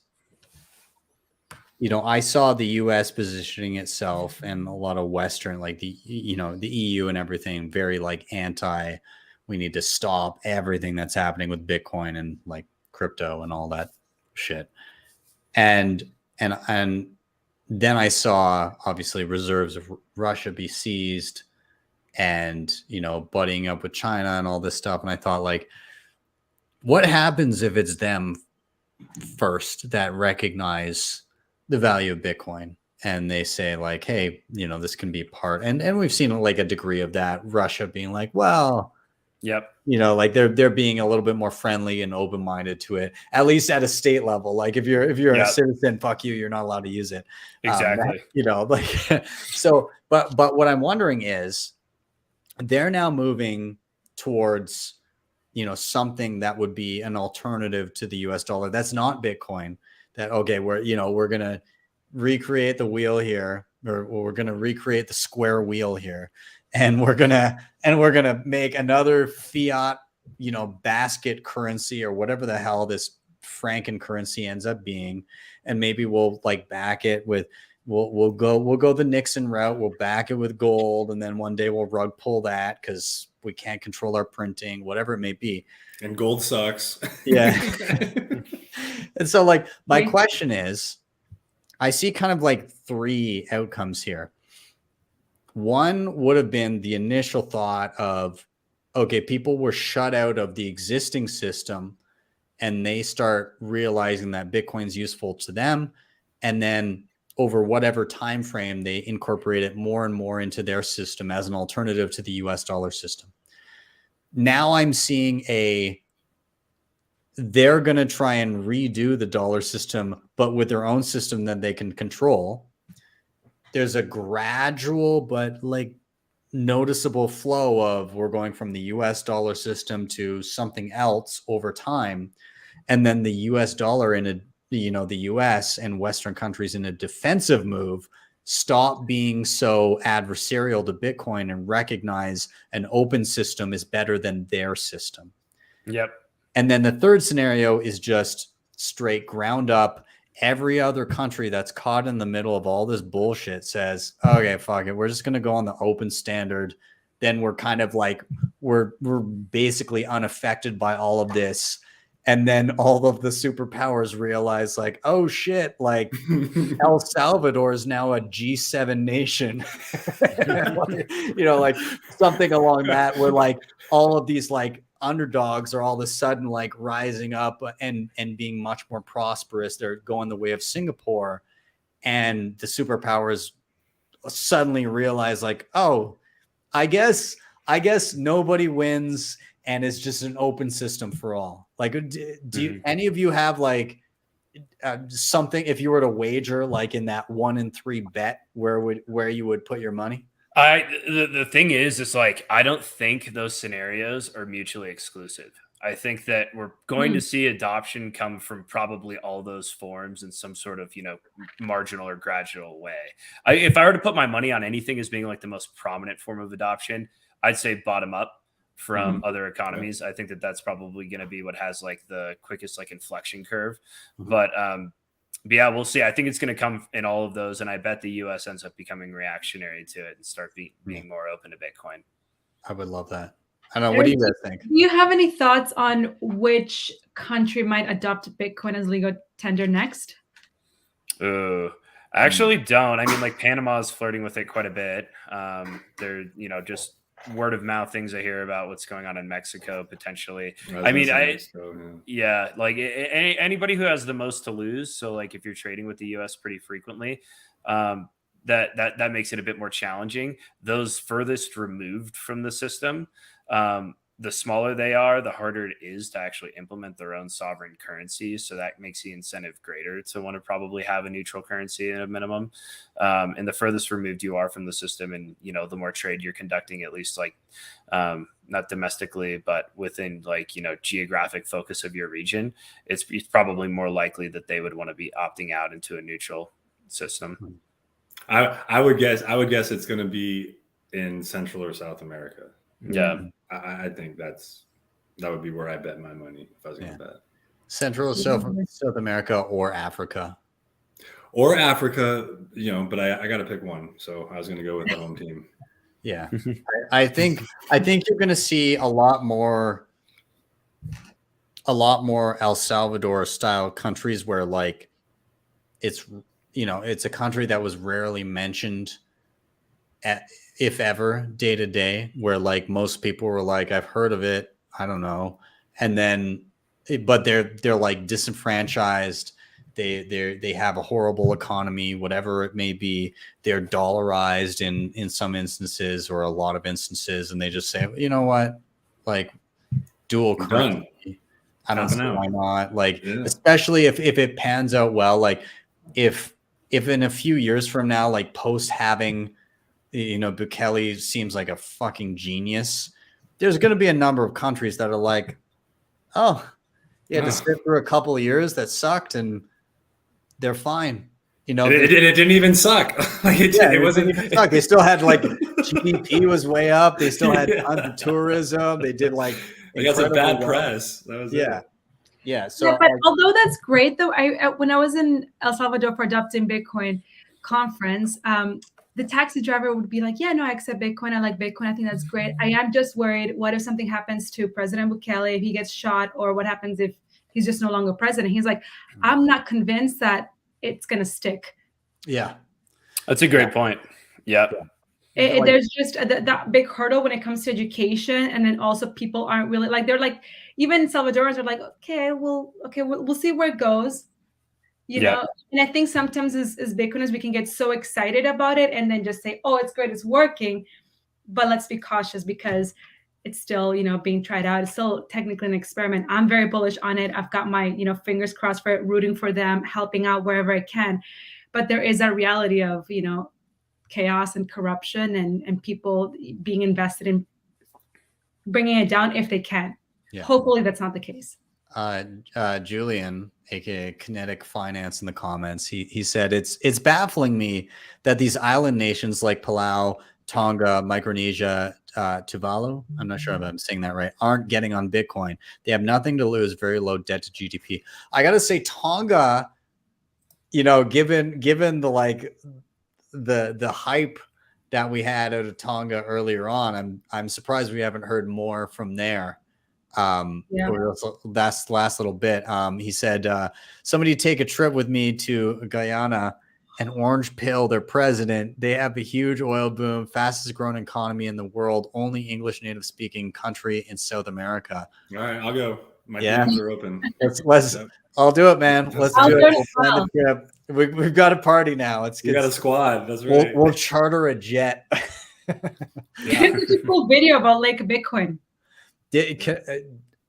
A: you know, I saw the US positioning itself and a lot of Western, like the, you know, the EU and everything, very like anti, we need to stop everything that's happening with Bitcoin and like crypto and all that shit. And then I saw obviously reserves of Russia be seized and, you know, buddying up with China and all this stuff. And I thought, like, what happens if it's them first that recognize the value of Bitcoin and they say like, hey, you know, this can be part, and we've seen like a degree of that, Russia being like, well,
E: yep,
A: you know, like they're being a little bit more friendly and open-minded to it, at least at a state level. Like if you're
E: yep.
A: a citizen, fuck you, you're not allowed to use it.
E: Exactly.
A: You know, like so, but what I'm wondering is they're now moving towards, you know, something that would be an alternative to the US dollar. That's not Bitcoin. That, okay, we're going to recreate the wheel here, or we're going to recreate the square wheel here. And we're gonna make another fiat, you know, basket currency or whatever the hell this Franken currency ends up being, and maybe we'll like back it with we'll go the Nixon route. We'll back it with gold, and then one day we'll rug pull that because we can't control our printing, whatever it may be.
F: And gold sucks.
A: Yeah. And so, like, my question is, I see kind of like three outcomes here. One would have been the initial thought of, okay, people were shut out of the existing system and they start realizing that Bitcoin's useful to them. And then over whatever time frame, they incorporate it more and more into their system as an alternative to the US dollar system. Now I'm seeing they're going to try and redo the dollar system, but with their own system that they can control. There's a gradual but like noticeable flow of we're going from the US dollar system to something else over time. And then the US dollar in the US and Western countries in a defensive move stop being so adversarial to Bitcoin and recognize an open system is better than their system.
E: Yep.
A: And then the third scenario is just straight ground up. Every other country that's caught in the middle of all this bullshit says, okay, fuck it. We're just going to go on the open standard. Then we're kind of like, we're basically unaffected by all of this. And then all of the superpowers realize like, oh shit, like El Salvador is now a G7 nation, like something along that where like all of these like underdogs are all of a sudden like rising up and being much more prosperous. They're going the way of Singapore, and the superpowers suddenly realize like, oh, I guess nobody wins. And it's just an open system for all. Like, do any of you have like something? If you were to wager, like in that 1 in 3 bet, where you would put your money?
E: The thing is, it's like I don't think those scenarios are mutually exclusive. I think that we're going to see adoption come from probably all those forms in some sort of marginal or gradual way. If I were to put my money on anything as being like the most prominent form of adoption, I'd say bottom up from other economies. I think that that's probably going to be what has like the quickest like inflection curve. But yeah, we'll see. I think it's going to come in all of those, and I bet the US ends up becoming reactionary to it and start being more open to Bitcoin.
A: I would love that. I don't know. What do you guys think?
D: Do you have any thoughts on which country might adopt Bitcoin as legal tender next?
E: I actually don't. I mean, like Panama is flirting with it quite a bit. They're just word of mouth things I hear about what's going on in Mexico potentially. Yeah, like anybody who has the most to lose. So like if you're trading with the US pretty frequently, that makes it a bit more challenging. Those furthest removed from the system, the smaller they are, the harder it is to actually implement their own sovereign currency. So that makes the incentive greater to want to probably have a neutral currency at a minimum. And the furthest removed you are from the system, and the more trade you're conducting, at least like not domestically, but within like geographic focus of your region, it's probably more likely that they would want to be opting out into a neutral system.
F: I would guess it's going to be in Central or South America.
E: Yeah.
F: I think that would be where I bet my money if I was going to bet.
A: Central, South America, or Africa.
F: Or Africa, but I got to pick one. So I was going to go with the home team.
A: Yeah. I think you're going to see a lot more El Salvador style countries where like it's a country that was rarely mentioned if ever day to day, where like most people were like, I've heard of it, I don't know. And then but they're like disenfranchised. They have a horrible economy, whatever it may be. They're dollarized in some instances or a lot of instances, and they just say, you know what, like dual currency. I don't see why not. Like, especially if it pans out well, like if in a few years from now, like post having, Bukele seems like a fucking genius, there's going to be a number of countries that are like, oh, yeah, to sit through a couple of years that sucked and they're fine. It
F: didn't even suck. Like it wasn't
A: even suck. They still had like GDP was way up. They still had tons of tourism. They did like
F: they got some bad press. That was it.
A: Yeah. So,
D: but although that's great, though, when I was in El Salvador for adopting Bitcoin conference, the taxi driver would be like, yeah, no, I accept Bitcoin. I like Bitcoin. I think that's great. I am just worried. What if something happens to President Bukele, if he gets shot, or what happens if he's just no longer president? He's like, I'm not convinced that it's going to stick.
A: Yeah.
E: That's a great point. Yeah.
D: There's just that big hurdle when it comes to education, and then also people aren't really like, they're like, even Salvadorans are like, we'll see where it goes, you know. And I think sometimes as Bitcoiners we can get so excited about it and then just say, oh, it's great, it's working, but let's be cautious because it's still, you know, being tried out. It's still technically an experiment. I'm very bullish on it. I've got my, you know, fingers crossed for it, rooting for them, helping out wherever I can. But there is that reality of, you know, chaos and corruption and people being invested in bringing it down if they can. Yeah. Hopefully that's not the case.
A: Julian, aka Kinetic Finance, in the comments, he said it's baffling me that these island nations like Palau, Tonga, Micronesia, Tuvalu, I'm not sure if I'm saying that right, aren't getting on Bitcoin. They have nothing to lose, very low debt to GDP. I gotta say, Tonga, you know, given the like the hype that we had out of Tonga earlier on, I'm surprised we haven't heard more from there. That's the last little bit. He said, somebody take a trip with me to Guyana and orange pill their president. They have a huge oil boom, fastest growing economy in the world, only English native speaking country in South America.
F: All right, I'll go. My DMs are open.
A: Let's I'll do it, man. Let's do it. We'll plan the trip. We've got a party now. We
F: got a squad. That's right.
A: We'll charter a jet.
D: It's a cool video about Lake Bitcoin.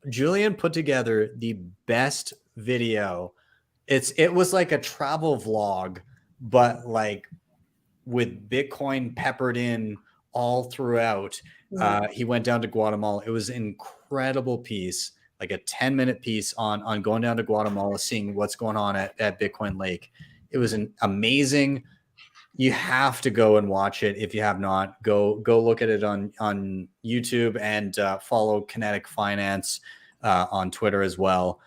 A: Julian put together the best video. It was like a travel vlog, but like with Bitcoin peppered in all throughout. He went down to Guatemala. It was an incredible piece, like a 10-minute piece on going down to Guatemala, seeing what's going on at Bitcoin Lake. It was an amazing. You have to go and watch it. If you have not, go look at it on YouTube and follow Kinetic Finance on Twitter as well.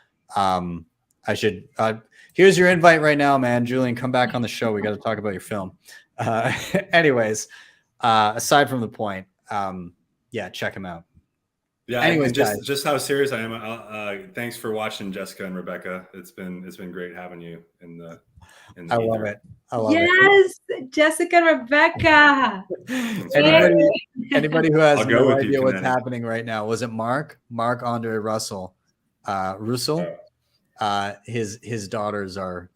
A: Here's your invite right now, man. Julian, come back on the show. We got to talk about your film. Anyways, aside from the point, yeah, check him out.
F: Yeah. Anyways, just how serious I am. Thanks for watching, Jessica and Rebecca. It's been great having you in the
A: I love it.
D: Yes, Jessica, Rebecca.
A: Anybody who has no idea what's happening right now, was it Mark Andre Russell? His daughters are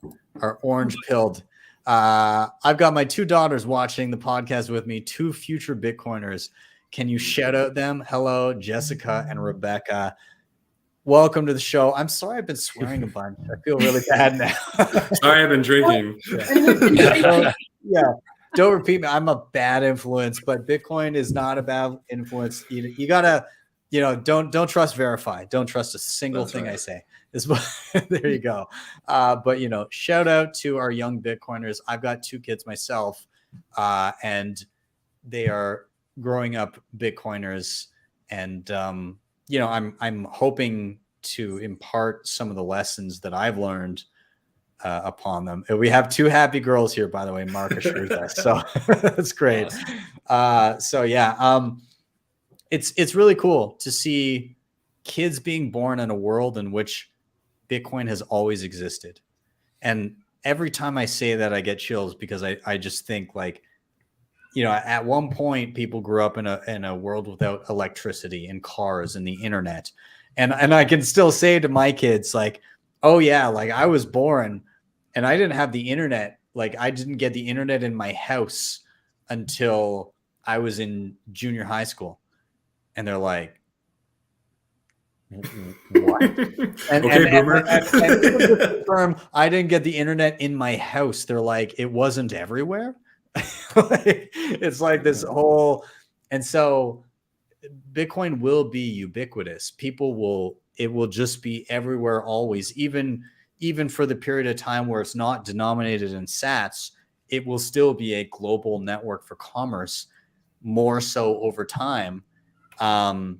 A: orange pilled. I've got my 2 daughters watching the podcast with me, 2 future Bitcoiners. Can you shout out them? Hello, Jessica and Rebecca. Welcome to the show. I'm sorry I've been swearing a bunch. I feel really bad now.
F: Sorry, I've been drinking.
A: Yeah. Don't repeat me. I'm a bad influence, but Bitcoin is not a bad influence. You gotta, don't trust, verify. Don't trust a single thing I say. There you go. But shout out to our young Bitcoiners. I've got 2 kids myself, and they are growing up Bitcoiners, and I'm hoping to impart some of the lessons that I've learned upon them. We have 2 happy girls here, by the way. Mark assures us, so that's great. It's really cool to see kids being born in a world in which Bitcoin has always existed. And every time I say that, I get chills, because I just think, like, at one point people grew up in a world without electricity and cars and the internet. And I can still say to my kids, like, oh yeah, like I was born and I didn't have the internet. Like, I didn't get the internet in my house until I was in junior high school. And they're like, what?
F: Boomer.
A: And I didn't get the internet in my house. They're like, it wasn't everywhere. It's like this whole, and so Bitcoin will be ubiquitous. It will just be everywhere always, even for the period of time where it's not denominated in sats. It will still be a global network for commerce, more so over time. And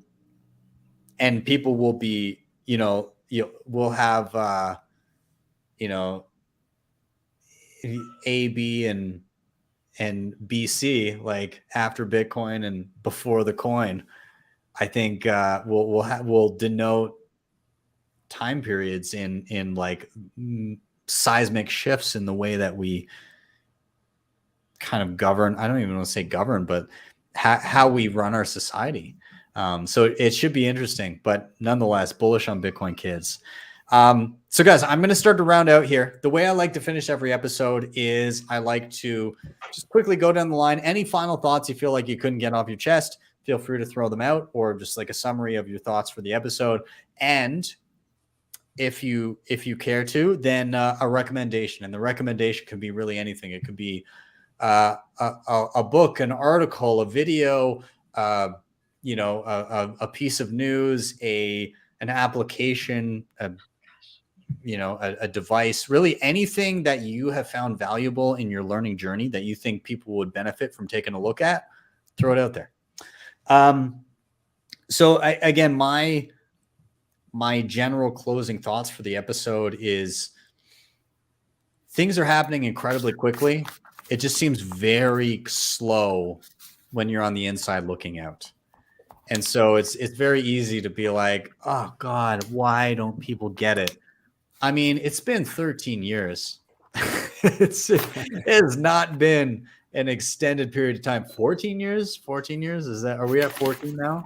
A: people will be, we'll have A, B, and BC, like after Bitcoin and before the coin. I think we'll denote time periods in like seismic shifts in the way that we kind of govern. I don't even want to say govern, but how we run our society. So it should be interesting, but nonetheless, bullish on Bitcoin kids. So guys, I'm going to start to round out here. The way I like to finish every episode is I like to just quickly go down the line. Any final thoughts you feel like you couldn't get off your chest, feel free to throw them out, or just like a summary of your thoughts for the episode. And if you care to, then a recommendation, and the recommendation could be really anything. It could be a book, an article, a video, a piece of news, an application, a device, really anything that you have found valuable in your learning journey that you think people would benefit from taking a look at, throw it out there. So again, my general closing thoughts for the episode is things are happening incredibly quickly. It just seems very slow when you're on the inside looking out. And so it's very easy to be like, oh God, why don't people get it? I mean, it's been 13 years. It has not been an extended period of time. 14 years? 14 years? Are we at 14 now?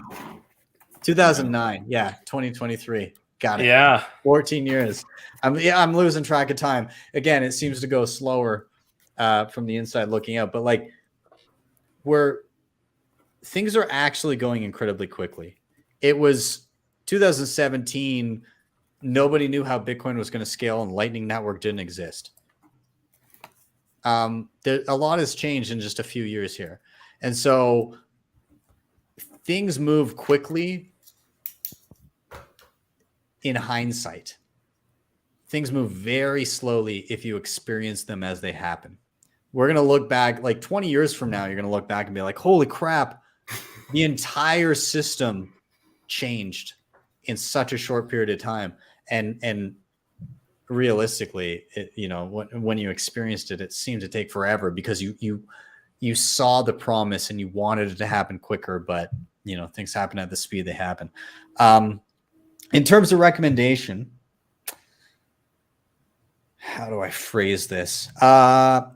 A: 2009. Yeah, 2023. Got it.
E: Yeah.
A: 14 years. I'm losing track of time. Again, it seems to go slower from the inside looking out, but like things are actually going incredibly quickly. It was 2017. Nobody knew how Bitcoin was going to scale, and Lightning Network didn't exist. A lot has changed in just a few years here. And so things move quickly in hindsight. Things move very slowly if you experience them as they happen. We're going to look back like 20 years from now, you're going to look back and be like, holy crap, the entire system changed in such a short period of time. And realistically, when you experienced it, it seemed to take forever because you saw the promise and you wanted it to happen quicker, but things happen at the speed they happen. In terms of recommendation, how do I phrase this? I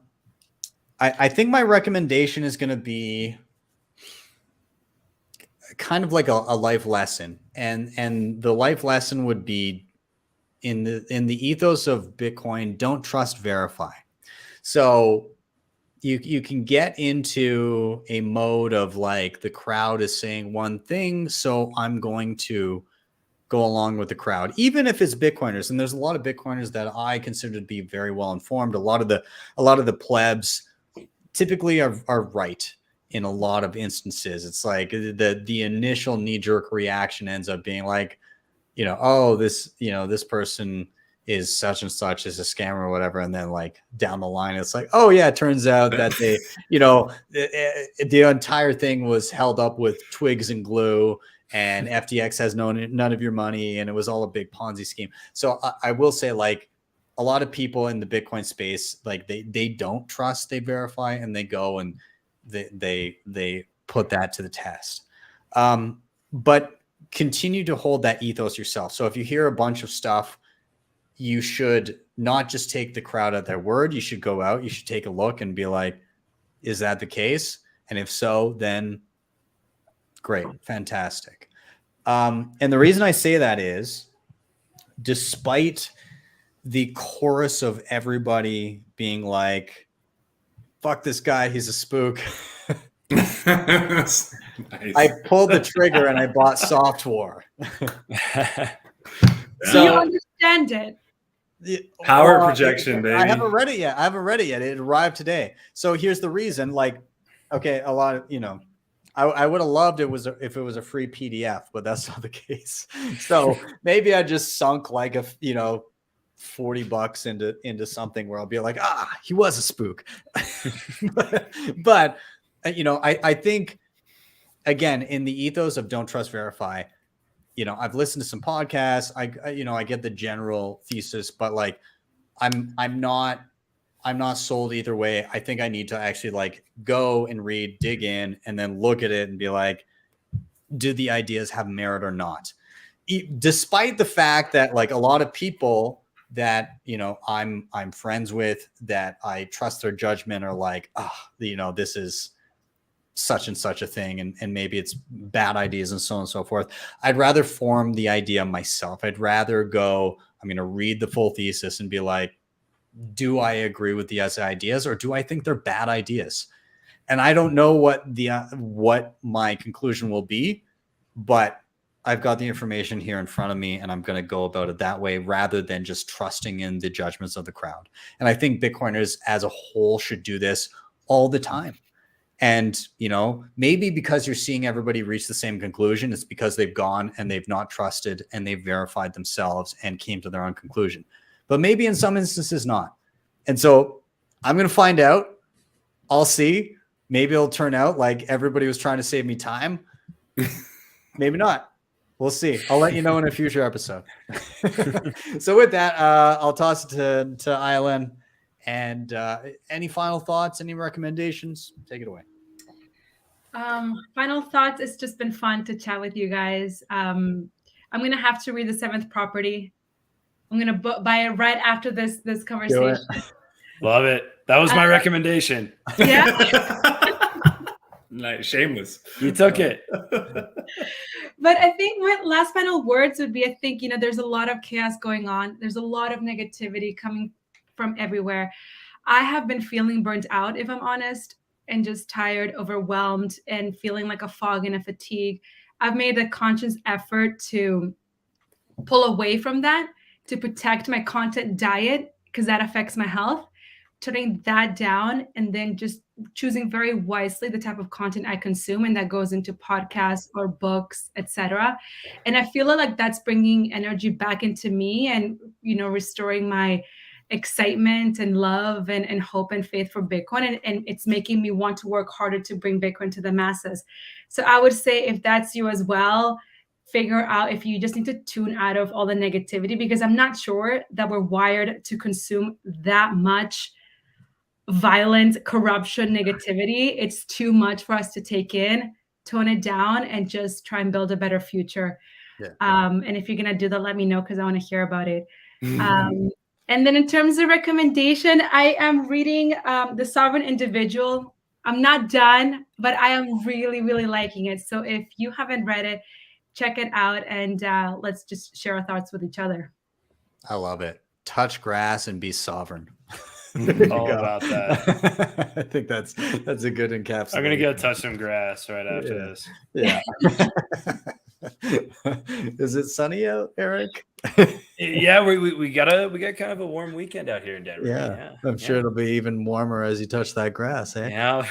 A: think my recommendation is going to be kind of like a life lesson, and the life lesson would be in the ethos of Bitcoin, don't trust, verify. So you can get into a mode of like the crowd is saying one thing, so I'm going to go along with the crowd, even if it's Bitcoiners. And there's a lot of Bitcoiners that I consider to be very well informed. A lot of the plebs typically are right in a lot of instances. It's like the initial knee-jerk reaction ends up being like, this person is such and such, is a scammer or whatever. And then like down the line, it's like, oh yeah, it turns out that they, the entire thing was held up with twigs and glue, and FTX has none of your money, and it was all a big Ponzi scheme. So I will say, like, a lot of people in the Bitcoin space, like they don't trust, they verify, and they go and they put that to the test. But continue to hold that ethos yourself. So if you hear a bunch of stuff, you should not just take the crowd at their word. You should go out, you should take a look and be like, is that the case? And if so, then great, fantastic. And the reason I say that is, despite the chorus of everybody being like, fuck this guy, he's a spook.
F: Nice.
A: I pulled the trigger and I bought software.
D: So you understand it.
F: Power projection, baby.
A: I haven't read it yet. It arrived today. So here's the reason. Like, okay, a lot of, I would have loved if it was a free PDF, but that's not the case. So maybe I just sunk like $40 into something where I'll be like, he was a spook. but I think, again, in the ethos of don't trust, verify, I've listened to some podcasts. I get the general thesis, but like, I'm not sold either way. I think I need to actually like go and read, dig in, and then look at it and be like, do the ideas have merit or not? Despite the fact that like a lot of people that, you know, I'm friends with, that I trust their judgment, are like, you know, this is such and such a thing, and maybe it's bad ideas and so on and so forth. I'd rather form the idea myself. I'd rather go, I'm going to read the full thesis and be like, do I agree with the ideas, or do I think they're bad ideas? And I don't know what my conclusion will be, but I've got the information here in front of me, and I'm going to go about it that way rather than just trusting in the judgments of the crowd. And I think Bitcoiners as a whole should do this all the time. And, you know, maybe because you're seeing everybody reach the same conclusion, it's because they've gone and they've not trusted and they've verified themselves and came to their own conclusion. But maybe in some instances not. And so I'm going to find out. I'll see. Maybe it'll turn out like everybody was trying to save me time. Maybe not. We'll see. I'll let you know in a future episode. So with that, I'll toss it to Ayelen. And any final thoughts, any recommendations? Take it away.
D: Final thoughts. It's just been fun to chat with you guys. I'm going to have to read The Seventh Property. I'm going to buy it right after this conversation.
E: Love it. That was my recommendation.
D: Yeah.
F: Nice. Shameless.
E: You took it.
D: But I think my last final words would be, I think, you know, there's a lot of chaos going on. There's a lot of negativity coming from everywhere. I have been feeling burnt out, if I'm honest, and just tired, overwhelmed, and feeling like a fog and a fatigue. I've made a conscious effort to pull away from that, to protect my content diet, because that affects my health, turning that down, and then just choosing very wisely the type of content I consume, and that goes into podcasts or books, etc. And I feel like that's bringing energy back into me, and, you know, restoring my excitement and love and hope and faith for Bitcoin. And it's making me want to work harder to bring Bitcoin to the masses. So I would say, if that's you as well, figure out if you just need to tune out of all the negativity, because I'm not sure that we're wired to consume that much violent corruption negativity. It's too much for us to take in. Tone it down and just try and build a better future.
A: Yeah.
D: And if you're going to do that, let me know, because I want to hear about it. And then in terms of recommendation, I am reading The Sovereign Individual. I'm not done, but I am really, really liking it. So if you haven't read it, check it out, and let's just share our thoughts with each other.
A: I love it. Touch grass and be sovereign.
E: All about that.
A: I think that's a good encapsulation.
E: I'm gonna go touch some grass right after this.
A: Yeah. Is it sunny out, Eric?
E: Yeah, we got kind of a warm weekend out here in Denver.
A: Yeah. I'm sure it'll be even warmer as you touch that grass, eh?
E: Yeah.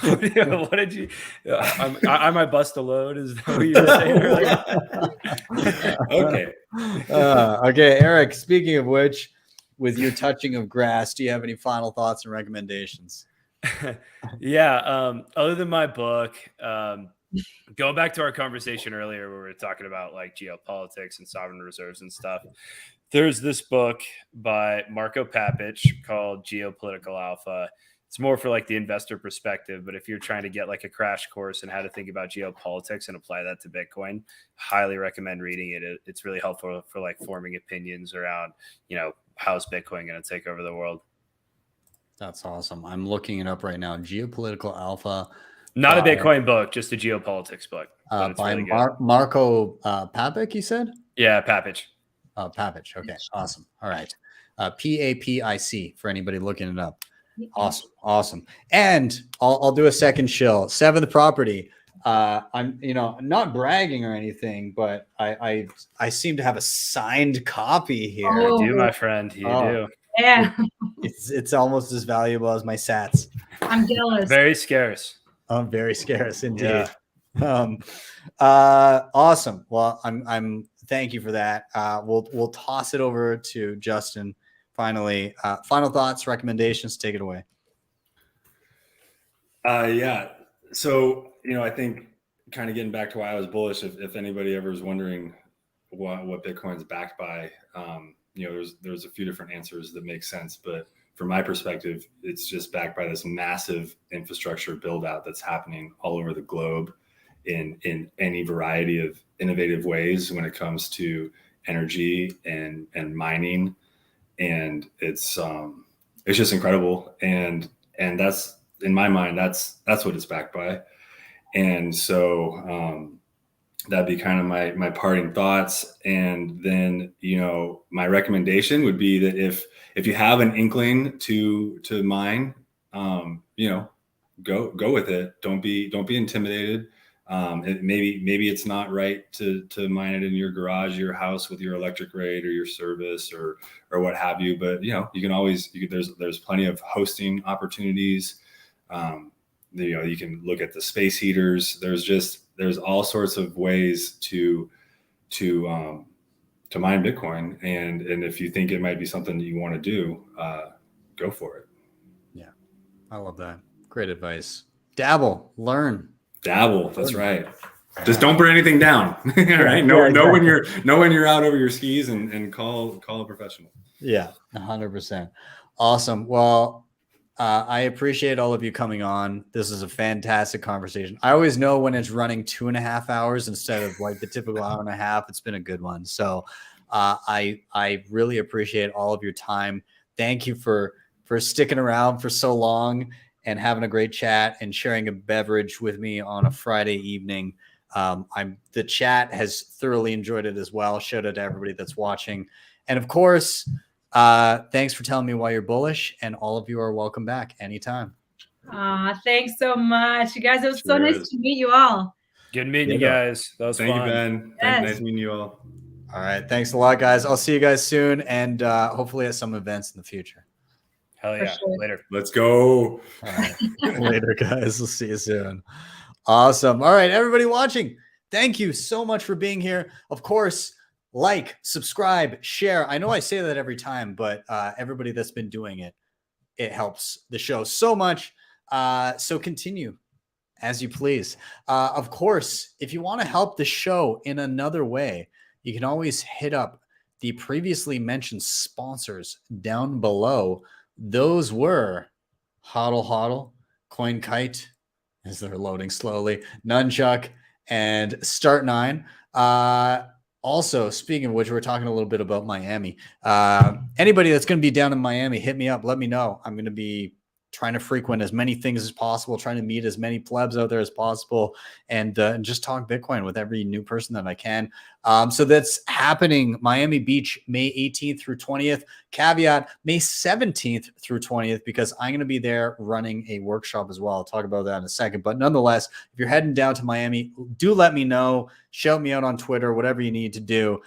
E: What did you? I might bust a load. Is that what you were saying earlier?
F: Okay.
A: Okay, Eric. Speaking of which, with your touching of grass, do you have any final thoughts and recommendations?
E: Yeah. Other than my book, going back to our conversation earlier where we were talking about like geopolitics and sovereign reserves and stuff, there's this book by Marco Papich called Geopolitical Alpha. It's more for like the investor perspective, but if you're trying to get like a crash course in how to think about geopolitics and apply that to Bitcoin, highly recommend reading it. It's really helpful for like forming opinions around, you know, how's Bitcoin going to take over the world.
A: That's awesome. I'm looking it up right now. Geopolitical Alpha.
E: Not a Bitcoin book, just a geopolitics book.
A: By really Marco Papich, you said?
E: Yeah, Papich.
A: Papich. Okay, awesome. All right. Papic for anybody looking it up. Awesome. And I'll do a second shill. Seventh Property. I'm not bragging or anything, but I seem to have a signed copy here.
E: You do, my friend. You do.
D: Yeah.
A: It's almost as valuable as my sats.
D: I'm jealous.
E: Very scarce.
A: Very scarce indeed.
E: Yeah.
A: Awesome. Well, I'm thank you for that. We'll toss it over to Justin. Finally, final thoughts, recommendations. Take it away.
F: Yeah. So, I think kind of getting back to why I was bullish, if anybody ever was wondering what Bitcoin's backed by, there's a few different answers that make sense. But from my perspective, it's just backed by this massive infrastructure build out that's happening all over the globe in any variety of innovative ways when it comes to energy and mining, and it's just incredible. And that's, in my mind, that's what it's backed by. And so that'd be kind of my parting thoughts. And then, my recommendation would be that if you have an inkling to mine, go with it. Don't be intimidated. Maybe it's not right to mine it in your garage, your house with your electric rate or your service or what have you. But you can always, there's plenty of hosting opportunities. You can look at the space heaters. There's all sorts of ways to mine Bitcoin. And if you think it might be something that you want to do, go for it.
A: Yeah, I love that. Great advice. Dabble, learn.
F: Dabble. That's right. Just don't burn anything down. Right. Know when you're out over your skis and call a professional.
A: Yeah, 100%. Awesome. Well, I appreciate all of you coming on. This is a fantastic conversation. I always know when it's running 2.5 hours instead of like the typical hour and a half. It's been a good one. So I really appreciate all of your time. Thank you for sticking around for so long and having a great chat and sharing a beverage with me on a Friday evening. The chat has thoroughly enjoyed it as well. Shout out to everybody that's watching. And of course, thanks for telling me why you're bullish, and all of you are welcome back anytime.
D: Thanks so much, you guys. It was so nice to meet you all.
E: Good meeting you guys. That was fun.
F: Thank you, Ben.
D: Yes.
F: Nice meeting you all.
A: All right. Thanks a lot, guys. I'll see you guys soon, and hopefully at some events in the future.
E: Hell yeah.
D: Sure.
E: Later.
F: Let's go.
A: All right. Later, guys. We'll see you soon. Awesome. All right, everybody watching, thank you so much for being here. Of course, like, subscribe, share. I know I say that every time, but everybody that's been doing it, it helps the show so much. So continue as you please. Of course, if you want to help the show in another way, you can always hit up the previously mentioned sponsors down below. Those were HodlHodl, CoinKite, as they're loading slowly, Nunchuk, and Start9. Also, speaking of which, we're talking a little bit about Miami. Anybody that's going to be down in Miami, hit me up. Let me know. I'm going to be trying to frequent as many things as possible, trying to meet as many plebs out there as possible, and just talk Bitcoin with every new person that I can. So that's happening Miami Beach, May 18th through 20th. Caveat, May 17th through 20th, because I'm going to be there running a workshop as well. I'll talk about that in a second. But nonetheless, if you're heading down to Miami, do let me shout me out on Twitter, whatever you need to do.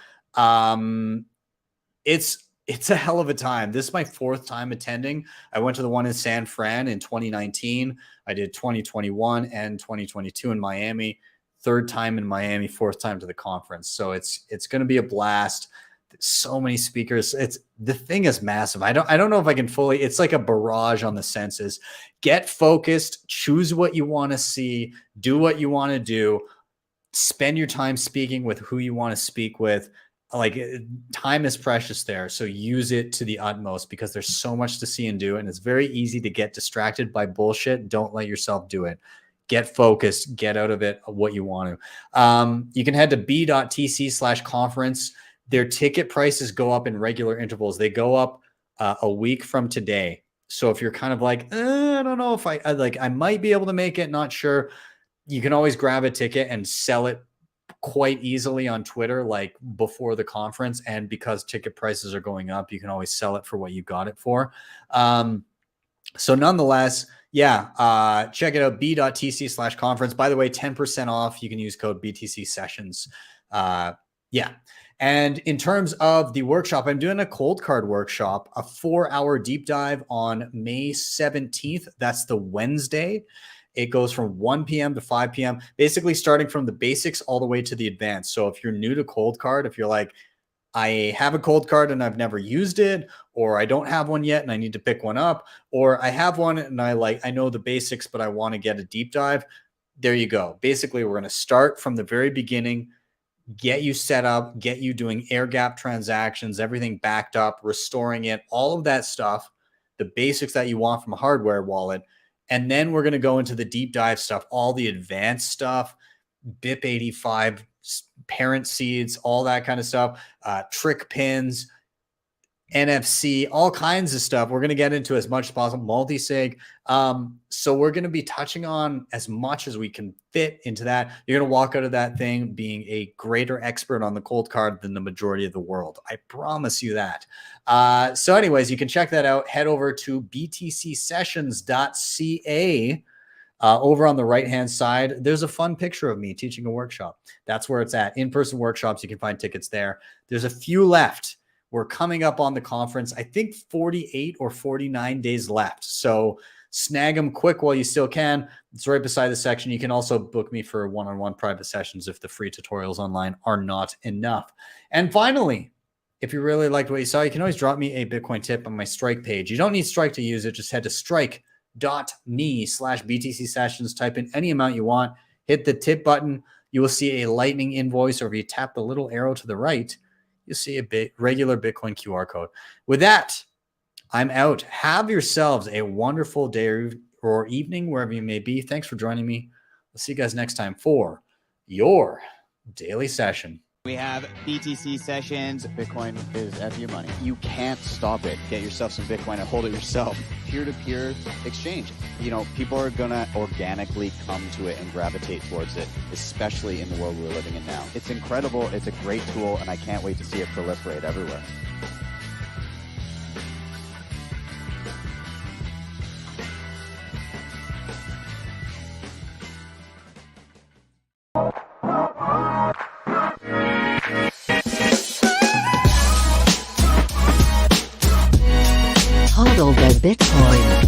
A: It's a hell of a time. This is my 4th time attending. I went to the one in San Fran in 2019. I did 2021 and 2022 in Miami. 3rd time in Miami, 4th time to the conference. So it's going to be a blast. There's so many speakers. The thing is massive. I don't know if I can fully. It's like a barrage on the senses. Get focused. Choose what you want to see. Do what you want to do. Spend your time speaking with who you want to speak with. Like, time is precious there, so use it to the utmost, because there's so much to see and do, and it's very easy to get distracted by bullshit. Don't let yourself do it. Get focused, get out of it what you want to. You can head to b.tc/conference. Their ticket prices go up in regular intervals. They go up a week from today. So if you're kind of like, I don't know if I might be able to make it, not sure, you can always grab a ticket and sell it quite easily on Twitter, like before the conference. And because ticket prices are going up, you can always sell it for what you got it for. So nonetheless, check it out, b.tc/conference. By the way, 10% off. You can use code BTCSessions. And in terms of the workshop, I'm doing a cold card workshop, a 4-hour deep dive on May 17th. That's the Wednesday. It goes from 1 p.m. to 5 p.m., basically starting from the basics all the way to the advanced. So if you're new to cold card, if you're like, I have a cold card and I've never used it, or I don't have one yet and I need to pick one up, or I have one and I know the basics, but I want to get a deep dive, there you go. Basically, we're going to start from the very beginning, get you set up, get you doing air gap transactions, everything backed up, restoring it, all of that stuff, the basics that you want from a hardware wallet. And then we're going to go into the deep dive stuff, all the advanced stuff, BIP 85 parent seeds, all that kind of stuff, trick pins, NFC, all kinds of stuff. We're going to get into as much as possible, multi-sig. So we're going to be touching on as much as we can fit into that. You're going to walk out of that thing being a greater expert on the cold card than the majority of the world. I promise you that. So anyways, you can check that out. Head over to btcsessions.ca. Over on the right-hand side, there's a fun picture of me teaching a workshop. That's where it's at. In-person workshops, you can find tickets there. There's a few left. We're coming up on the conference. I think 48 or 49 days left. So snag them quick while you still can. It's right beside the section. You can also book me for one-on-one private sessions if the free tutorials online are not enough. And finally, if you really liked what you saw, you can always drop me a Bitcoin tip on my Strike page. You don't need Strike to use it. Just head to strike.me/BTC sessions. Type in any amount you want. Hit the tip button. You will see a Lightning invoice, or if you tap the little arrow to the right, you'll see a regular Bitcoin QR code. With that, I'm out. Have yourselves a wonderful day or evening, wherever you may be. Thanks for joining me. I'll see you guys next time for your daily session.
I: We have BTC sessions. Bitcoin is FU money. You can't stop it. Get yourself some Bitcoin and hold it yourself. Peer-to-peer exchange. You know, people are going to organically come to it and gravitate towards it, especially in the world we're living in now. It's incredible. It's a great tool, and I can't wait to see it proliferate everywhere.
C: HodlHodl the Bitcoin.